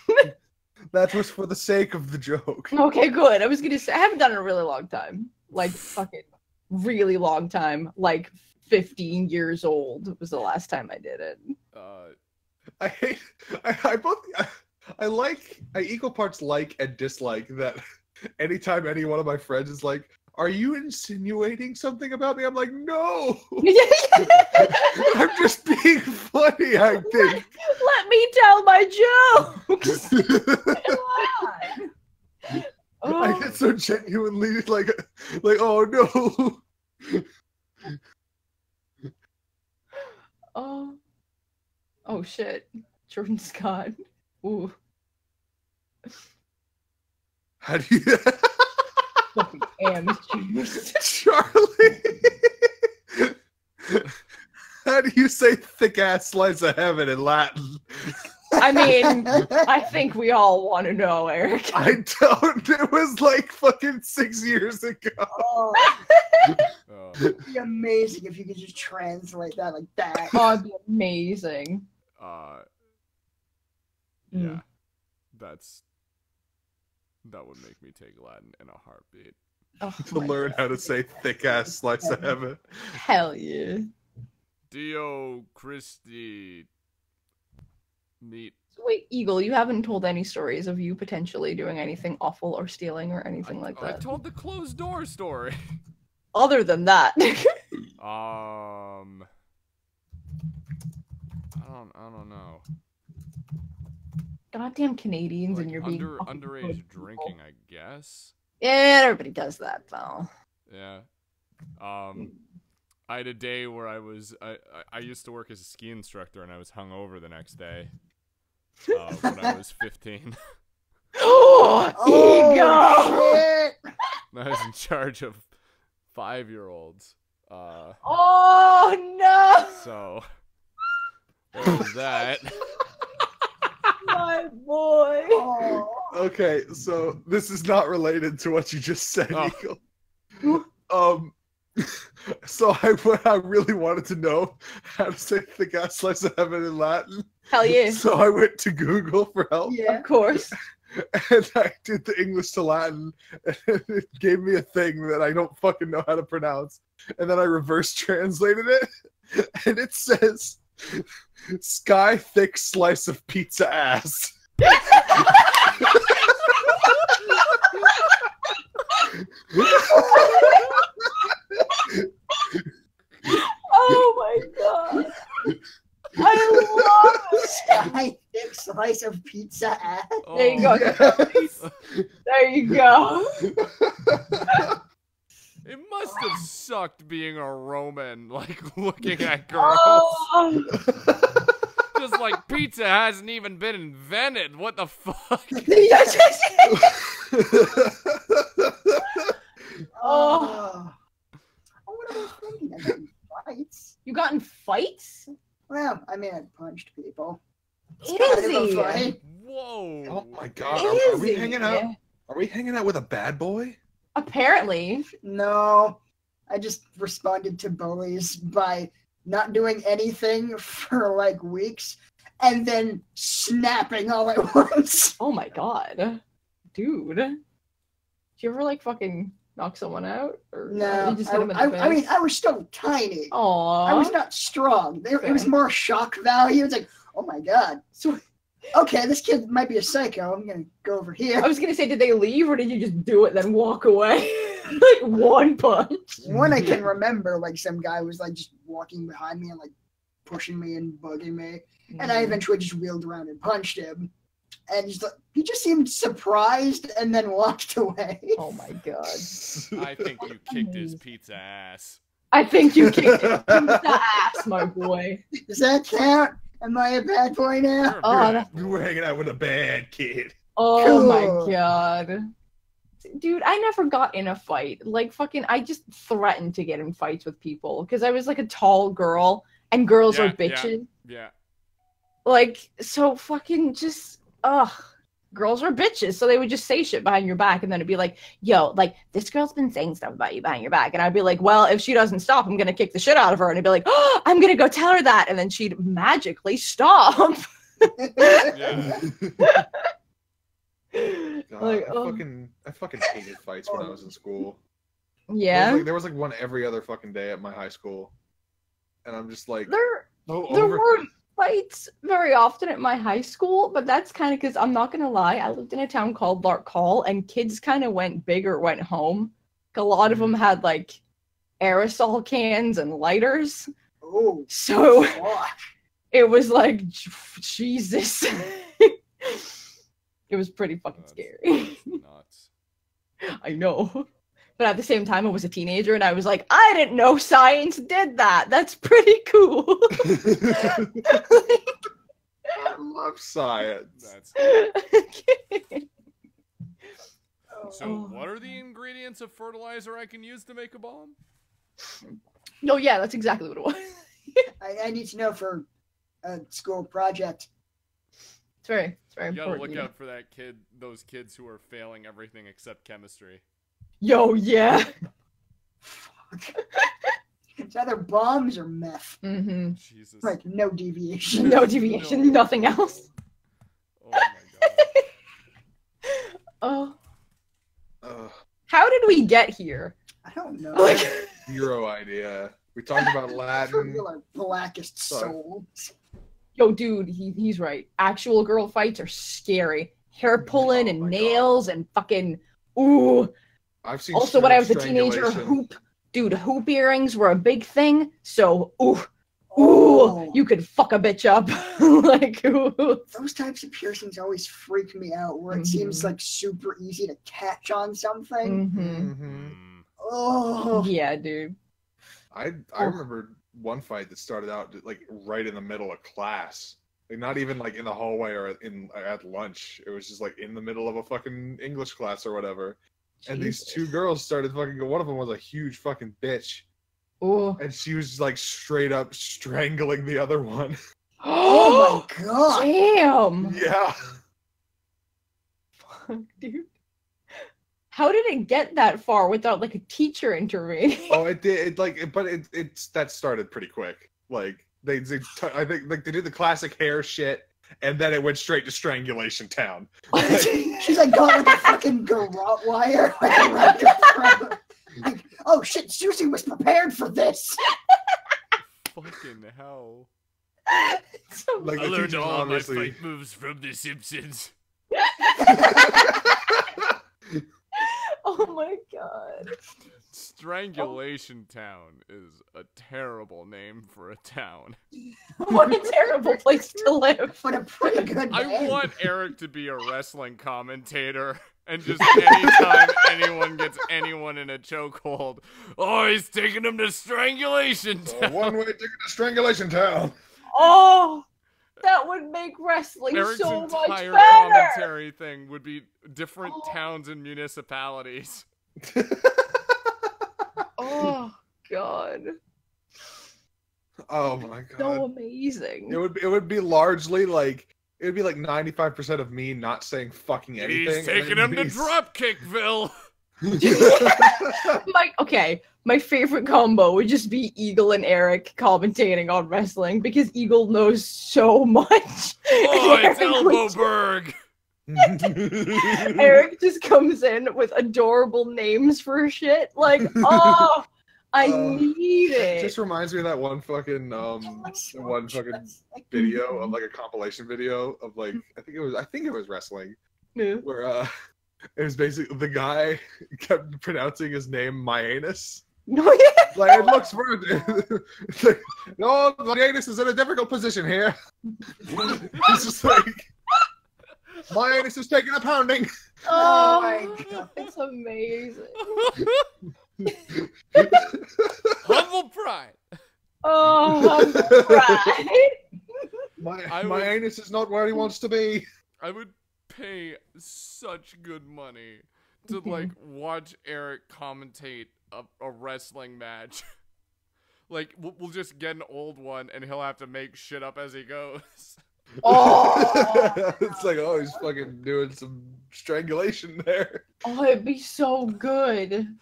That was for the sake of the joke. Okay, good. I was going to say, I haven't done it in a really long time. Like, fucking really long time. Like, 15 years old was the last time I did it. I equal parts like and dislike that anytime any one of my friends is like, are you insinuating something about me? I'm like, no. I'm just being funny, I think. Let me tell my jokes. I get so genuinely like, oh no. Oh shit. Jordan Scott. Ooh. How do you... Fucking Am's juice. Charlie! How do you say thick-ass slice of heaven in Latin? I mean, I think we all want to know, Eric. I don't. It was like fucking 6 years ago. Oh. It'd be amazing if you could just translate that like that. Oh, it'd be amazing. Yeah. That would make me take Latin in a heartbeat. Oh, to learn how to say thick-ass slice of heaven. Hell yeah. Dio Christi. Neat. So wait, Eagle, you haven't told any stories of you potentially doing anything awful or stealing or anything like that. I told the closed door story. Other than that. I don't know. Goddamn Canadians, Like and you're being underage drinking, I guess. Yeah, everybody does that though. Yeah. I had a day where I used to work as a ski instructor, and I was hungover the next day. When I was 15. Oh, shit! I was in charge of 5-year-olds. Oh no! So there was that. My boy. Oh. Okay, so this is not related to what you just said, Eagle. So I really wanted to know how to say thick-ass slice of heaven in Latin. Hell yeah. So I went to Google for help. Yeah. Of course. And I did the English to Latin, and it gave me a thing that I don't fucking know how to pronounce. And then I reverse translated it, and it says, "Sky thick slice of pizza ass." Oh my god. I love it. Sky thick slice of pizza ass. There you go. Yes. There you go. It must have sucked being a Roman, like looking at girls. Oh. Just like pizza hasn't even been invented. What the fuck? Oh. What am I thinking? I got in fights. You got in fights? Well, I mean, I punched people. Easy. Whoa. Oh my god! Easy. Are we hanging out? Are we hanging out with a bad boy? Apparently. No, I just responded to bullies by not doing anything for like weeks and then snapping all at once. Oh my god. Dude. Did you ever like fucking knock someone out? Or No, you just hit him in the face? I mean, I was still tiny. Aww. I was not strong. It was more shock value. It's like, oh my god. So, okay, this kid might be a psycho. I'm gonna go over here. I was gonna say, did they leave or did you just do it then walk away? Like one punch. One I can remember, like some guy was like just walking behind me and like pushing me and bugging me, and I eventually just wheeled around and punched him, and he just seemed surprised and then walked away. Oh my god. I think you kicked his pizza ass. I think you kicked his pizza ass, my boy. Does that count? Am I a bad boy now? Oh, You were hanging out with a bad kid. oh Cool. my god. Dude, I never got in a fight. Like, fucking, I just threatened to get in fights with people because I was like a tall girl and girls are bitches. Yeah. Like, so fucking just, girls are bitches. So they would just say shit behind your back and then it'd be like, yo, like, this girl's been saying stuff about you behind your back. And I'd be like, well, if she doesn't stop, I'm going to kick the shit out of her. And I'd be like, oh, I'm going to go tell her that. And then she'd magically stop. Yeah. God, Like, I fucking hated fights when I was in school. Yeah. There was like one every other fucking day at my high school, and I'm just like, There over. weren't fights very often at my high school, but that's kind of because I'm not gonna lie, I lived in a town called Lark Hall, and kids kind of went big or went home. A lot of them had like aerosol cans and lighters, Oh, so fuck. it was like Jesus. It was pretty fucking scary. Nuts. I know. But at the same time, I was a teenager, and I was like, I didn't know science did that. That's pretty cool. I love science. So, what are the ingredients of fertilizer I can use to make a bomb? No, yeah, that's exactly what it was. I need to know for a school project. It's very You important. gotta look out for those kids who are failing everything except chemistry. Yo, yeah. Fuck. It's either bombs or meth. Mm-hmm. Jesus. Like, no deviation. No deviation, nothing else. Oh my god. Oh. How did we get here? I don't know. Like, Zero idea. We talked about Latin. Our blackest souls. yo, dude, he's right. Actual girl fights are scary. Hair pulling and nails and fucking ooh. I've seen. Also, when I was a teenager, hoop earrings were a big thing. So you could fuck a bitch up. Like, ooh. Those types of piercings always freak me out, where it seems like super easy to catch on something. Oh yeah, dude. I remember one fight that started out like right in the middle of class. Like not even like in the hallway or at lunch. It was just like in the middle of a fucking English class or whatever. Jesus. And these two girls started fucking. One of them was a huge fucking bitch. Ooh. And she was like straight up strangling the other one. Oh my god! Damn. Yeah. Fuck, dude. How did it get that far without like a teacher intervening? Oh, it did. That started pretty quick. Like I think like they did the classic hair shit, and then it went straight to strangulation town. Like, she's like got like a fucking garrote wire like around her throat. Like, oh shit, Susie was prepared for this. Fucking hell. So like I learned all my honestly... fight moves from The Simpsons. Oh my god. Strangulation Town is a terrible name for a town. What a terrible place to live. But a pretty good I name. want Eric to be a wrestling commentator, and just anytime anyone gets anyone in a chokehold, oh, he's taking him to Strangulation Town. One-way ticket to Strangulation Town. Oh, that would make wrestling Eric's so much entire better. commentary thing would be different towns and municipalities. Oh god. Oh my god. So amazing. It would be largely like it would be like 95% of me not saying fucking anything. He's taking him to Dropkickville. My favorite combo would just be Eagle and Eric commentating on wrestling because Eagle knows so much. Oh, it's Elbowberg. Eric just comes in with adorable names for shit. Like, oh, I need it. It just reminds me of that one fucking video of like a compilation video of like I think it was wrestling. Yeah. Where it was basically the guy kept pronouncing his name my anus. No, yeah. Like it looks weird. It's like, no, my anus is in a difficult position here. It's just like my anus is taking a pounding. Oh my god, it's amazing. Humble pride. Oh, humble pride. My anus is not where he wants to be. I would pay such good money to like watch Eric commentate a wrestling match. Like we'll just get an old one and he'll have to make shit up as he goes. Oh, it's like, oh, he's fucking doing some strangulation there. oh, it'd be so good.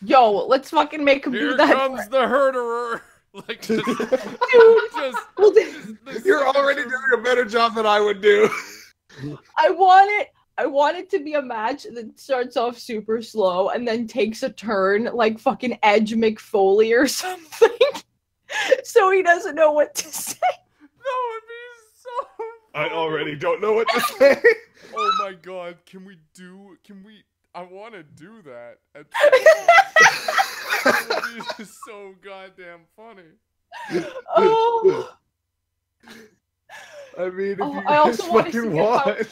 Yo, let's fucking make him Here do that. Here comes the herderer. Like, just, You're already doing a better job than I would do. I want it to be a match that starts off super slow and then takes a turn like fucking Edge McFoley or something. So he doesn't know what to say. That would be so I already don't know what to say. Oh my god, can we I want to do that. That would be so goddamn funny. Oh. I mean, if you I also want to fucking see want.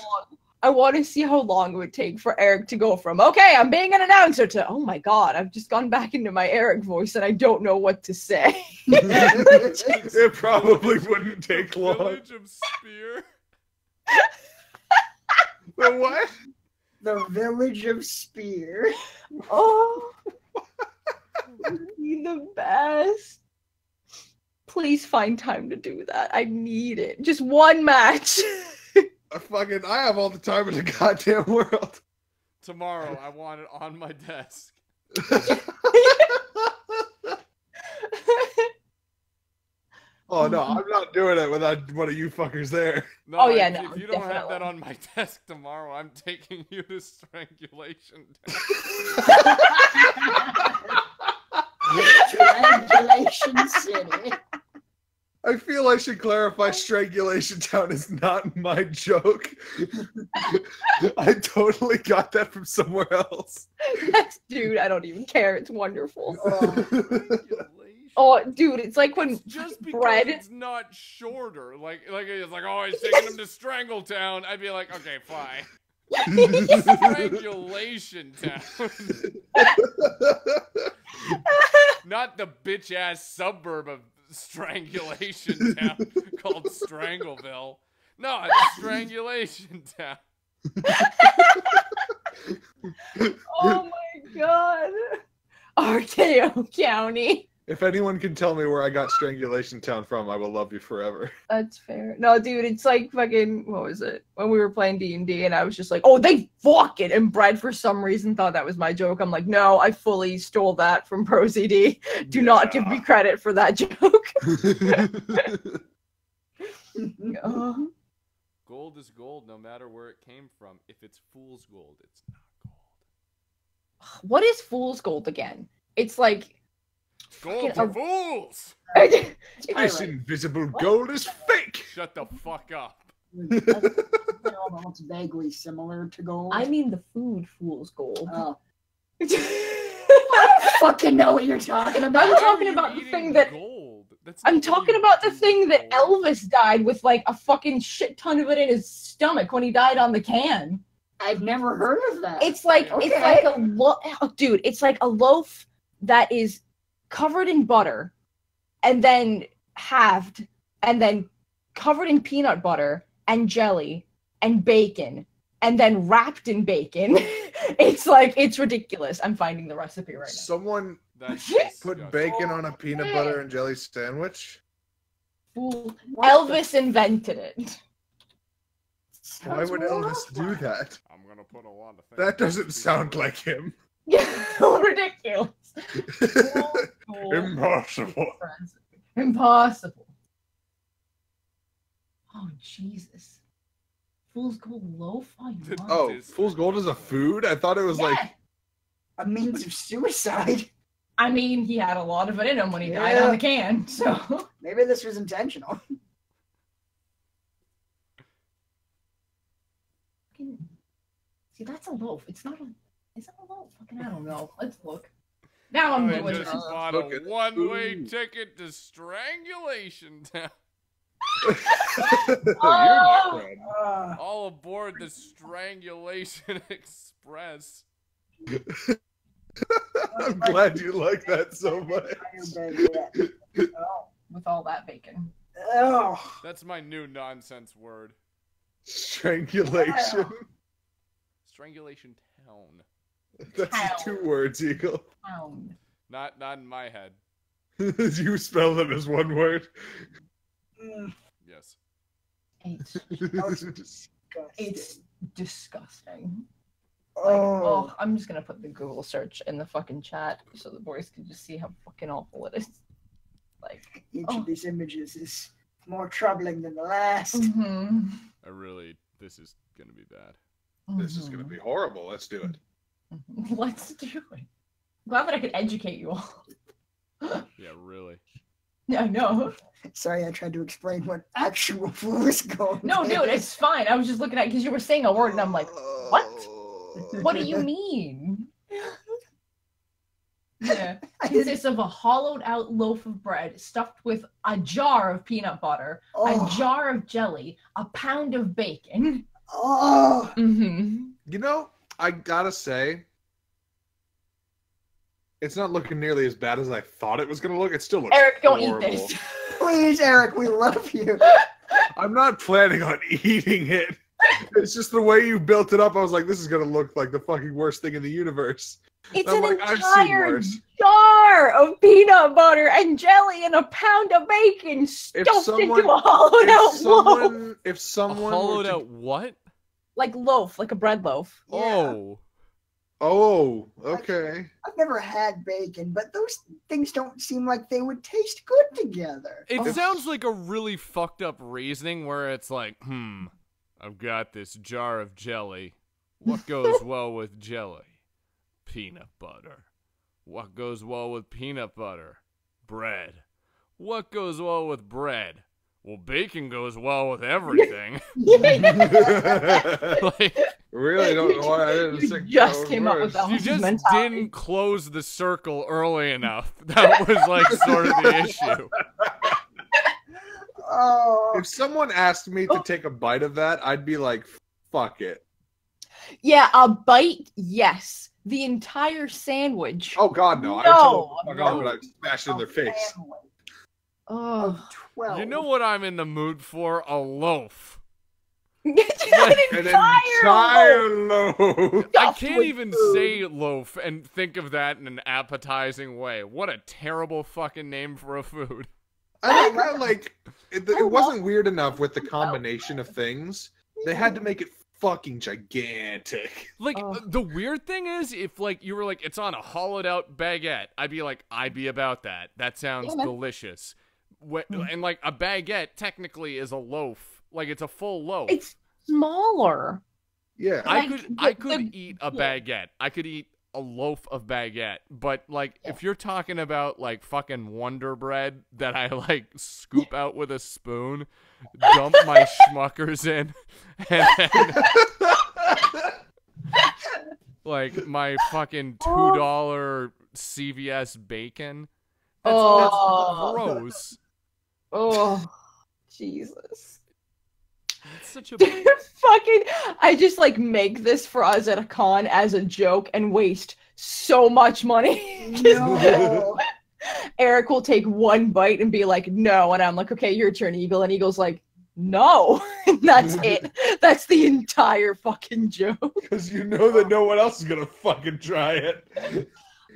I want to see how long it would take for Eric to go from, okay, I'm being an announcer, to, oh my god, I've just gone back into my Eric voice and I don't know what to say. It probably wouldn't take long. Village of Spear. The what? The Village of Spear. Oh, be the best. Please find time to do that. I need it. Just one match. I have all the time in the goddamn world. Tomorrow, I want it on my desk. Oh no, I'm not doing it without one of you fuckers there. No, oh yeah, no. If you don't have that on my desk tomorrow, I'm taking you to Strangulation Town. Strangulation City. I feel I should clarify Strangulation Town is not my joke. I totally got that from somewhere else. Dude, I don't even care. It's wonderful. Oh, dude, it's like when just because bread. it's not shorter. Like it's like, oh, he's taking him to Strangletown. I'd be like, okay, fine. Strangulation Town. Not the bitch ass suburb of Strangulation Town called Strangleville. No, it's Strangulation Town. Oh my god. RKO County. If anyone can tell me where I got Strangulation Town from, I will love you forever. That's fair. No, dude, it's like fucking, what was it? When we were playing D&D and I was just like, oh, they fuck it. And Brad, for some reason, thought that was my joke. I'm like, no, I fully stole that from ProCD. Do not give me credit for that joke. Gold is gold no matter where it came from. If it's fool's gold, it's not gold. What is fool's gold again? It's like... Gold for fools! This invisible gold is fake! Shut the fuck up. Almost vaguely similar to gold. I mean the food fool's gold. Oh. I don't fucking know what you're talking about. I'm talking about the thing that... Gold? I'm talking about the thing that Elvis died with like a fucking shit ton of it in his stomach when he died on the can. I've never heard of that. It's like, Okay. it's like a dude, it's like a loaf that is covered in butter and then halved and then covered in peanut butter and jelly and bacon and then wrapped in bacon. It's like, it's ridiculous. I'm finding the recipe right now. Someone That's put bacon on a peanut butter and jelly sandwich? Elvis invented it. Why would Elvis do that? I'm gonna put a lot of things. That doesn't sound like him. Ridiculous. Impossible. Impossible. Oh, Jesus. Fool's Gold loaf? Oh, Fool's Gold is a food? I thought it was like... a means of suicide. I mean, he had a lot of it in him when he died on the can, so... Maybe this was intentional. See, that's a loaf. It's not a... Is that a loaf? Fucking, I don't know. Let's look. Now I'm doing just bought a one-way ticket to Strangulation Town. All aboard the Strangulation Express. I'm glad you like that so much. With all that bacon. Oh. That's my new nonsense word. Strangulation. Strangulation Town. That's 2 words, Eagle. Town. Not in my head. You spell them as 1 word. Yes. It's disgusting. Oh. Like, I'm just gonna put the Google search in the fucking chat so the boys can just see how fucking awful it is. Like, each of these images is more troubling than the last. Mm-hmm. This is gonna be bad. This is gonna be horrible. Let's do it. Let's do it. Glad that I could educate you all. Yeah, really. Yeah, I know. Sorry, I tried to explain what actual Fool's Gold No, dude, it's fine. I was just looking at because you were saying a word and I'm like, what? What do you mean? Yeah. Consists of a hollowed out loaf of bread stuffed with a jar of peanut butter, a jar of jelly, a pound of bacon. Oh. You know, I gotta say, it's not looking nearly as bad as I thought it was gonna look. It still looks Eric, don't horrible. eat this. Please, Eric, we love you. I'm not planning on eating it. It's just the way you built it up. I was like, this is gonna look like the fucking worst thing in the universe. It's I'm an like, I've seen entire worse. jar of peanut butter and jelly and a pound of bacon stuffed into a hollowed out loaf. If someone hollowed out what? Like loaf, like a bread loaf. Yeah. Oh, okay. I've never had bacon, but those things don't seem like they would taste good together. It sounds like a really fucked up reasoning where it's like, I've got this jar of jelly. What goes well with jelly? Peanut butter. What goes well with peanut butter? Bread. What goes well with bread? Well, bacon goes well with everything. Like, really don't know why I didn't think just came up with that. You just didn't close the circle early enough. That was like sort of the issue. Oh. If someone asked me to take a bite of that, I'd be like, fuck it. Yeah, a bite, yes. The entire sandwich. Oh god, no. I would No, tell them, no. but I'd smash it in their face. Oh. 12. You know what I'm in the mood for? A loaf. An entire loaf. I can't even say loaf and think of that in an appetizing way. What a terrible fucking name for a food. I like how, like, it wasn't weird enough with the combination of things. They had to make it fucking gigantic. Like, the weird thing is, if, like, you were like, it's on a hollowed out baguette, I'd be about that. That sounds delicious. And, like, a baguette technically is a loaf. Like, it's a full loaf. It's smaller. Yeah. I could eat a baguette. I could eat a loaf of baguette. But, like, if you're talking about, like, fucking Wonder Bread that I, like, scoop out with a spoon, dump my schmuckers in, and then, like, my fucking $2 CVS bacon. That's gross. Oh, Jesus. It's such a fucking, I just like make this for us at a con as a joke and waste so much money. No. Eric will take one bite and be like, no. And I'm like, okay, your turn, Eagle. And Eagle's like, no. And that's it. That's the entire fucking joke. Because you know that no one else is going to fucking try it.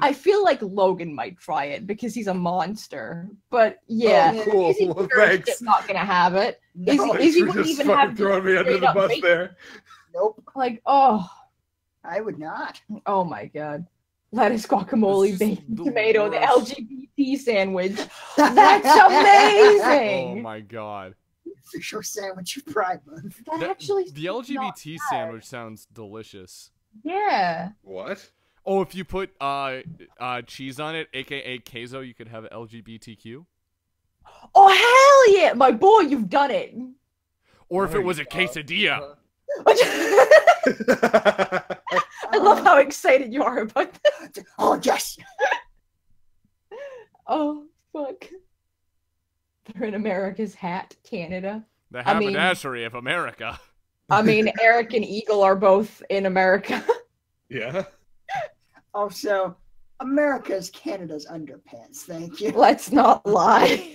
I feel like Logan might try it because he's a monster. But yeah, oh, cool. Izzy Well, thanks. not gonna have it. No, Izzy wouldn't even have throwing me under the bus bacon. there. Nope. Like, oh, I would not. oh my god, lettuce, guacamole, bacon, tomato, the LGBT sandwich. That's amazing. Oh my god. For sure, sandwich of Pride Month. That actually, The LGBT sandwich sounds delicious. yeah. What? Oh, if you put cheese on it, aka queso, you could have LGBTQ. Oh hell yeah, my boy, you've done it. Or if it was a quesadilla. I love how excited you are about that. Oh yes. Oh fuck. They're in America's hat, Canada. The haberdashery of America. I mean, Eric and Eagle are both in America. Yeah. Also, America's Canada's underpants. Thank you. Let's not lie.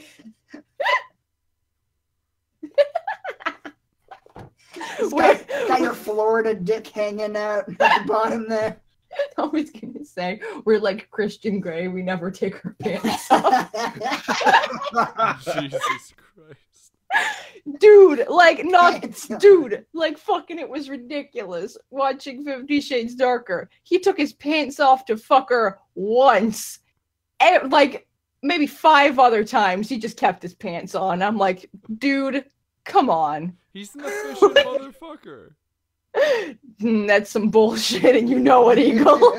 Got your Florida dick hanging out at the bottom there. I was gonna say, we're like Christian Grey, we never take our pants off. Jesus Christ. Dude, like, dude, like, fucking it was ridiculous watching 50 Shades Darker. He took his pants off to fuck her once. And, like, maybe 5 other times, he just kept his pants on. I'm like, dude, come on. He's an efficient motherfucker. That's some bullshit, and you know it, Eagle.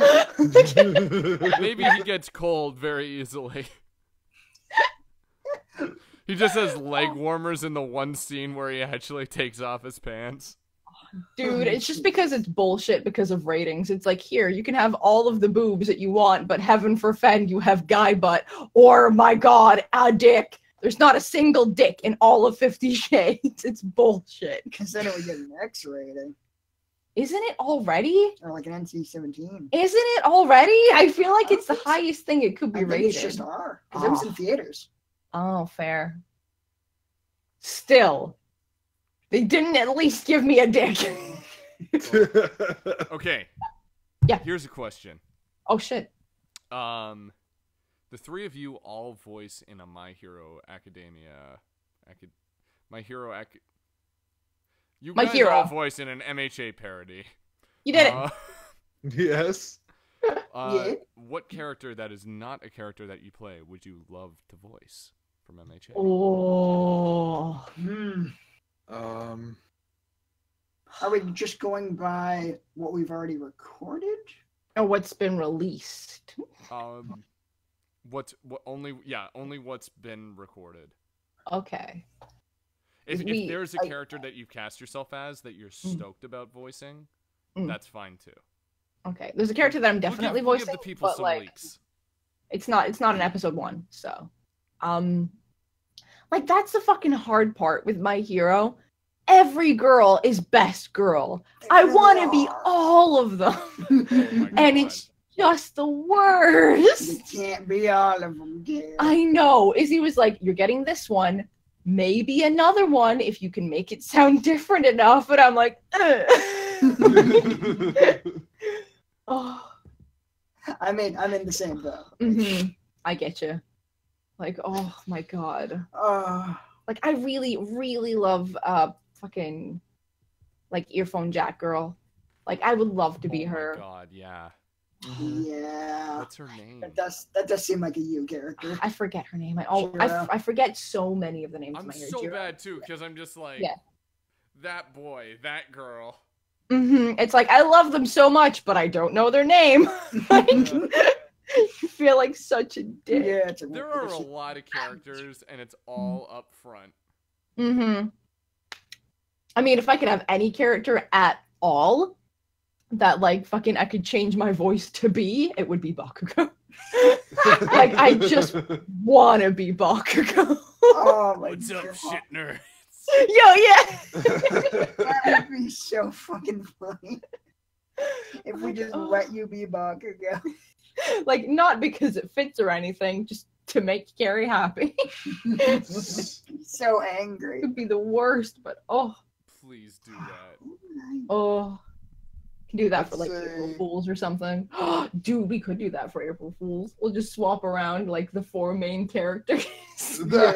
Maybe he gets cold very easily. He just has leg warmers in the one scene where he actually takes off his pants. Dude, it's just because it's bullshit because of ratings. It's like, here, you can have all of the boobs that you want, but heaven forfend you have guy butt, or, my god, a dick. There's not a single dick in all of 50 Shades. It's bullshit. Because then it would get an X rating. Isn't it already? Or like an NC-17. Isn't it already? I feel like it's the highest thing it could be rated. It's just R. Because it was in theaters. Oh, fair. Still, they didn't at least give me a dick. Okay. Yeah. Here's a question. Oh, shit. The three of you all voice in a My Hero Academia. You My guys Hero. all voice in an MHA parody. You did it. Yes. Yeah. What character that is not a character that you play would you love to voice from MHA? Oh. Are we just going by what we've already recorded? Or what's been released? Only what's been recorded. Okay. If there's a character that you've cast yourself as that you're stoked about voicing, that's fine too. Okay. There's a character that I'm definitely we'll give voicing, the people but some like, leaks. it's not an episode 1, so like that's the fucking hard part with My Hero. Every girl is best girl. I want to be all of them. And it's just the worst. You can't be all of them, dear. I know. Izzy was like, you're getting this one, maybe another one if you can make it sound different enough. But I'm like, oh. I'm in the same boat. I get you. Like, oh my god. Oh. Like, I really, really love fucking like Earphone Jack girl. Like, I would love to be her. Oh my god, yeah. Yeah. What's her name? That does seem like a you character. I forget her name. I forget so many of the names. I'm so bad too, because I'm just like, that boy, that girl. It's like, I love them so much, but I don't know their name. Like, you feel like such a dick. Yeah, there are a lot of characters, and it's all up front. I mean, if I could have any character at all that, like, fucking I could change my voice to be, it would be Bakugo. Like, I just want to be Bakugo. Oh my What's god. up, shit nerds? Yo, yeah. That would be so fucking funny. If we just let you be Bakugo. Like, not because it fits or anything, just to make Carrie happy. So angry. It would be the worst, but Please do that. Can do that for like April Fools or something. Dude, we could do that for April Fools. We'll just swap around like the 4 main characters. Yeah.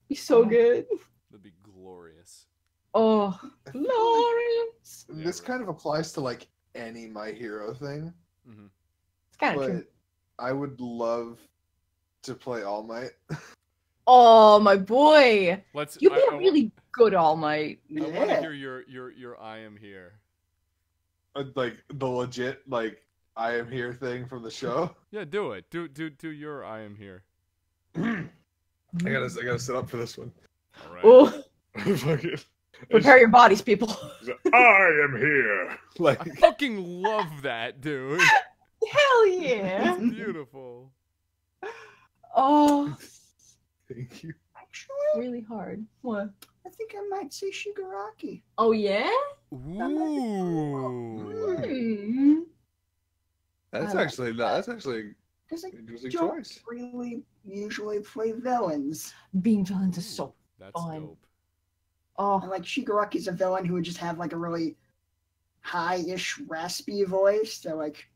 Be so good. That'd be glorious. Oh, glorious. This kind of applies to like any My Hero thing. It's kind of true. I would love to play All Might. Oh, my boy. You'd be a really good All Might. I want to hear your I am here. Like the legit like I am here thing from the show. Yeah, do it. Do your I am here. I gotta sit up for this one. All right. Oh. Prepare your bodies, people. I am here. Like, I fucking love that, dude. Hell yeah. It's beautiful. Oh. Thank you. Actually, really hard. What? I think I might say Shigaraki. Oh yeah? Ooh. That's actually because I interesting don't choice. really usually play villains. Being villains is so That's fun. dope. Oh, And like Shigaraki's a villain who would just have like a really high-ish raspy voice. So like,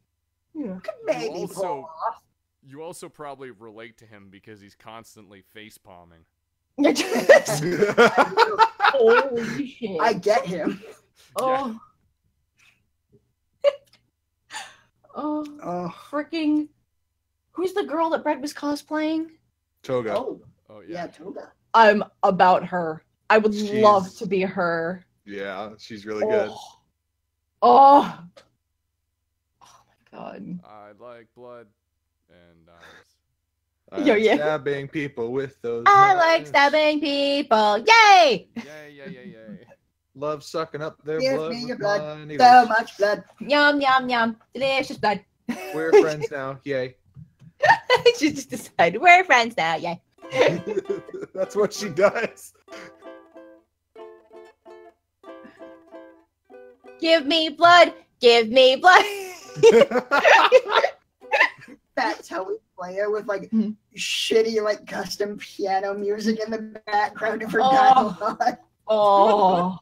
could maybe pull off. You also probably relate to him because he's constantly face palming. holy shit! I get him. Oh. Oh, freaking! Who's the girl that Brett was cosplaying? Toga. Oh Yeah, Toga. I'm about her. I would love to be her. Yeah, she's really good. Oh my god. I like blood and eyes. Stabbing people with those. I like stabbing people. Yay! Yay. Love sucking up their Give blood. me with your blood. my needles. So much blood. Yum, yum, yum. Delicious blood. We're friends now. Yay. She just decided we're friends now. Yeah. That's what she does. Give me blood. Give me blood. That's how we play it with like shitty like custom piano music in the background for dialogue. Oh.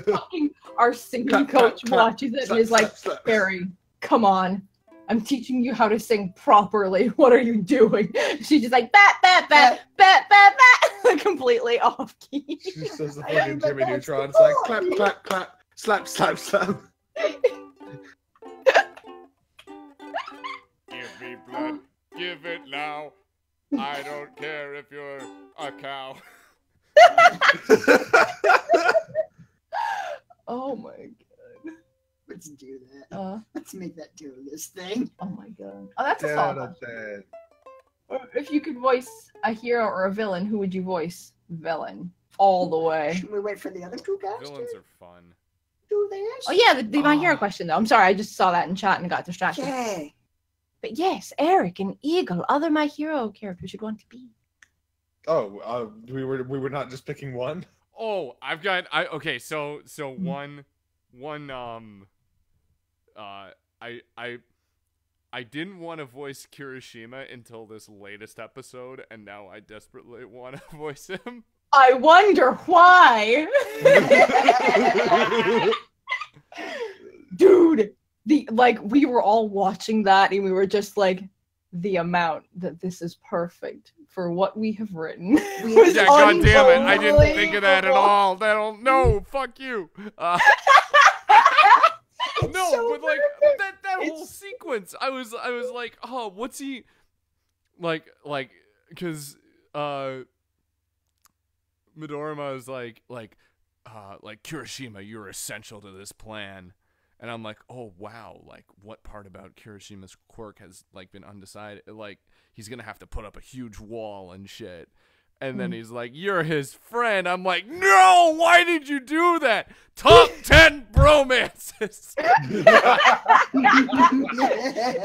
Fucking our singing coach watches it and is like, Barry, come on. I'm teaching you how to sing properly. What are you doing? She's just like, bat, bat, bat, bat, bat, bat. Completely off key. She says the fucking Jimmy Neutron. It's like, clap, clap, clap, slap, slap, slap. Give me blood. Give it now. I don't care if you're a cow. Oh my god. Let's do that. Let's make that do this thing. Oh my god. Oh, that's a song. If you could voice a hero or a villain, who would you voice? Villain. All the way. Should we wait for the other two guys? Villains are fun. Do this? Oh yeah, the My Hero question though. I'm sorry, I just saw that in chat and got distracted. Okay. But yes, Eric and Eagle, other My Hero characters you'd want to be. Oh, we were not just picking one? Oh, I've got okay, so one I didn't want to voice Kirishima until this latest episode, and now I desperately want to voice him. I wonder why. Dude, we were all watching that and we were just like, the amount that this is perfect for what we have written. Yeah, god damn it, I didn't think of that at all. No, fuck you. No, so but like that whole sequence, I was like, oh, what's he like, because Midorima is like Kirishima, you're essential to this plan. And I'm like, oh wow, like what part about Kirishima's quirk has like been undecided? Like he's gonna have to put up a huge wall and shit. And then he's like, you're his friend. I'm like, no, why did you do that? Top 10 bromances.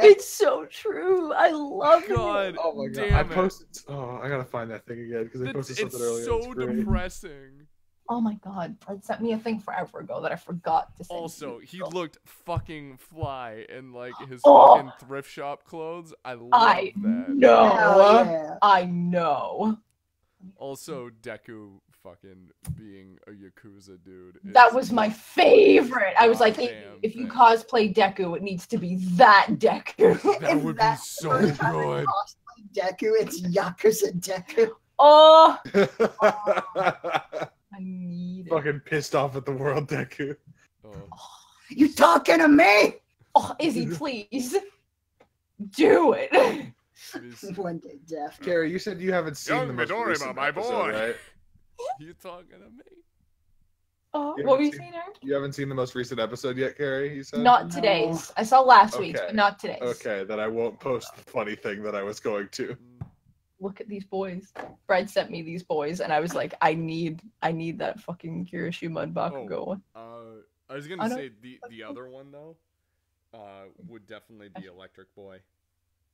It's so true. I love God, it. Oh my god. I posted. Oh, I gotta find that thing again because I posted something earlier. It's so depressing. Oh my god, it sent me a thing forever ago that I forgot to send. Also, he looked fucking fly in like his fucking thrift shop clothes. I love that. No. I know. Also, Deku fucking being a Yakuza dude. That was my favorite. I was like, if you cosplay Deku, it needs to be that Deku. That would be so good. Cosplay Deku, it's Yakuza Deku. Oh. I need it. Fucking pissed off at the world, Deku. You talking to me? Oh, Izzy, please. Do it. One day deaf. Carrie, you said you haven't seen the most recent my episode, boy. right? You talking to me? What were you saying, Eric? You haven't seen the most recent episode yet, Carrie, you said? Not today's. I saw last week's, but not today's. Okay, then I won't post the funny thing that I was going to. Look at these boys. Brad sent me these boys, and I was like, I need that fucking Kirishima and Bakugo one. I was gonna say the other one though, would definitely be Electric Boy.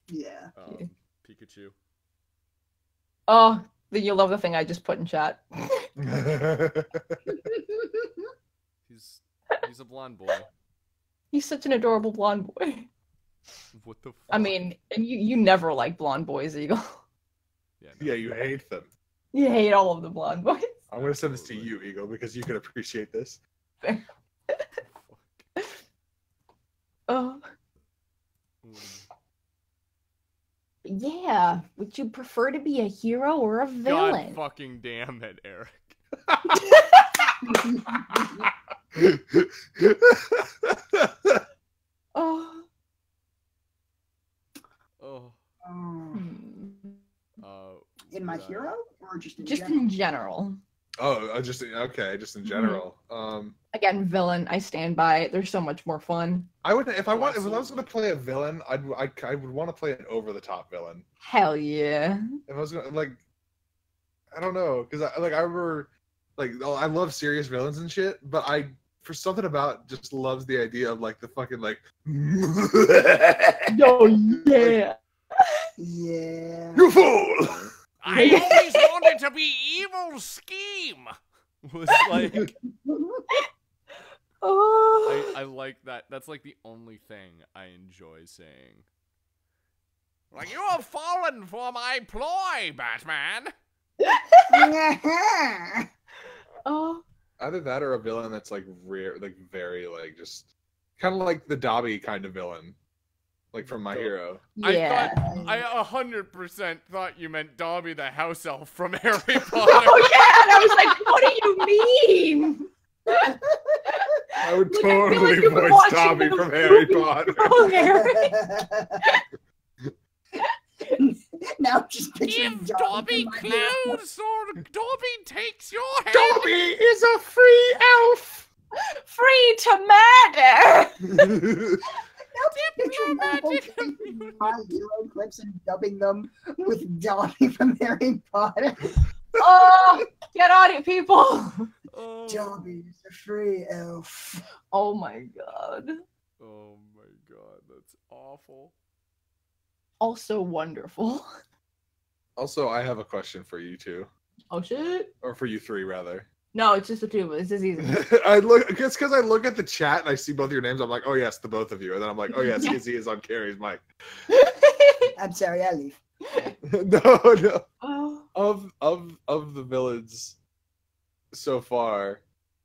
Yeah. Pikachu. Oh, you love the thing I just put in chat. He's a blonde boy. He's such an adorable blonde boy. What the fuck? I mean, and you never like blonde boys, Eagle. Yeah, you hate them. You hate all of the blonde boys. I'm gonna send this to you, Eagle, because you can appreciate this. Oh. Yeah. Would you prefer to be a hero or a villain? God fucking damn it, Eric. Oh. In My Hero, or just in general? In general. Oh, just in general. Again, villain. I stand by it. They're so much more fun. I would if I was going to play a villain, I would want to play an over the top villain. Hell yeah. If I was going to I don't know, because I remember I love serious villains and shit, but I for something about just loves the idea of like the fucking like. Oh yeah. Yeah. You fool! I always wanted to be evil scheme. Was like. Oh. I like that. That's like the only thing I enjoy saying. Like, you have fallen for my ploy, Batman. Oh. Either that or a villain that's like rare, like very like just kind of like the Dobby kind of villain, like from My Hero. Yeah. I 100% thought you meant Dobby the house elf from Harry Potter. Oh yeah, and I was like, what do you mean? I would Like, I feel totally like you've been voice watching Dobby the from Harry movie. Potter. Oh, Harry. Now I'm just picturing Give Dobby Dobby from My Hero. clothes or Dobby takes your head. Dobby is a free elf. Free to murder. Picturing people taking My Hero clips and dubbing them with Dobby from Harry Potter. Oh, get on it, people. Oh. Dobby is a free elf. Oh my god. Oh my god, that's awful. Also wonderful. Also, I have a question for you two, Oh shit. or for you three rather. No, it's just the two of us. This is easy. I look just because I look at the chat and I see both your names. I'm like, oh yes, the both of you, and then I'm like, oh yes, Izzy is on Carrie's mic. I'm sorry, I leave. No. Oh. Of the villains so far,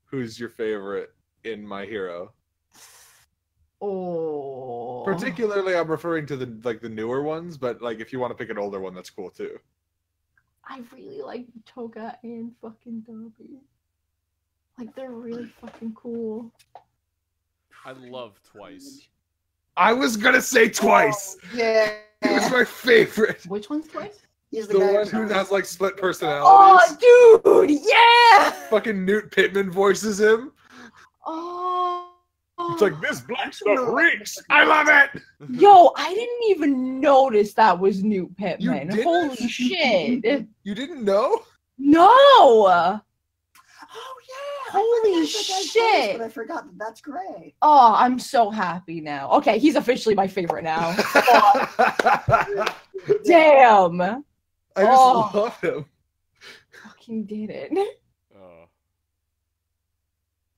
who's your favorite in My Hero? Oh. Particularly, I'm referring to the newer ones, but like if you want to pick an older one, that's cool too. I really like Toga and fucking Dobby. Like, they're really fucking cool. I love Twice. I was gonna say Twice. Oh, yeah. He was my favorite. Which one's Twice? He's The guy one who has like split personalities. Oh, dude, yeah! Fucking Newt Pittman voices him. Oh. It's like, this black stuff reeks. I love it. Yo, I didn't even notice that was Newt Pittman. didn't? Holy shit. You didn't know? No! Oh yeah. Holy I forgot that guy's voice, shit. but I forgot that that's Gray. Oh, I'm so happy now. Okay, he's officially my favorite now. Damn. I just Oh. love him. Fucking did it.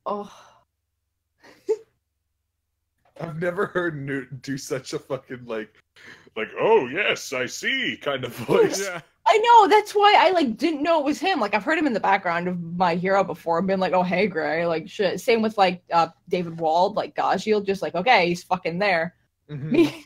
Oh. I've never heard Newt do such a fucking like, oh yes, I see kind of voice. Yeah. I know, that's why I like didn't know it was him. Like, I've heard him in the background of My Hero before and been like, oh hey Gray, like shit. Same with like David Wald, like Gajiel, just like, okay, he's fucking there. Mhm.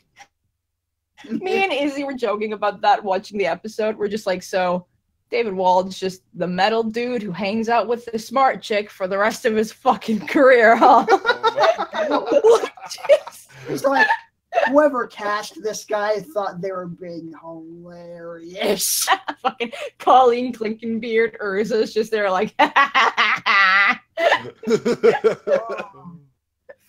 Me and Izzy were joking about that watching the episode. We're just like, so David Wald's just the metal dude who hangs out with the smart chick for the rest of his fucking career, huh? It's like whoever cast this guy thought they were being hilarious. Fucking Colleen Clinkenbeard Urza's just there like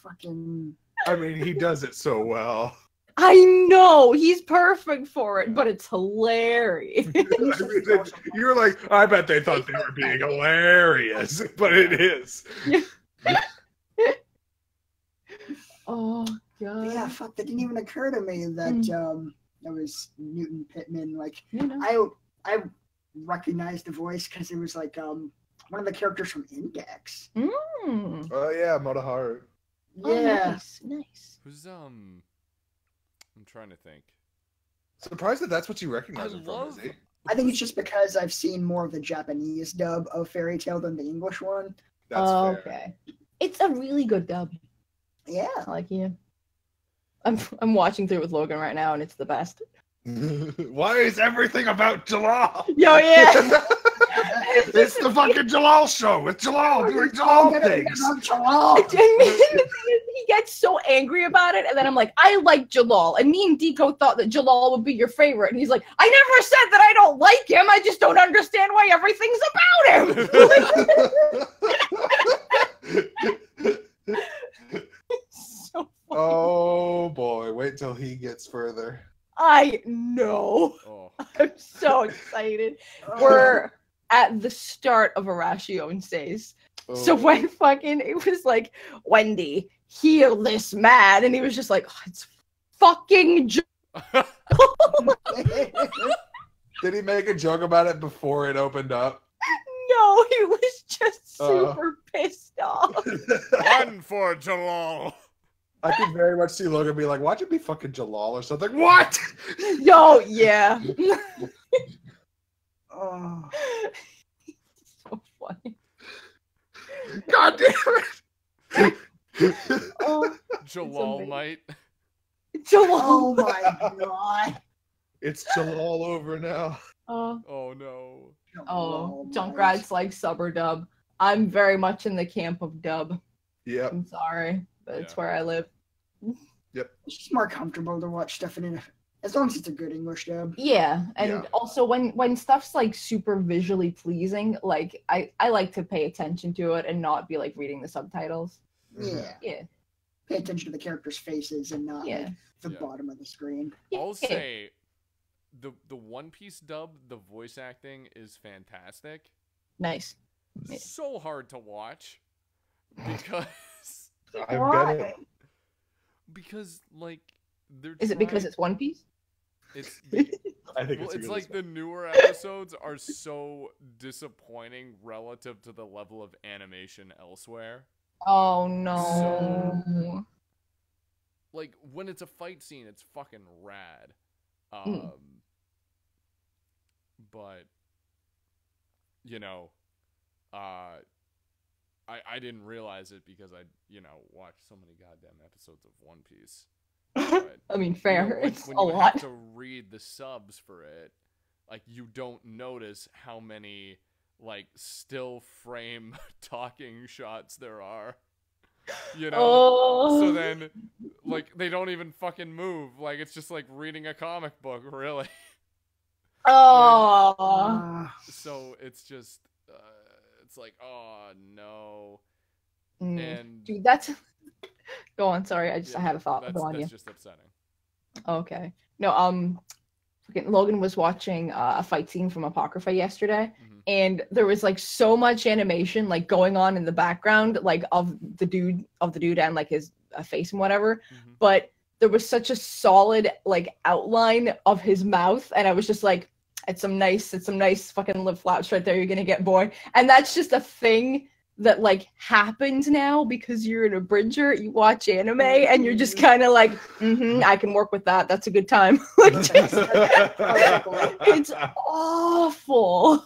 Fucking I mean, he does it so well. I know, he's perfect for it, but it's hilarious. I mean, you were like, I bet they thought they were being hilarious, but it is. Oh god. yeah, fuck, that didn't even occur to me that that was Newton Pittman. Like You know. I recognized the voice because it was like one of the characters from Index. Mm. Oh yeah, Motoharu. Oh, Yeah. nice. Who's I'm trying to think. Surprised that that's what you recognize I him love- from, Izzy. I think it's just because I've seen more of the Japanese dub of Fairy Tale than the English one. That's fair. Okay. It's a really good dub. Yeah. I like you. I'm watching through it with Logan right now, and it's the best. Why is everything about Jalal? Yo, yeah. It's the fucking Jalal show with Jalal doing Jalal things. He gets so angry about it, and then I'm like, I like Jalal, and me and Deco thought that Jalal would be your favorite, and he's like, I never said that I don't like him. I just don't understand why everything's about him. So funny. Oh boy, wait till he gets further. I know. Oh. I'm so excited. We're at the start of Arashio and Says. So when fucking it was like, Wendy, heal this man, and he was just like, oh, it's fucking Did he make a joke about it before it opened up? No, he was just super pissed off. Run for Jalal. I could very much see Logan be like, watch it be fucking Jalal or something. What? Yo, yeah. Oh. So funny. God damn it. Jalal might. Jalal. Oh my god. It's Jalal over now. Oh no. Oh, Junkrat's like sub or dub. I'm very much in the camp of dub. Yep. I'm sorry, but it's where I live. Yep. It's just more comfortable to watch stuff in it, as long as it's a good English dub. Yeah, and also when stuff's like super visually pleasing, like I like to pay attention to it and not be like reading the subtitles. Yeah. Yeah. Pay attention to the characters' faces and not like the bottom of the screen. I'll say the One Piece dub, the voice acting is fantastic. Nice. So hard to watch because because like they're Is it because it's One Piece? It's I think it's like the newer episodes are so disappointing relative to the level of animation elsewhere. Oh no. So, like when it's a fight scene, it's fucking rad. But you know, I didn't realize it because I, watched so many goddamn episodes of One Piece. But, I mean, fair. It's when a you lot. have to read the subs for it, like you don't notice how many like still frame talking shots there are. So then like they don't even fucking move. Like it's just like reading a comic book, really. So it's just it's like, oh no. And dude, that's go on, sorry, I had a thought. That's just upsetting. Okay. No, Logan was watching a fight scene from Apocrypha yesterday, and there was like so much animation like going on in the background, like of the dude and like his face and whatever, but there was such a solid like outline of his mouth, and I was just like, it's some nice fucking lip flaps right there you're gonna get, boy. And that's just a thing that like happens now because you're an abridger, you watch anime, and you're just kind of like, I can work with that. That's a good time. Like, it's awful.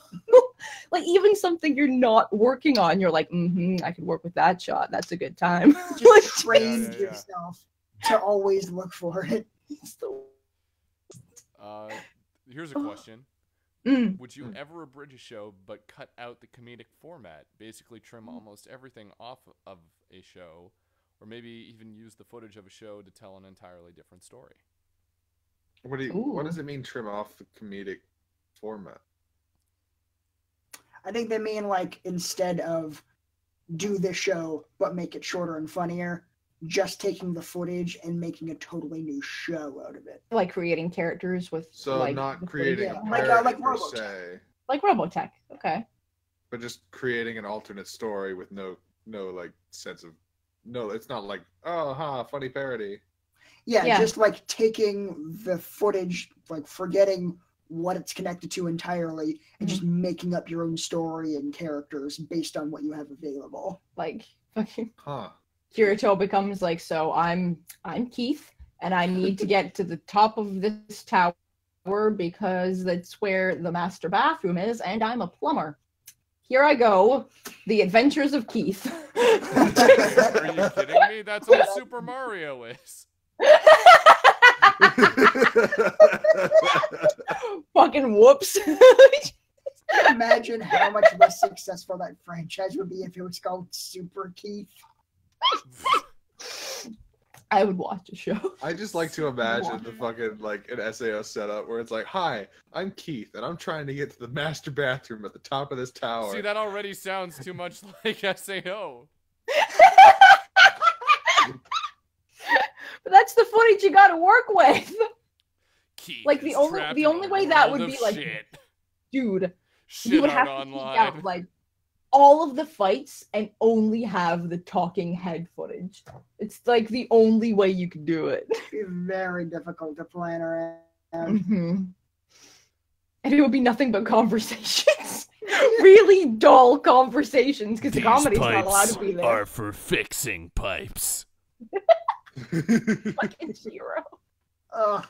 Like even something you're not working on, you're like, I can work with that shot. That's a good time. Just train yourself to always look for it. Here's a question. Would you ever abridge a show but cut out the comedic format? Basically trim almost everything off of a show, or maybe even use the footage of a show to tell an entirely different story? What does it mean, trim off the comedic format? I think they mean like instead of do the show but make it shorter and funnier, just taking the footage and making a totally new show out of it. Like creating characters with not creating a like per se. Like Robotech, okay. But just creating an alternate story with no like sense of it's not like funny parody. Yeah, just like taking the footage, like forgetting what it's connected to entirely, and just making up your own story and characters based on what you have available. Like fucking KIRITO becomes like, so I'm Keith, and I need to get to the top of this tower because that's where the master bathroom is, and I'm a plumber. Here I go. The Adventures of Keith. Are you kidding me? That's all Super Mario is. Fucking whoops. Imagine how much less successful that franchise would be if it was called Super Keith. I would watch a show. I just like to imagine the fucking like an SAO setup where it's like, hi, I'm Keith, and I'm trying to get to the master bathroom at the top of this tower. See, that already sounds too much like SAO. But that's the footage you gotta work with. Keith like the only way that would be like, shit. dude, Shit you would art have online. to take out like all of the fights and only have the talking head footage. It's like the only way you can do it. It'd be very difficult to plan around. Mm-hmm. And it would be nothing but conversations. Really dull conversations, because the comedy's not allowed to be there. Are for fixing pipes. Fucking zero. I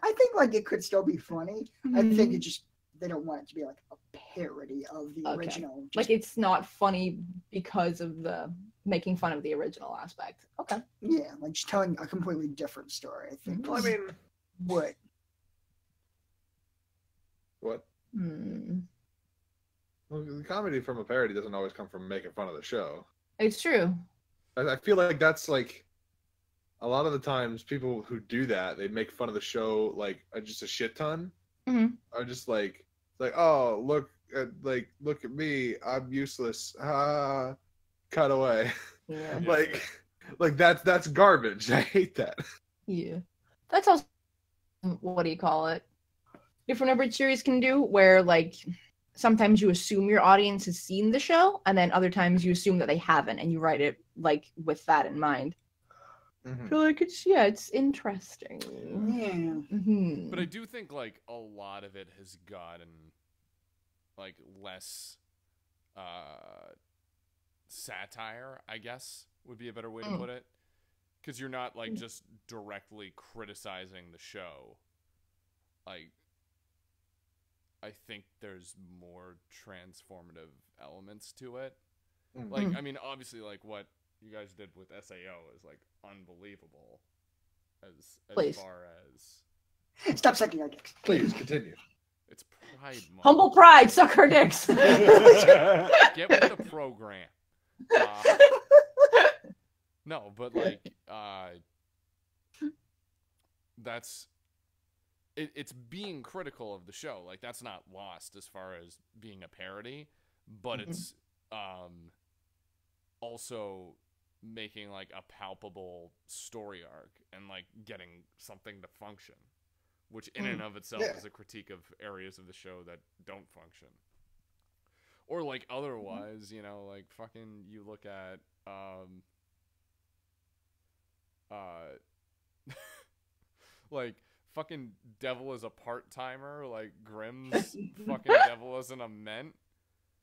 think like it could still be funny. I think it just they don't want it to be like a parody of the original. Like it's not funny because of the making fun of the original aspect. Okay. Yeah, like just telling a completely different story. I think. Well, I mean, what? What? Hmm. Well, the comedy from a parody doesn't always come from making fun of the show. It's true. I feel like that's like a lot of the times people who do that, they make fun of the show like just a shit ton. Are just like oh look at me, I'm useless. Cut away. Yeah. like that's garbage. I hate that. Yeah. That's also what do you call it? Different abridged series can do where like sometimes you assume your audience has seen the show and then other times you assume that they haven't and you write it like with that in mind. I feel like it's interesting. Yeah. But I do think like a lot of it has gotten like less satire, I guess would be a better way to put it, because you're not like just directly criticizing the show. Like I think there's more transformative elements to it. Like I mean obviously like what you guys did with SAO is like unbelievable as far as Stop sucking our dicks. Please continue. It's Pride Month. Humble pride, suck our dicks. Get with the program. No, but like that's it's being critical of the show. Like that's not lost as far as being a parody, but it's also making like a palpable story arc and like getting something to function, which in and of itself is a critique of areas of the show that don't function. Or like otherwise, you know, like fucking you look at like fucking Devil is a part-timer, like Grimm's fucking Devil isn't a ment.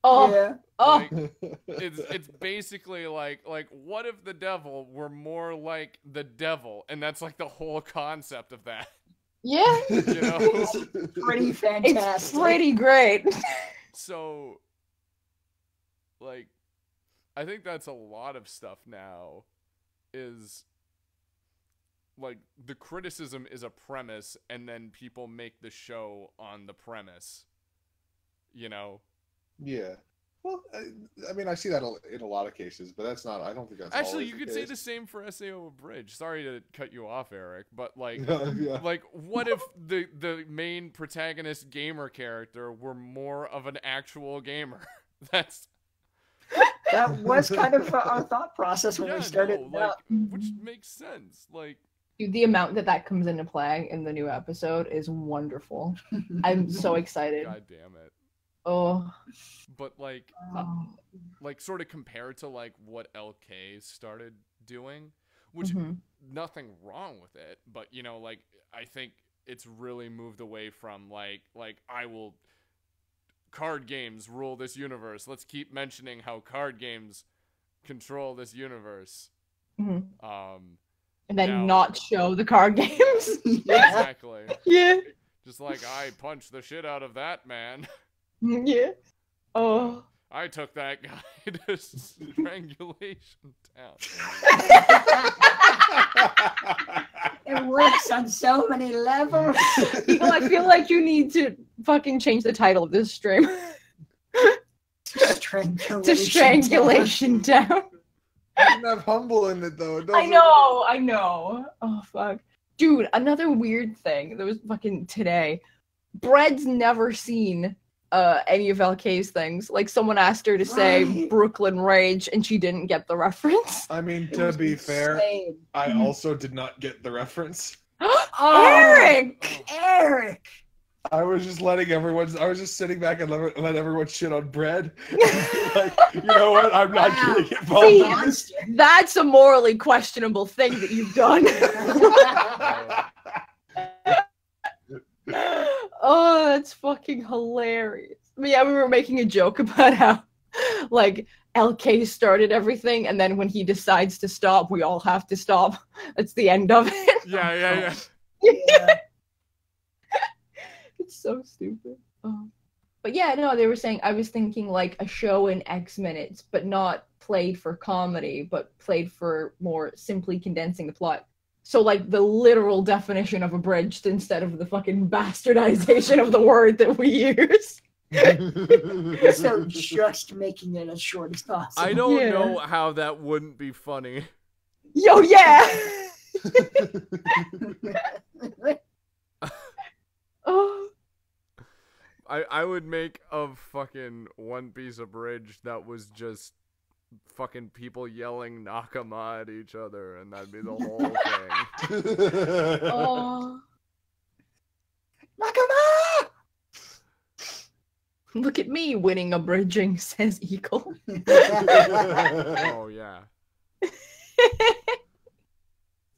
Oh, yeah. Oh. Like, it's basically like what if the devil were more like the devil, and that's like the whole concept of that. Yeah. You know, It's pretty fantastic. It's pretty great. So, like, I think that's a lot of stuff now. Is like the criticism is a premise, and then people make the show on the premise. You know. Yeah. Well, I mean, I see that in a lot of cases, but that's not. I don't think that's actually. always You could say the same for SAO Abridged. Sorry to cut you off, Eric, but like, yeah. like, what if the main protagonist gamer character were more of an actual gamer? That was kind of our thought process when we started. Which makes sense. Like, Dude, the amount that comes into play in the new episode is wonderful. I'm so excited. God damn it. Oh. But like sort of compared to like what LK started doing, which nothing wrong with it, but you know, like I think it's really moved away from like I will card games rule this universe. Let's keep mentioning how card games control this universe. And then not show the card games. Exactly. Yeah. Just like I punched the shit out of that man. Yeah. Oh. I took that guy to strangulation town. It works on so many levels. People, I feel like you need to fucking change the title of this stream. To Strangulation Town. I didn't have humble in it though. I know. Oh fuck. Dude, another weird thing that was fucking today. Bread's never seen any of LK's things. Like someone asked her to say Brooklyn Rage and she didn't get the reference. I mean, to be fair, I also did not get the reference. Eric! I was just letting everyone. I was just sitting back and let everyone shit on bread. Like, you know what? I'm not getting involved in this. That's a morally questionable thing that you've done. Oh, that's fucking hilarious. Yeah, we were making a joke about how, like, LK started everything, and then when he decides to stop, we all have to stop. That's the end of it. Yeah. It's so stupid. Oh. But yeah, no, they were saying, I was thinking like a show in X minutes, but not played for comedy, but played for more simply condensing the plot. So like the literal definition of abridged instead of the fucking bastardization of the word that we use. So just making it as short as possible. I don't know how that wouldn't be funny. Yo, yeah! Oh. I would make a fucking One Piece abridged that was just fucking people yelling Nakama at each other, and that'd be the whole thing. Oh. Nakama! Look at me winning abridging, says Eagle. Oh, yeah. It's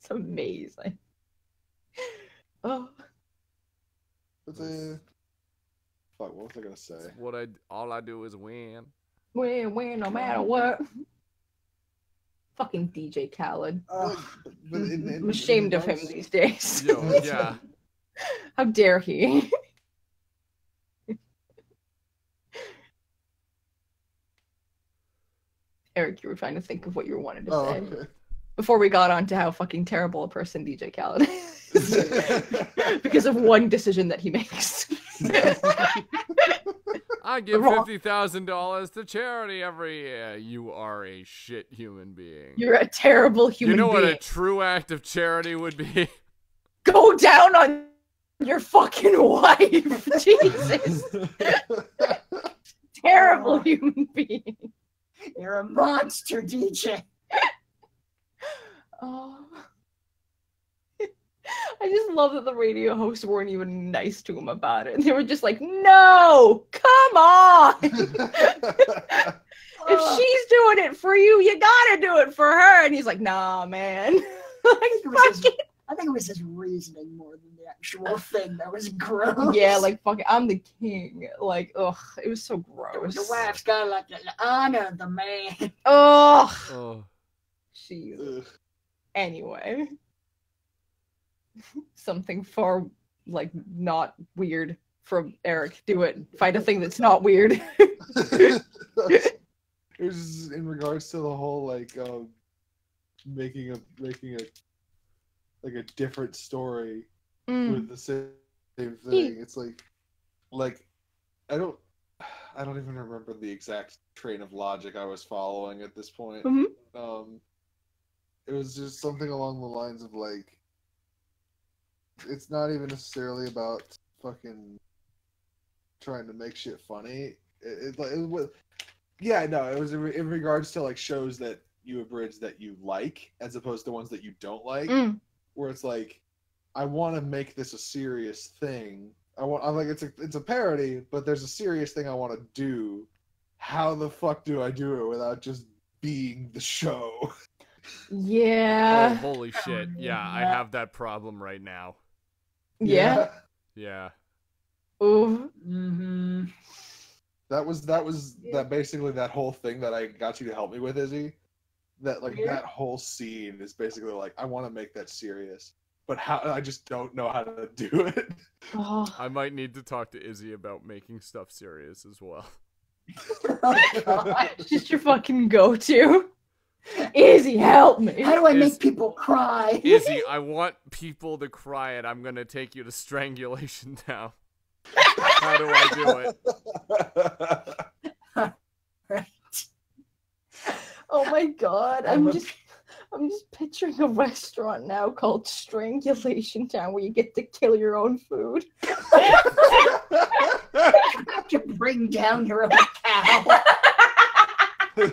amazing. Oh. Fuck, what was I gonna say? All I do is win. Win, no matter what. Fucking DJ Khaled. I'm ashamed of him these days. Yo, yeah. How dare he? Eric, you were trying to think of what you wanted to say. Okay. Before we got on to how fucking terrible a person DJ Khaled is. Because of one decision that he makes. I give $50,000 to charity every year. You are a shit human being. You're a terrible human being. You know what a true act of charity would be? Go down on your fucking wife. Jesus. Terrible human being. You're a monster, DJ. Oh. I just love that the radio hosts weren't even nice to him about it. They were just like, no, come on. If she's doing it for you, you gotta do it for her. And he's like, nah, man. I think it was his reasoning more than the actual thing that was gross. Yeah, like, fuck it, I'm the king. Like, ugh, it was so gross. The wife's gotta like honor the man. Ugh. Oh. Jesus. Anyway. Something far, like, not weird from Eric. Do it. Find a thing that's not weird. It was in regards to the whole, like, making a like a different story with the same thing. It's like I don't even remember the exact train of logic I was following at this point. It was just something along the lines of, like, it's not even necessarily about fucking trying to make shit funny. It was in regards to, like, shows that you abridge that you like as opposed to ones that you don't like. Where it's like, I want to make this a serious thing. I'm like, it's a parody, but there's a serious thing I want to do. How the fuck do I do it without just being the show? Yeah. Oh, holy shit. Yeah, I have that problem right now. Yeah. Yeah. Ooh. Mm-hmm. That was basically that whole thing that I got you to help me with, Izzy. That, like, that whole scene is basically like, I want to make that serious, but how? I just don't know how to do it. Oh. I might need to talk to Izzy about making stuff serious as well. Oh, God. Just your fucking go-to. Izzy, help me. How do I make people cry? Izzy, I want people to cry, and I'm gonna take you to strangulation now. How do I do it? Oh my god, I'm just picturing a restaurant now called Strangulation Town where you get to kill your own food. To bring down your own cow.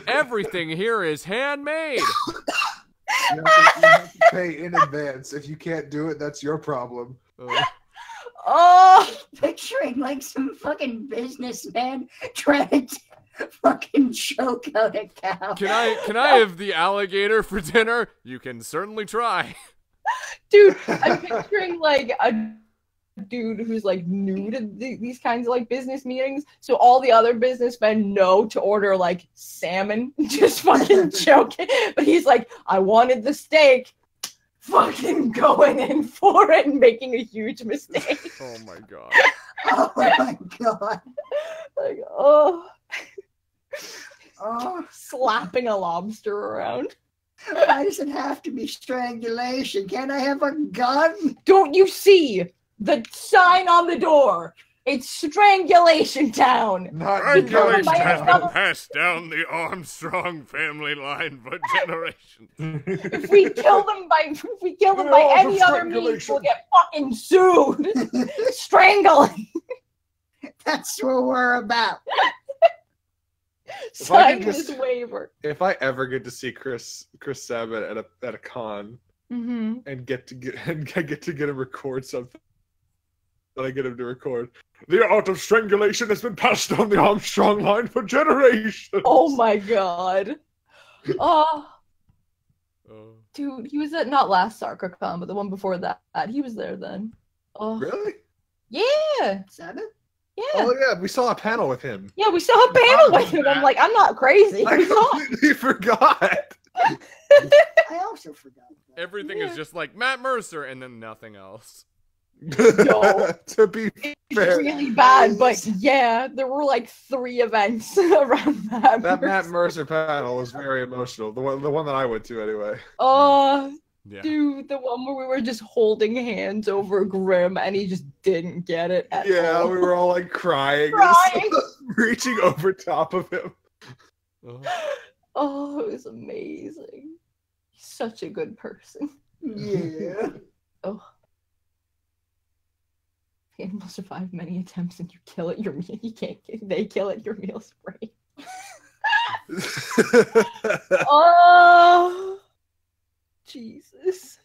Everything here is handmade. You have to pay in advance. If you can't do it, that's your problem. Oh, picturing like some fucking businessman trying to fucking choke out a cow. Can I have the alligator for dinner? You can certainly try. Dude, I'm picturing like a dude who's like new to these kinds of like business meetings, so all the other businessmen know to order like salmon, just fucking joking. But he's like, I wanted the steak. Fucking going in for it and making a huge mistake. Oh my god. Oh my god. Like, oh. Oh. Slapping a lobster around. Why does it have to be strangulation? Can't I have a gun? Don't you see the sign on the door? It's Strangulation Town. Strangulation has been passed down the Armstrong family line for generations. If we kill them by any other means, we'll get fucking sued. Strangling. That's what we're about. Sign this waiver. If I ever get to see Chris Sabat at a con, and get to get him record something, that I get him to record. The art of strangulation has been passed down the Armstrong line for generations. Oh my god. Oh. Dude, he was at not last SarkaCon, but the one before that. He was there then. Oh. Really? Yeah. Seven? Yeah. Oh yeah, we saw a panel with him. Yeah, we saw a panel with him. I'm like, I'm not crazy. I completely forgot. I also forgot. Everything is just like Matt Mercer and then nothing else. No. To be fair, really bad, but yeah, there were like 3 events around that. That Matt Mercer panel was very emotional. The one that I went to anyway. Yeah. Dude, the one where we were just holding hands over Grimm and he just didn't get it at all. We were all like crying. Reaching over top of him. Oh, it was amazing. He's such a good person. Yeah. Oh. The animal survive many attempts and you kill it, your meal. You can't they kill it, your meal's great. Oh, Jesus. It's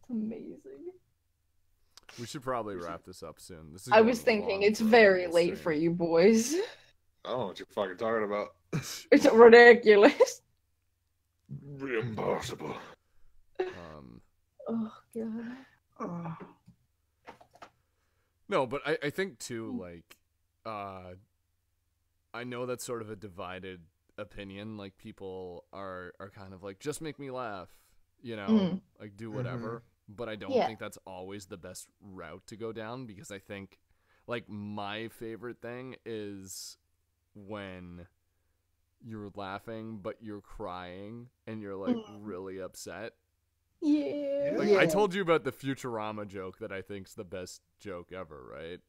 amazing. We should probably wrap this up soon. This is I was thinking it's very late for you boys. I don't know what you're fucking talking about. It's ridiculous. Impossible. Oh, God. Oh. No, but I think too, like, I know that's sort of a divided opinion. Like, people are kind of like, just make me laugh, you know, like, do whatever. But I don't think that's always the best route to go down, because I think, like, my favorite thing is when you're laughing, but you're crying, and you're, like, really upset. Yeah. Like, I told you about the Futurama joke that I think's the best joke ever, right?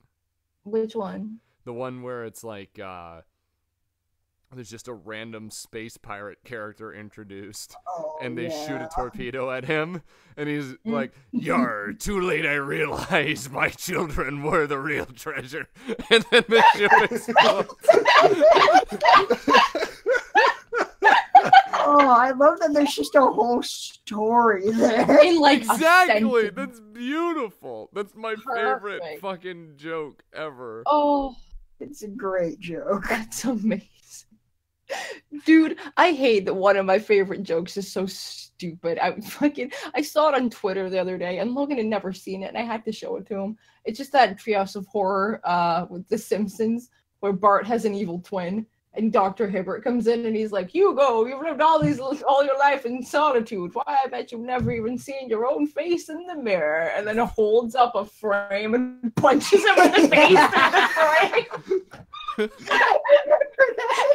Which one? The one where it's like, there's just a random space pirate character introduced, and they shoot a torpedo at him, and he's like, "Yar, too late I realized my children were the real treasure," and then the ship explodes. Oh, I love that there's just a whole story there. In like exactly, that's beautiful. That's my favorite fucking joke ever. Oh, it's a great joke. That's amazing. Dude, I hate that one of my favorite jokes is so stupid. I saw it on Twitter the other day, and Logan had never seen it, and I had to show it to him. It's just that Treehouse of Horror with The Simpsons, where Bart has an evil twin, and Dr. Hibbert comes in, and he's like, Hugo, you've lived all your life in solitude. Why, I bet you've never even seen your own face in the mirror. And then it holds up a frame and punches him in the face in the frame.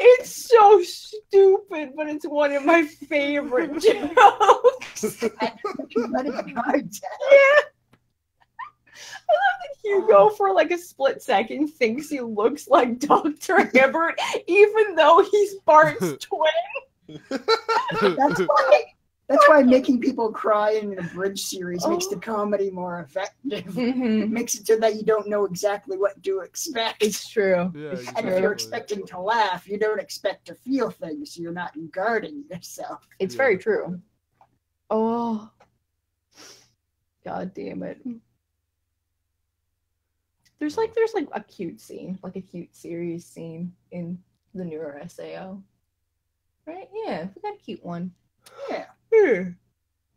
It's so stupid, but it's one of my favorite jokes. Yeah. I love that Hugo, for like a split second, thinks he looks like Dr. Hibbert, even though he's Bart's twin. That's why making people cry in an abridged series makes the comedy more effective. It makes it so that you don't know exactly what to expect. It's true. Yeah, And if you're expecting to laugh, you don't expect to feel things, so you're not guarding yourself. It's very true. Oh. God damn it. There's like a cute scene, like a cute serious scene in the newer SAO. Right? Yeah, we got a cute one. Yeah.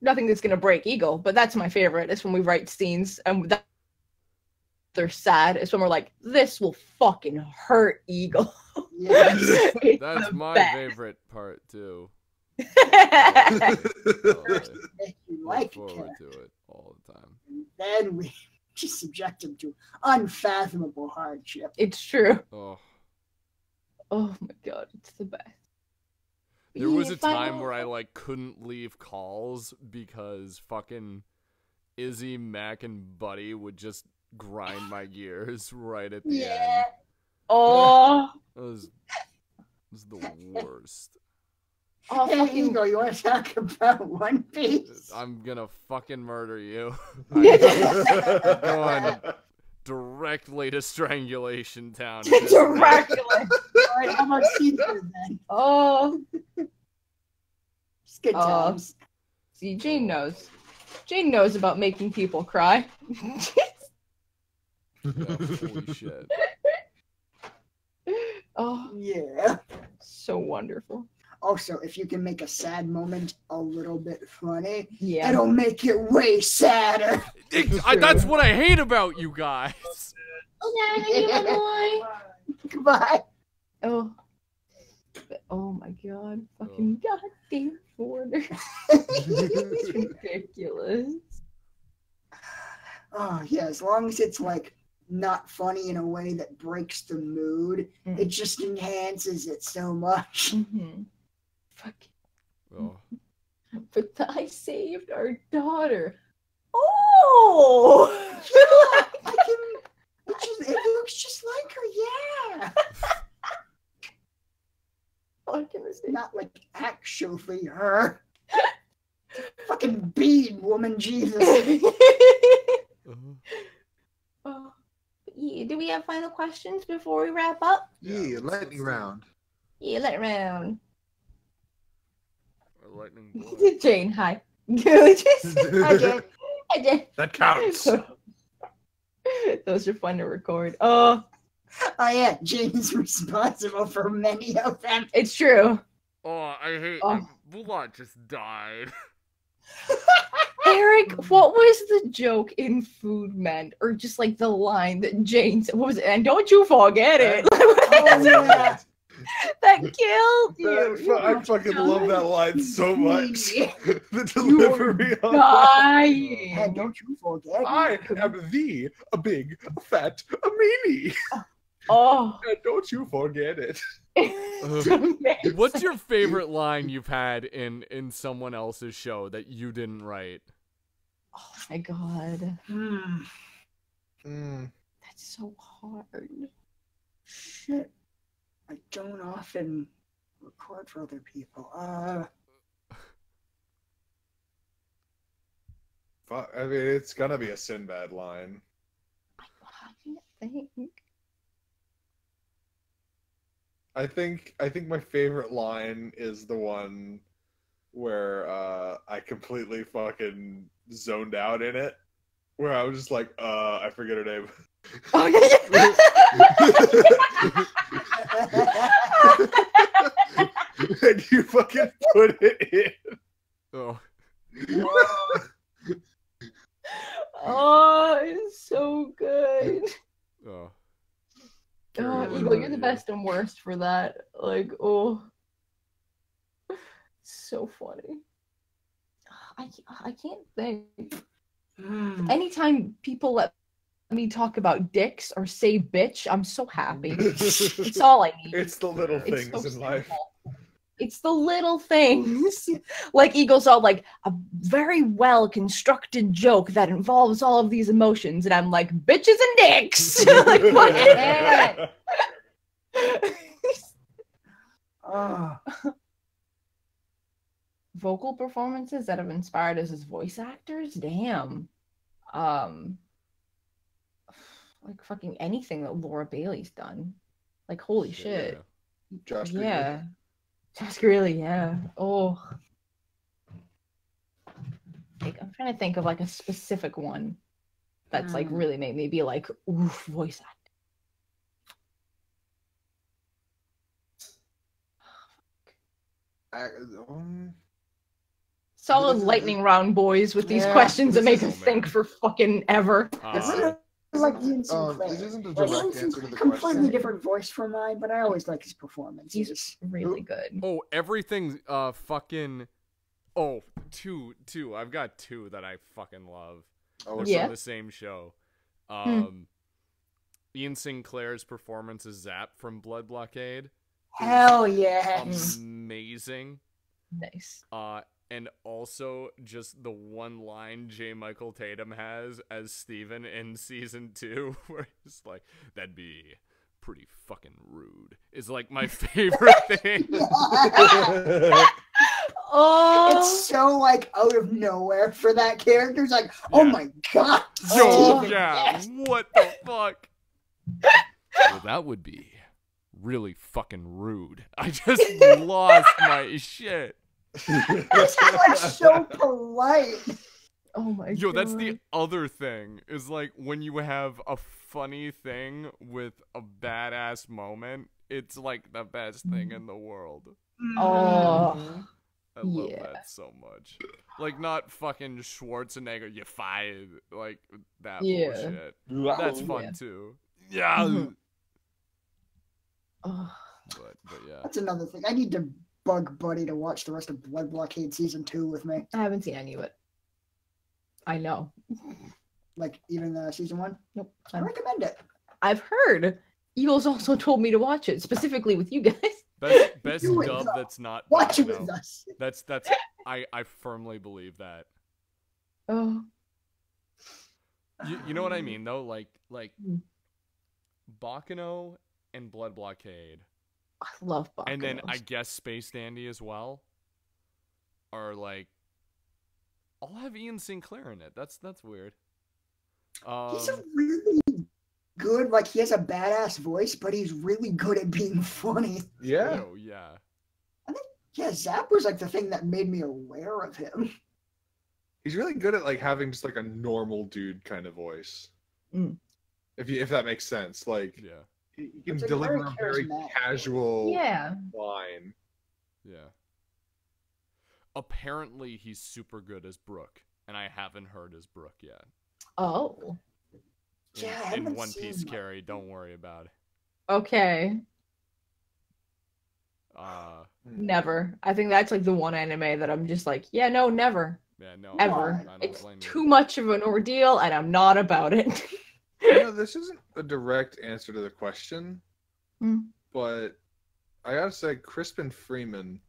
Nothing that's gonna break Eagle, but that's my favorite. It's when we write scenes and they're sad. It's when we're like, this will fucking hurt Eagle. Yes. That's my favorite part too. You like Look forward to it all the time. And then we just subject him to unfathomable hardship. It's true. Oh my god, it's the best. There was a time where I like couldn't leave calls because fucking Izzy, Mac, and Buddy would just grind my gears right at the end. Oh, It was the worst. Oh, Hey, Eagle, you want to talk about One Piece? I'm gonna fucking murder you. I'm going directly to Strangulation Town. Directly. Alright, how about Caesar then? Oh. It's good times. See, Jane knows. Jane knows about making people cry. Yeah, holy shit. Oh, Yeah. so wonderful. Also, if you can make a sad moment a little bit funny, Yeah. it'll make it way sadder. That's what I hate about you guys. Goodbye. Oh. Oh my god. Fucking goddamn foreigner. It's ridiculous. Oh, yeah, as long as it's like not funny in a way that breaks the mood, it just enhances it so much. Mm-hmm. Fuck. Oh. But I saved our daughter. Oh! Yeah, it looks just like her, yeah. Not like actually her. Fucking bead woman, Jesus. Oh. Yeah, do we have final questions before we wrap up? Yeah, lightning round. Yeah, let it round. Lightning bolt. Jane, hi. Hi, Jane. That counts. Those are fun to record. Oh, Yeah, Jane's responsible for many of them. it's true. Oh, I hate. Oh. Bulot just died. Eric, what was the joke in Food Men? Or just like the line that Jane said? What was it? And don't you forget it. Yeah. That killed you. I fucking love that line so much. The You delivery on that. dying. And don't you forget. I am a big, a fat, a meanie. Oh. And don't you forget it. What's your favorite line you've had in someone else's show that you didn't write? Oh my god. Mm. That's so hard. Shit. I don't often record for other people. I mean, it's gonna be a Sinbad line. I can't think. I think my favorite line is the one where I completely fucking zoned out in it. Where I was just like, I forget her name. Oh, yeah. And you fucking put it in. Oh. Oh, it's so good. Oh. Oh, Eagle, you're the best and worst for that. Like, oh. So funny. I can't think. Anytime people let me talk about dicks or say bitch, I'm so happy. It's all I need. It's the little It's things so in life. simple. It's the little things. Like Eagle's all like a very well constructed joke that involves all of these emotions, and I'm like bitches and dicks. Like fuck it. Vocal performances that have inspired us as voice actors. Damn. Like fucking anything that Laura Bailey's done. Like holy shit. Josh Yeah. Josh Greeley, yeah. Oh. Like, I'm trying to think of like a specific one. That's like really made me be like, oof, voice acting. Solid lightning round, boys, with these questions that make us think for fucking ever. Like Ian Sinclair. This isn't a direct answer to the completely question. different voice from mine, but I always like his performance. He's really good. Oh, everything fucking two. I've got two that I fucking love. Oh, they're from the same show. Ian Sinclair's performance as Zap from Blood Blockade. Hell yeah. Amazing. Nice. And also just the one line J. Michael Tatum has as Steven in season 2, where he's like, that'd be pretty fucking rude, is like my favorite thing. Oh, it's so like out of nowhere for that character. It's like, oh my god. Yo, yeah, what the fuck? Well, that would be really fucking rude. I just lost my shit. It's like so polite. Oh my god. Yo, that's the other thing, is like when you have a funny thing with a badass moment, it's like the best thing in the world. Oh. I love that so much. Like, not fucking Schwarzenegger, you fired, like that bullshit. That's fun too. Yeah. But yeah. That's another thing. I need to bug Buddy to watch the rest of Blood Blockade season 2 with me. I haven't seen any of it. I know. Like even season 1? Nope. I recommend it. I've heard. Eagles also told me to watch it, specifically with you guys. Best dub that's not watch it with us. That's I firmly believe that. Oh. You know what I mean though? Like Bakano and Blood Blockade. I love Bakano. And then I guess Space Dandy as well. Are like all have Ian Sinclair in it. That's weird. He's a really good, like he has a badass voice, but he's really good at being funny. Yeah. Oh, yeah. I think Zap was like the thing that made me aware of him. He's really good at like having just like a normal dude kind of voice. If that makes sense. Like he can deliver a very casual line. Yeah. Apparently he's super good as Brooke, and I haven't heard as Brooke yet. Oh. In One Piece, Carrie, don't worry about it. Okay. Never. I think that's like the one anime that I'm just like, yeah, no, never. Yeah, no. Ever. It's too much of an ordeal, and I'm not about it. This isn't a direct answer to the question, but I gotta say, Crispin Freeman,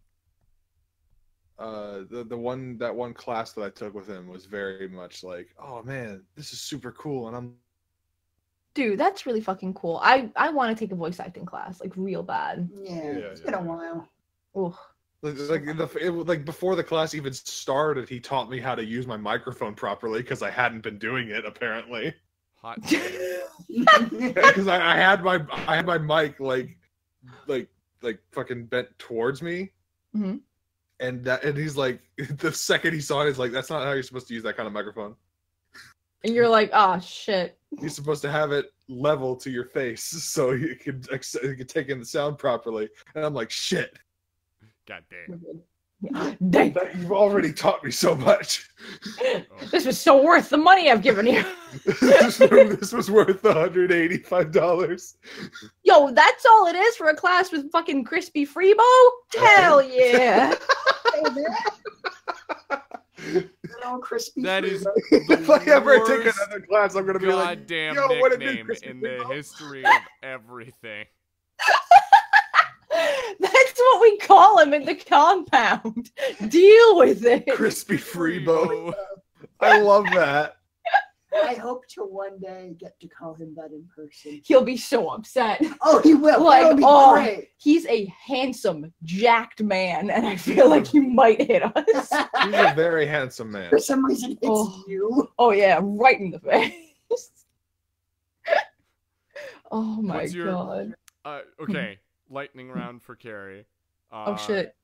that one class that I took with him was very much like, oh man, this is super cool, and I'm. Dude, that's really fucking cool. I want to take a voice acting class, like real bad. Yeah, it's been a while. Ugh. Like before the class even started, he taught me how to use my microphone properly because I hadn't been doing it apparently. Hot. Because I had my mic like fucking bent towards me, and he's like, the second he saw it, he's like, that's not how you're supposed to use that kind of microphone. And you're like, oh shit. You're supposed to have it level to your face so you can take in the sound properly. And I'm like, shit. God damn. Yeah. Dang. You've already taught me so much. This was so worth the money I've given you. This was worth $185. Yo, that's all it is for a class with fucking Crispy Freebo? Hell yeah. Crispy that is if I ever take another class, I'm gonna be like, goddamn yo, nickname in the history of everything. That's what we call him in the compound. Deal with it. Crispy Freebo. I love that. I hope to one day get to call him that in person. He'll be so upset. Oh, he will. Like, oh, great. He's a handsome, jacked man, and I feel like he might hit us. He's a very handsome man. For some reason, it's you. Oh yeah, right in the face. Oh my god. Okay, lightning round for Carrie. Oh shit.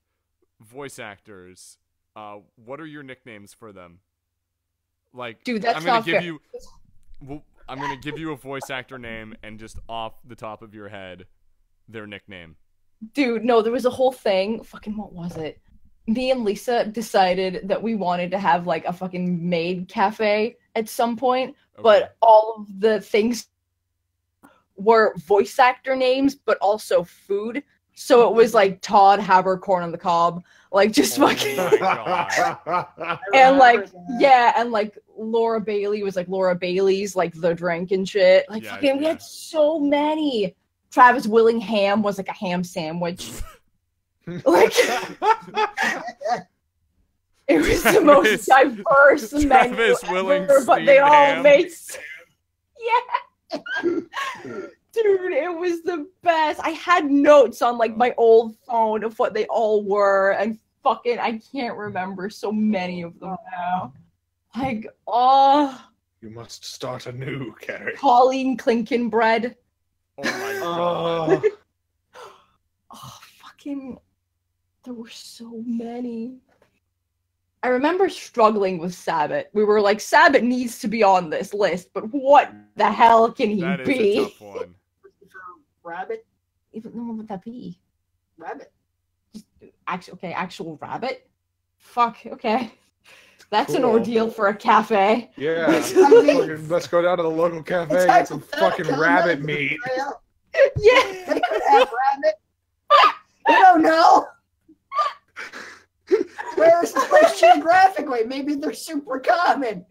Voice actors. What are your nicknames for them? Like, dude, that's I'm gonna not give fair. you. Well, I'm gonna give you a voice actor name and just off the top of your head, their nickname. Dude, no, there was a whole thing. Fucking what was it? Me and Lisa decided that we wanted to have like a fucking maid cafe at some point, but all of the things were voice actor names, but also food. So it was like Todd Habercorn on the Cob, like just fucking. And like and like Laura Bailey was like Laura Bailey's like the drink and shit. Like fucking, we had so many. Travis Willingham was like a ham sandwich. Like it was the most diverse menu ever, but they all made Dude, it was the best. I had notes on like my old phone of what they all were, and fucking I can't remember so many of them now. Like, you must start anew, Carrie. Colleen Klinkenbread. Oh my god. Fucking there were so many. I remember struggling with Sabbath. We were like, Sabbath needs to be on this list, but what the hell can he that be? Is a tough one. Rabbit? Even what would that be? Rabbit. Actual rabbit? Fuck, okay. That's cool. An ordeal for a cafe. Yeah. Let's go down to the local cafe and get some fucking rabbit meat. Yeah. They could have rabbit. I don't know. Where's the place geographically? Maybe they're super common.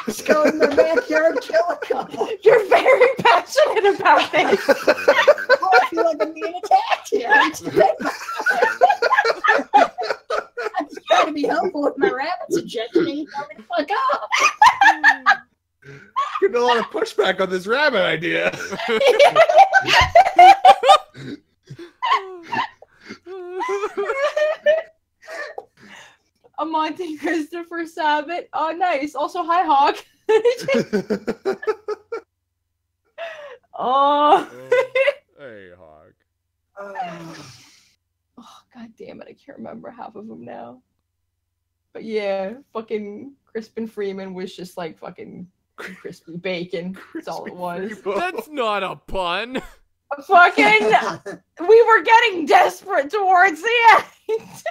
Just go in their backyard, kill a couple. You're very passionate about this. Well, I feel like I'm being attacked here. I'm just trying to be helpful with my rabbit suggestion, and you tell me to fuck up. Getting a lot of pushback on this rabbit idea. A Monte Christopher Sabbath. Oh, nice. Also, hi, Hawk. Hey, Hawk. Oh, god damn it. I can't remember half of them now. But yeah, fucking Crispin Freeman was just like fucking crispy bacon. That's all it was. That's not a pun. Fucking, we were getting desperate towards the end.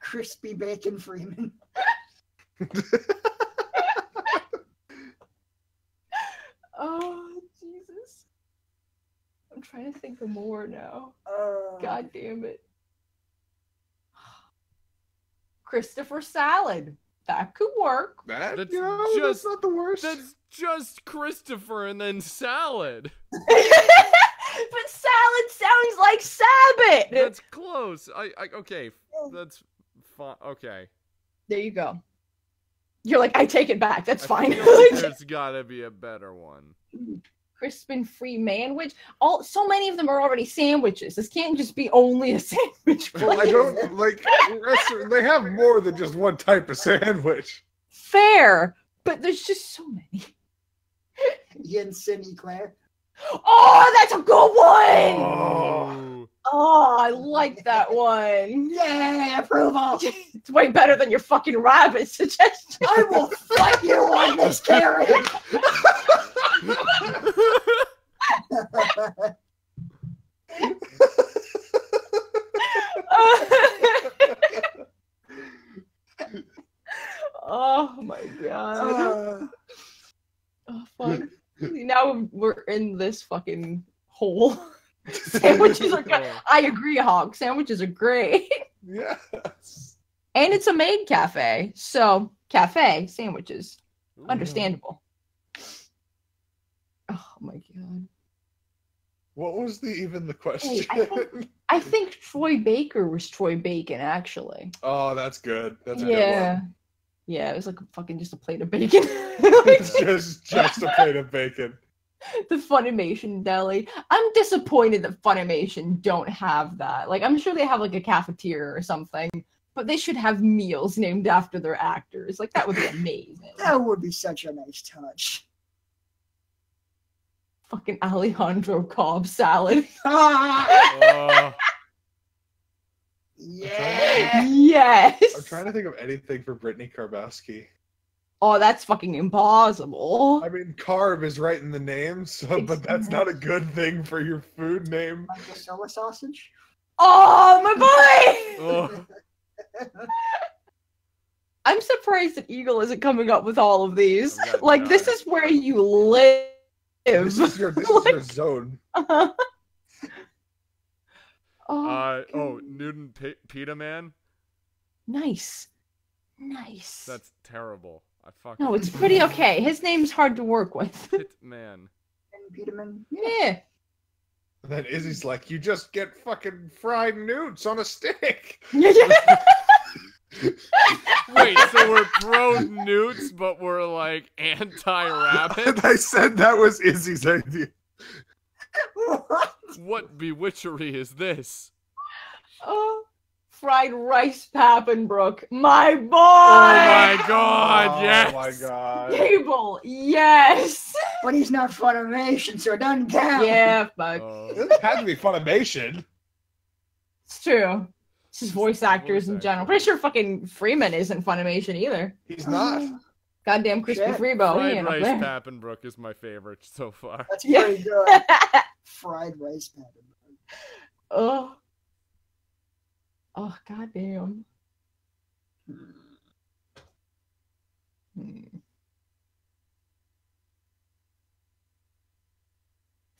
Crispy bacon Freeman. Oh, Jesus. I'm trying to think of more now. God damn it. Christopher Salad. That could work. That's not the worst. That's just Christopher and then salad. But salad sounds like Sabbath. That's close. Okay. That's fine. Okay. There you go. You're like, I take it back. That's fine. There's gotta be a better one. Crispin free manwich. So many of them are already sandwiches. This can't just be only a sandwich. Well, I don't like. They have more than just one type of sandwich. Fair, but there's just so many. Yensen Eclair. Oh, that's a good one. Oh, I like that one. Yeah, approval. It's way better than your fucking rabbit suggestion. I will fight you on this, Karen. Oh my god. Oh fuck. Now we're in this fucking hole. Sandwiches are good. I agree, Hog. Sandwiches are great. Yes. And it's a maid cafe. So, cafe, sandwiches. Understandable. Oh my god. What was even the question? Hey, I think Troy Baker was Troy Bacon, actually. Oh, that's good. That's a good one. Yeah, it was like just a plate of bacon. just a plate of bacon. The Funimation deli. I'm disappointed that Funimation don't have that. Like, I'm sure they have like a cafeteria or something, but they should have meals named after their actors. Like, that would be amazing. That would be such a nice touch. Fucking Alejandro Cobb salad. Yeah. Yes. I'm trying to think of anything for Brittany Karbowski. Oh, that's fucking impossible. I mean, carb is right in the name, so but that's not a good thing for your food name. Monticello sausage. Oh, my boy! Oh. I'm surprised that Eagle isn't coming up with all of these. I've got Like, none. this is where you live. This is your zone. Oh, Newton Pita Man. nice. Nice. That's terrible. I fucking. No, it's pretty okay. His name's hard to work with. Pitman. And Peterman. Yeah. Then Izzy's like, you just get fucking fried newts on a stick. Wait, so we're pro newts, but we're like anti-rabbit? I said that was Izzy's idea. What bewitchery is this? Oh, fried rice Pappenbrook. My boy! Oh my god, yes! Oh my god. Cable, yes! But he's not Funimation, so it doesn't count. Yeah, fuck. This had to be Funimation. It's true. It's just voice actors in general. Pretty sure fucking Freeman isn't Funimation either. He's not. Goddamn Crispy Shit. Freebo. He Fried ain't up rice there. Pappenbrook is my favorite so far. That's Yeah. pretty good. Fried rice pattern. Oh. Oh, goddamn.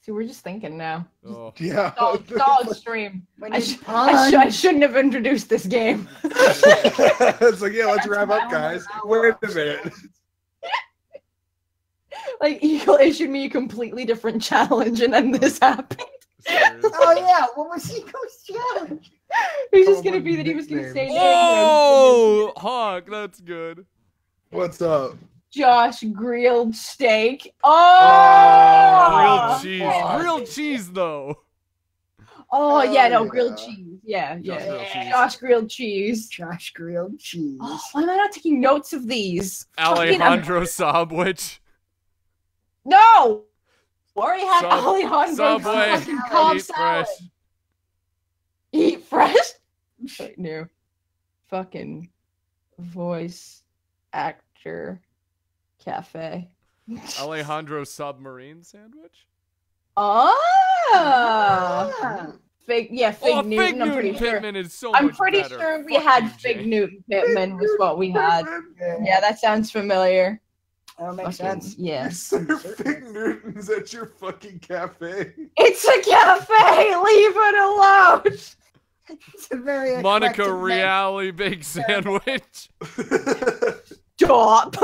See, we're just thinking now. Oh. Yeah. Solid stream. When I, you I shouldn't have introduced this game. It's like, yeah, let's wrap up, guys. Wait a minute. Like, Eagle issued me a completely different challenge, and then this happened. Seriously. Oh yeah, what was Eagle's challenge? It was just Oh, gonna my be that he was gonna say nicknames. Oh, Hawk, that's good. What's up? Josh grilled steak. Oh, Grilled cheese. fuck. Grilled cheese, though. Oh yeah, no yeah. grilled cheese. Yeah, Josh grilled cheese. Josh grilled cheese. Josh grilled cheese. Oh, why am I not taking notes of these? Alejandro Sabwich. No! We already had Sub- Alejandro Subway. fucking Cobb Eat salad. fresh. Eat fresh? Wait, no. Fucking voice actor cafe. Alejandro Submarine Sandwich. Ah! Ah. Fig Newton, Fig I'm Newton pretty sure. Pittman is so I'm much pretty better. sure we Fuck had you, Fig Jay. Newton Pittman was what we had. Yeah, that sounds familiar. That makes Fucking- sense. Yes. Fig Newtons at your fucking cafe. It's a cafe! Leave it alone! It's a very Monica eclectic menu. Reale Big Sandwich. Stop!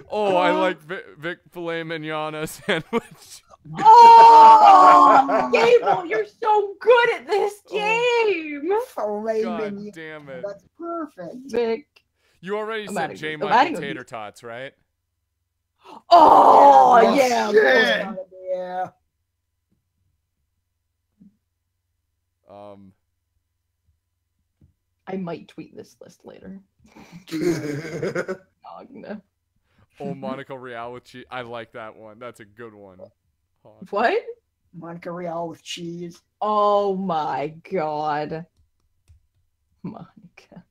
Oh, I like Vic Filet Mignana Sandwich. Oh! Gable, you're so good at this game! Filet God mignon. damn it. That's perfect. Vic. You already I'm said adding- J. I'm Michael adding Tater these. Tots, right? Oh, Oh, yeah. shit. Yeah. I might tweet this list later. Oh, no. Oh, Monica Reale with cheese. I like that one. That's a good one. Hawk. What? Monica Reale with cheese. Oh my god. Monica.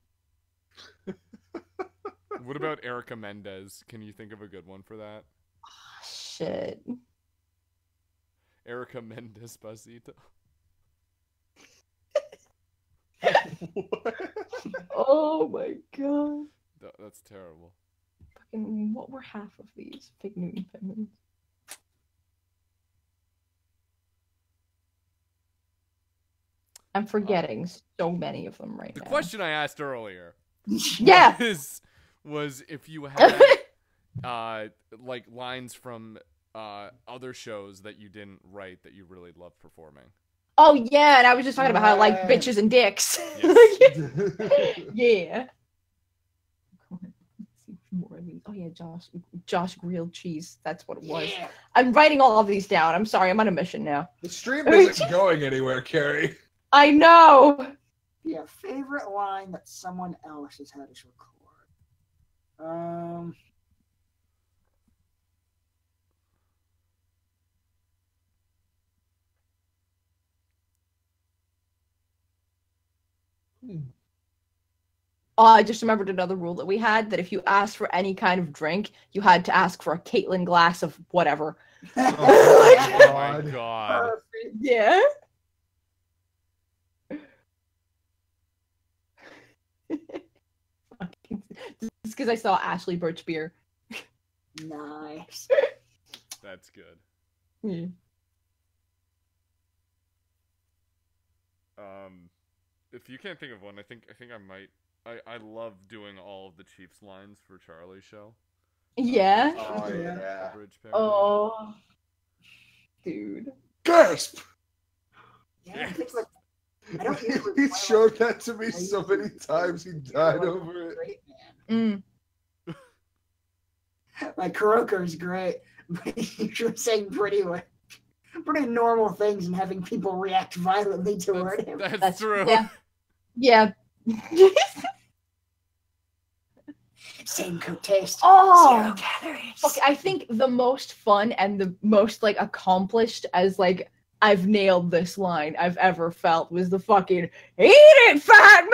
What about Erica Mendez? Can you think of a good one for that? Shit. Erica Mendez Pasito. Oh my god. That's terrible. Fucking, what were half of these? Fig Newton Pittman. I'm forgetting so many of them right The now. question I asked earlier Yeah. was if you had like lines from other shows that you didn't write that you really loved performing. Oh yeah, and I was just talking about how I like bitches and dicks. Yeah. More of these. Oh yeah, Josh grilled cheese. That's what it was. Yeah. I'm writing all of these down. I'm sorry, I'm on a mission now. The stream isn't going anywhere, Carrie. I know. Yeah, favorite line that someone else has had us record. Oh, I just remembered another rule that we had, that if you asked for any kind of drink, you had to ask for a Caitlin glass of whatever. Oh my god. Yeah. Just because I saw Ashley Birch beer. Nice. That's good. Yeah. If you can't think of one, I think I might. I love doing all of the Chiefs lines for Charlie's show. Yeah. Oh yeah. Oh, dude. Gasp! Yeah, I think like I don't usually He play showed like- that to me so many times. He died over it. Great, man. Like Kuroko is great, but you're saying pretty normal things and having people react violently toward him. That's true. Yeah. Same cook taste. Oh, 0 calories. okay, I think the most fun and the most like accomplished as like I've nailed this line I've ever felt was the fucking "Eat it, fat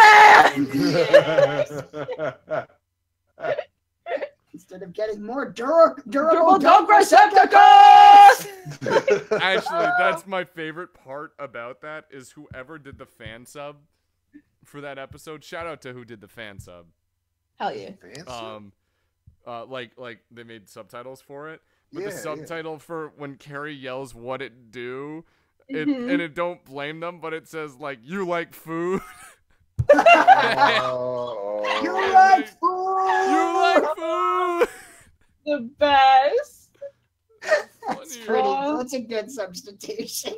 man!" Instead of getting more durable dog receptacles! Actually, that's my favorite part about that is whoever did the fan sub for that episode. Shout out to who did the fan sub. Hell yeah. Like they made subtitles for it. But the subtitle for when Carrie yells "What it do," and it don't blame them, but it says like "You like food." Oh. You like food! You like food! The best. That's Funny. pretty. That's a good substitution.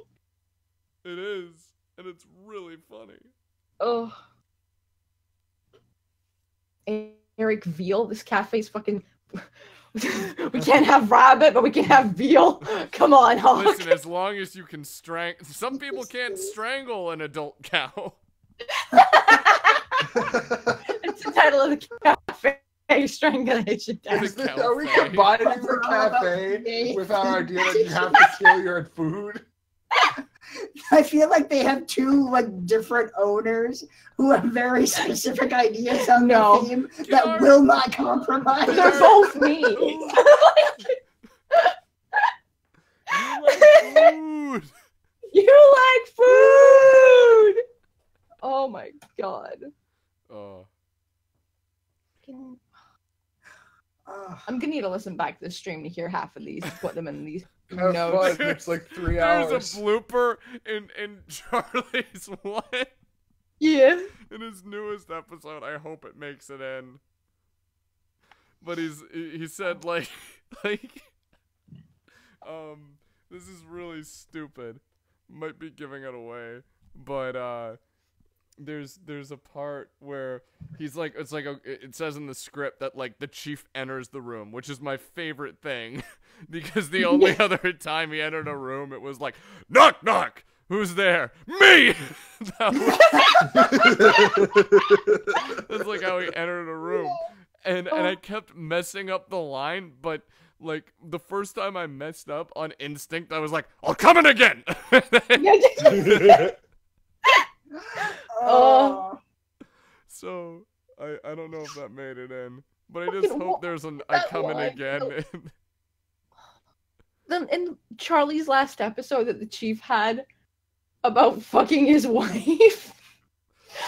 It is, and it's really funny. Oh. Eric Veal, this cafe's fucking. We can't have rabbit, but we can have veal. Come on, Hawk. Listen, as long as you can some people can't strangle an adult cow. It's the title of the cafe, Strangulation. Are we combining the cafe with our idea that you have to kill your food? I feel like they have two like different owners who have very specific ideas on the theme that will not compromise. They're both me. You like food. You like food. Oh my god. I'm gonna need to listen back to the stream to hear half of these, put them in these notes. It's like 3 hours. There's a blooper in Charlie's one. Yeah. In his newest episode, I hope it makes it in. But he said like this is really stupid. Might be giving it away, but there's a part where he's like, it says in the script that like the chief enters the room, which is my favorite thing because the only other time he entered a room, it was like, knock, knock, who's there? Me! That's like how he entered a room. And I kept messing up the line, but like the first time I messed up on instinct, I was like, I'll come in again! So I don't know if that made it in, but I just hope there's an I come in again. Then in Charlie's last episode that the chief had about fucking his wife.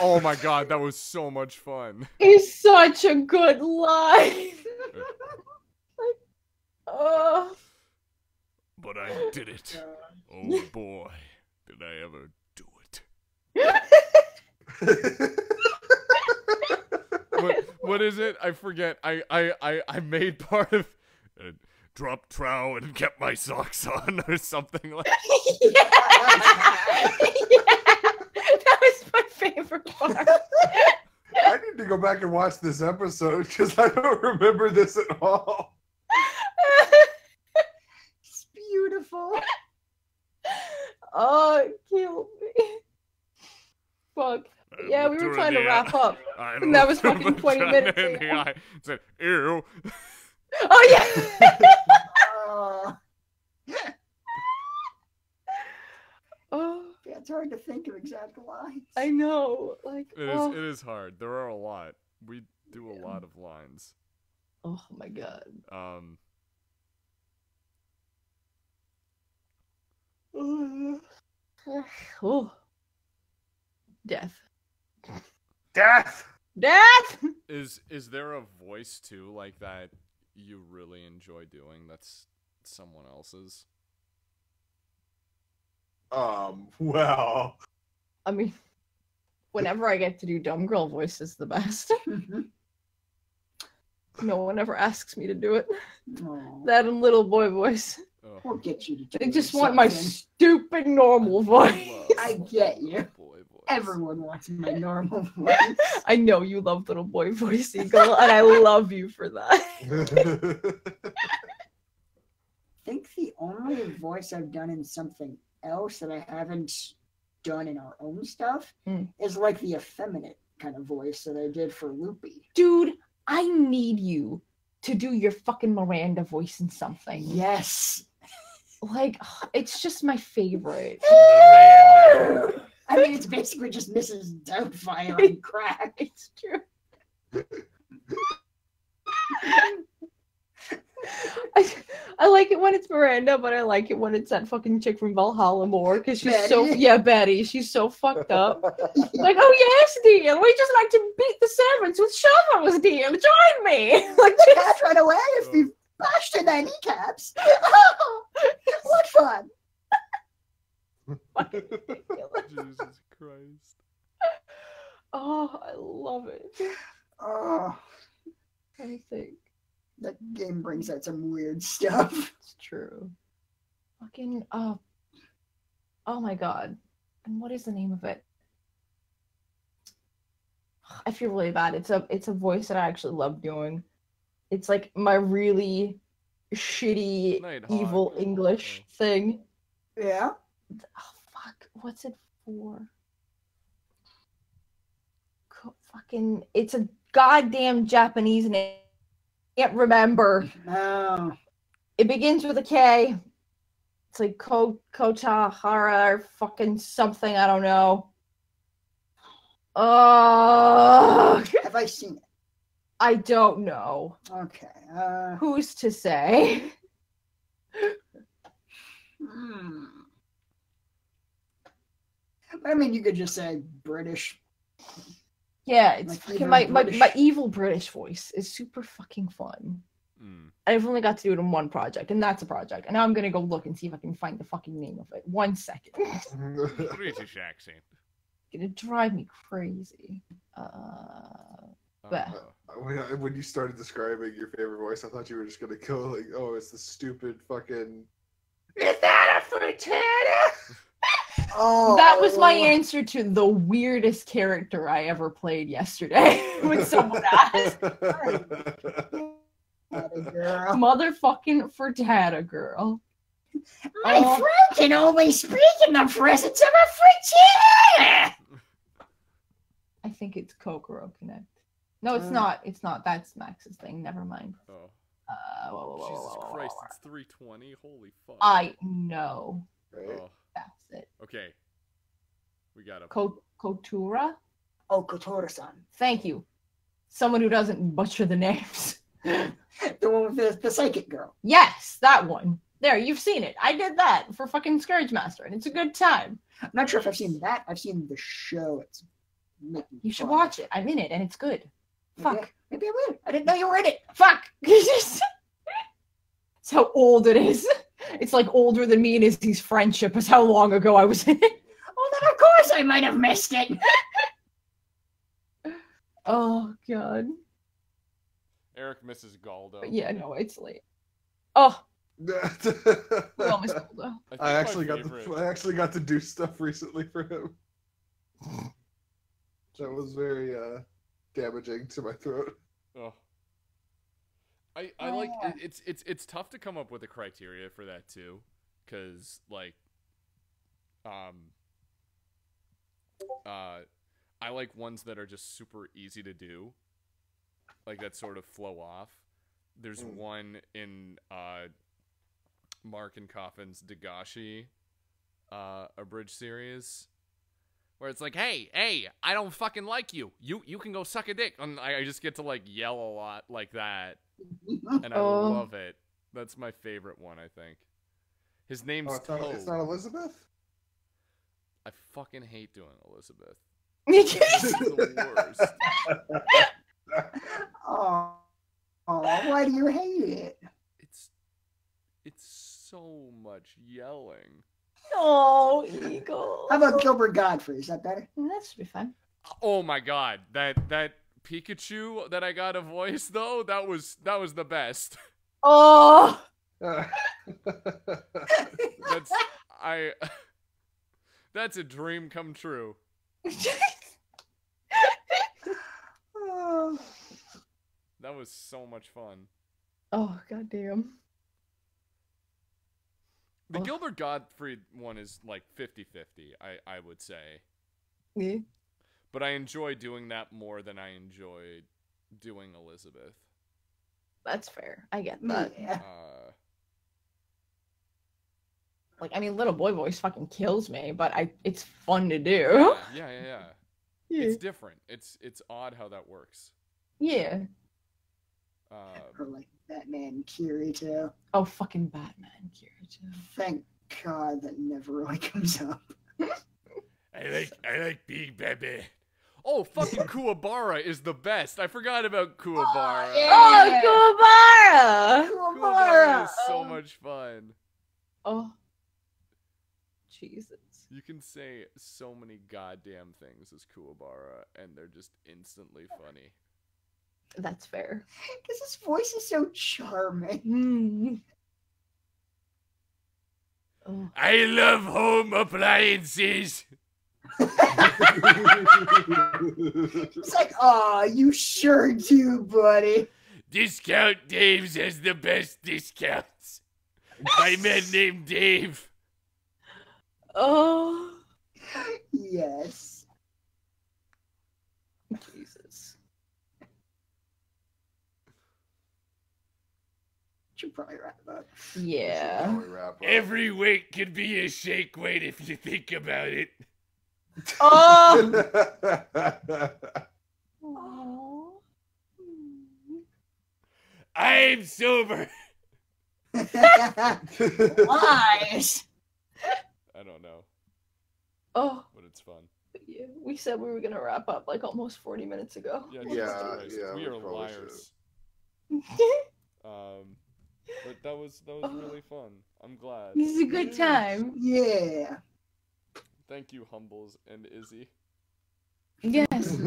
Oh my god, that was so much fun. It's such a good line. But I did it. Oh boy, did I ever do it. What is it? I forget. I made part of dropped trow and kept my socks on or something like that. That was my favorite part. I need to go back and watch this episode because I don't remember this at all. It's beautiful. Oh, it killed me. Fuck. Yeah, we were trying to wrap up. And that was fucking 20 minutes. In the eye. Said, ew. Oh, yeah. Oh. Oh. Yeah, it's hard to think of exact lines. I know. Like, it is hard. There are a lot. We do a lot of lines. Oh my god. Oh. Death. Is there a voice too like that you really enjoy doing that's someone else's? Well, I mean, whenever I get to do dumb girl voice is the best. No one ever asks me to do it. Aww. That and little boy voice. We'll get you to do They just something. want my stupid normal voice. I get you. Everyone wants my normal voice. I know you love little boy voice, Eagle, and I love you for that. I think the only voice I've done in something else that I haven't done in our own stuff is like the effeminate kind of voice that I did for Loopy. Dude, I need you to do your fucking Miranda voice in something. Yes. Like, it's just my favorite. I mean, it's basically just Mrs. Doubtfire on crack. It's true. I like it when it's Miranda, but I like it when it's that fucking chick from Valhalla more, because she's Betty. She's so fucked up. Like, oh yes, dear, we just like to beat the servants with shovels, dear. Join me. Like, the cat run away if we bashed in their kneecaps. What fun! Jesus Christ. Oh, I love it. Oh, I think that game brings out some weird stuff. It's true. Fucking oh my god. And what is the name of it? I feel really bad. It's a voice that I actually love doing. It's like my really shitty evil English thing. Yeah. Oh fuck. What's it for? Fucking it's a goddamn Japanese name. Can't remember. No. It begins with a K. It's like Kochahara or fucking something. I don't know. Have I seen it? I don't know. Okay. Who's to say? I mean, you could just say British. Yeah, it's like my evil British voice is super fucking fun. I've only got to do it in one project, and that's a project. And now I'm gonna go look and see if I can find the fucking name of it. 1 second. British accent. Gonna drive me crazy. When you started describing your favorite voice, I thought you were just gonna go like, "Oh, it's the stupid fucking." Is that a frittata? Oh, that was my answer to the weirdest character I ever played yesterday when someone asked. Motherfucking frittata girl. My friend can only speak in the presence of a frittata. I think it's Kokoro Connect. No, it's not. It's not. That's Max's thing. Never mind. Oh. Jesus Christ, it's 3:20. Holy fuck. I know. Right? Oh. That's it. Okay. We got a Kotura? Oh, Kotora-san. Thank you. Someone who doesn't butcher the names. The one with the psychic girl. Yes, that one. There, you've seen it. I did that for fucking Scourge Master, and it's a good time. I'm not sure if I've seen that. I've seen the show. It's you should watch it. I'm in it, and it's good. Fuck. Maybe I will. I didn't know you were in it. Fuck. It's how old it is. It's like older than me and Izzy's friendship is how long ago I was in it. Oh, then of course I might have missed it. Oh, God. Eric misses Galdo. But yeah, no, it's late. Oh. We all miss Galdo. I actually got to do stuff recently for him. That was very damaging to my throat. Oh. I like it's tough to come up with a criteria for that too, because like I like ones that are just super easy to do, like that sort of flow off. There's one in Mark and Coffin's Dagashi Abridged series, where it's like, hey, I don't fucking like you. You can go suck a dick. And I just get to like yell a lot like that, and I love it. That's my favorite one, I think. His name's Toad. It's not Elizabeth? I fucking hate doing Elizabeth. This is the worst. Oh, why do you hate it? It's so much yelling. Oh, Eagle. How about Gilbert Godfrey? Is that better? That should be fun. Oh my god, that Pikachu that I got a voice though, that was the best. Oh. That's a dream come true. That was so much fun. Oh, goddamn. The Gilbert Gottfried one is like 50-50, I would say. Yeah. But I enjoy doing that more than I enjoy doing Elizabeth. That's fair. I get that. Yeah. Like, I mean, little boy voice fucking kills me, but it's fun to do. Yeah. It's different. It's odd how that works. Yeah. Or like Batman Kirito. Oh, fucking Batman Kirito. Thank God that never really comes up. I like being Batman. Oh, fucking Kuwabara is the best. I forgot about Kuwabara. Oh, Kuwabara! Kuwabara is so much fun. Oh. Jesus. You can say so many goddamn things as Kuwabara, and they're just instantly funny. That's fair. Because his voice is so charming. Mm. Oh. I love home appliances. It's like, aw, you sure do, buddy. Discount Dave's has the best discounts. My man named Dave. Oh. Yes. Jesus. Should probably wrap it up. Yeah. Every weight could be a shake weight if you think about it. Oh. Oh. I'm sober. Lies. I don't know. Oh. But it's fun. Yeah, we said we were gonna wrap up like almost 40 minutes ago. Yeah. We are liars. But that was really fun. I'm glad. This is a good time. Yeah. Thank you, Humbles and Izzy. Yes.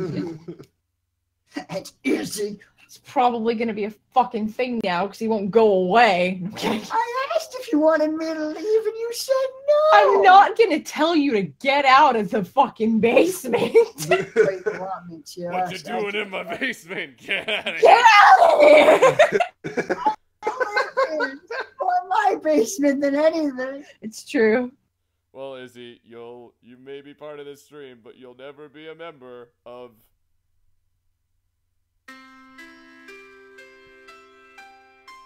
It's Izzy. It's probably gonna be a fucking thing now because he won't go away. I asked if you wanted me to leave and you said no. I'm not gonna tell you to get out of the fucking basement. Wait, you want me to? What you doing in my basement? Get out of here. Get out of here! More my basement than anything. It's true. Well, Izzy, you may be part of this stream, but you'll never be a member of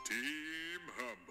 Team Humble.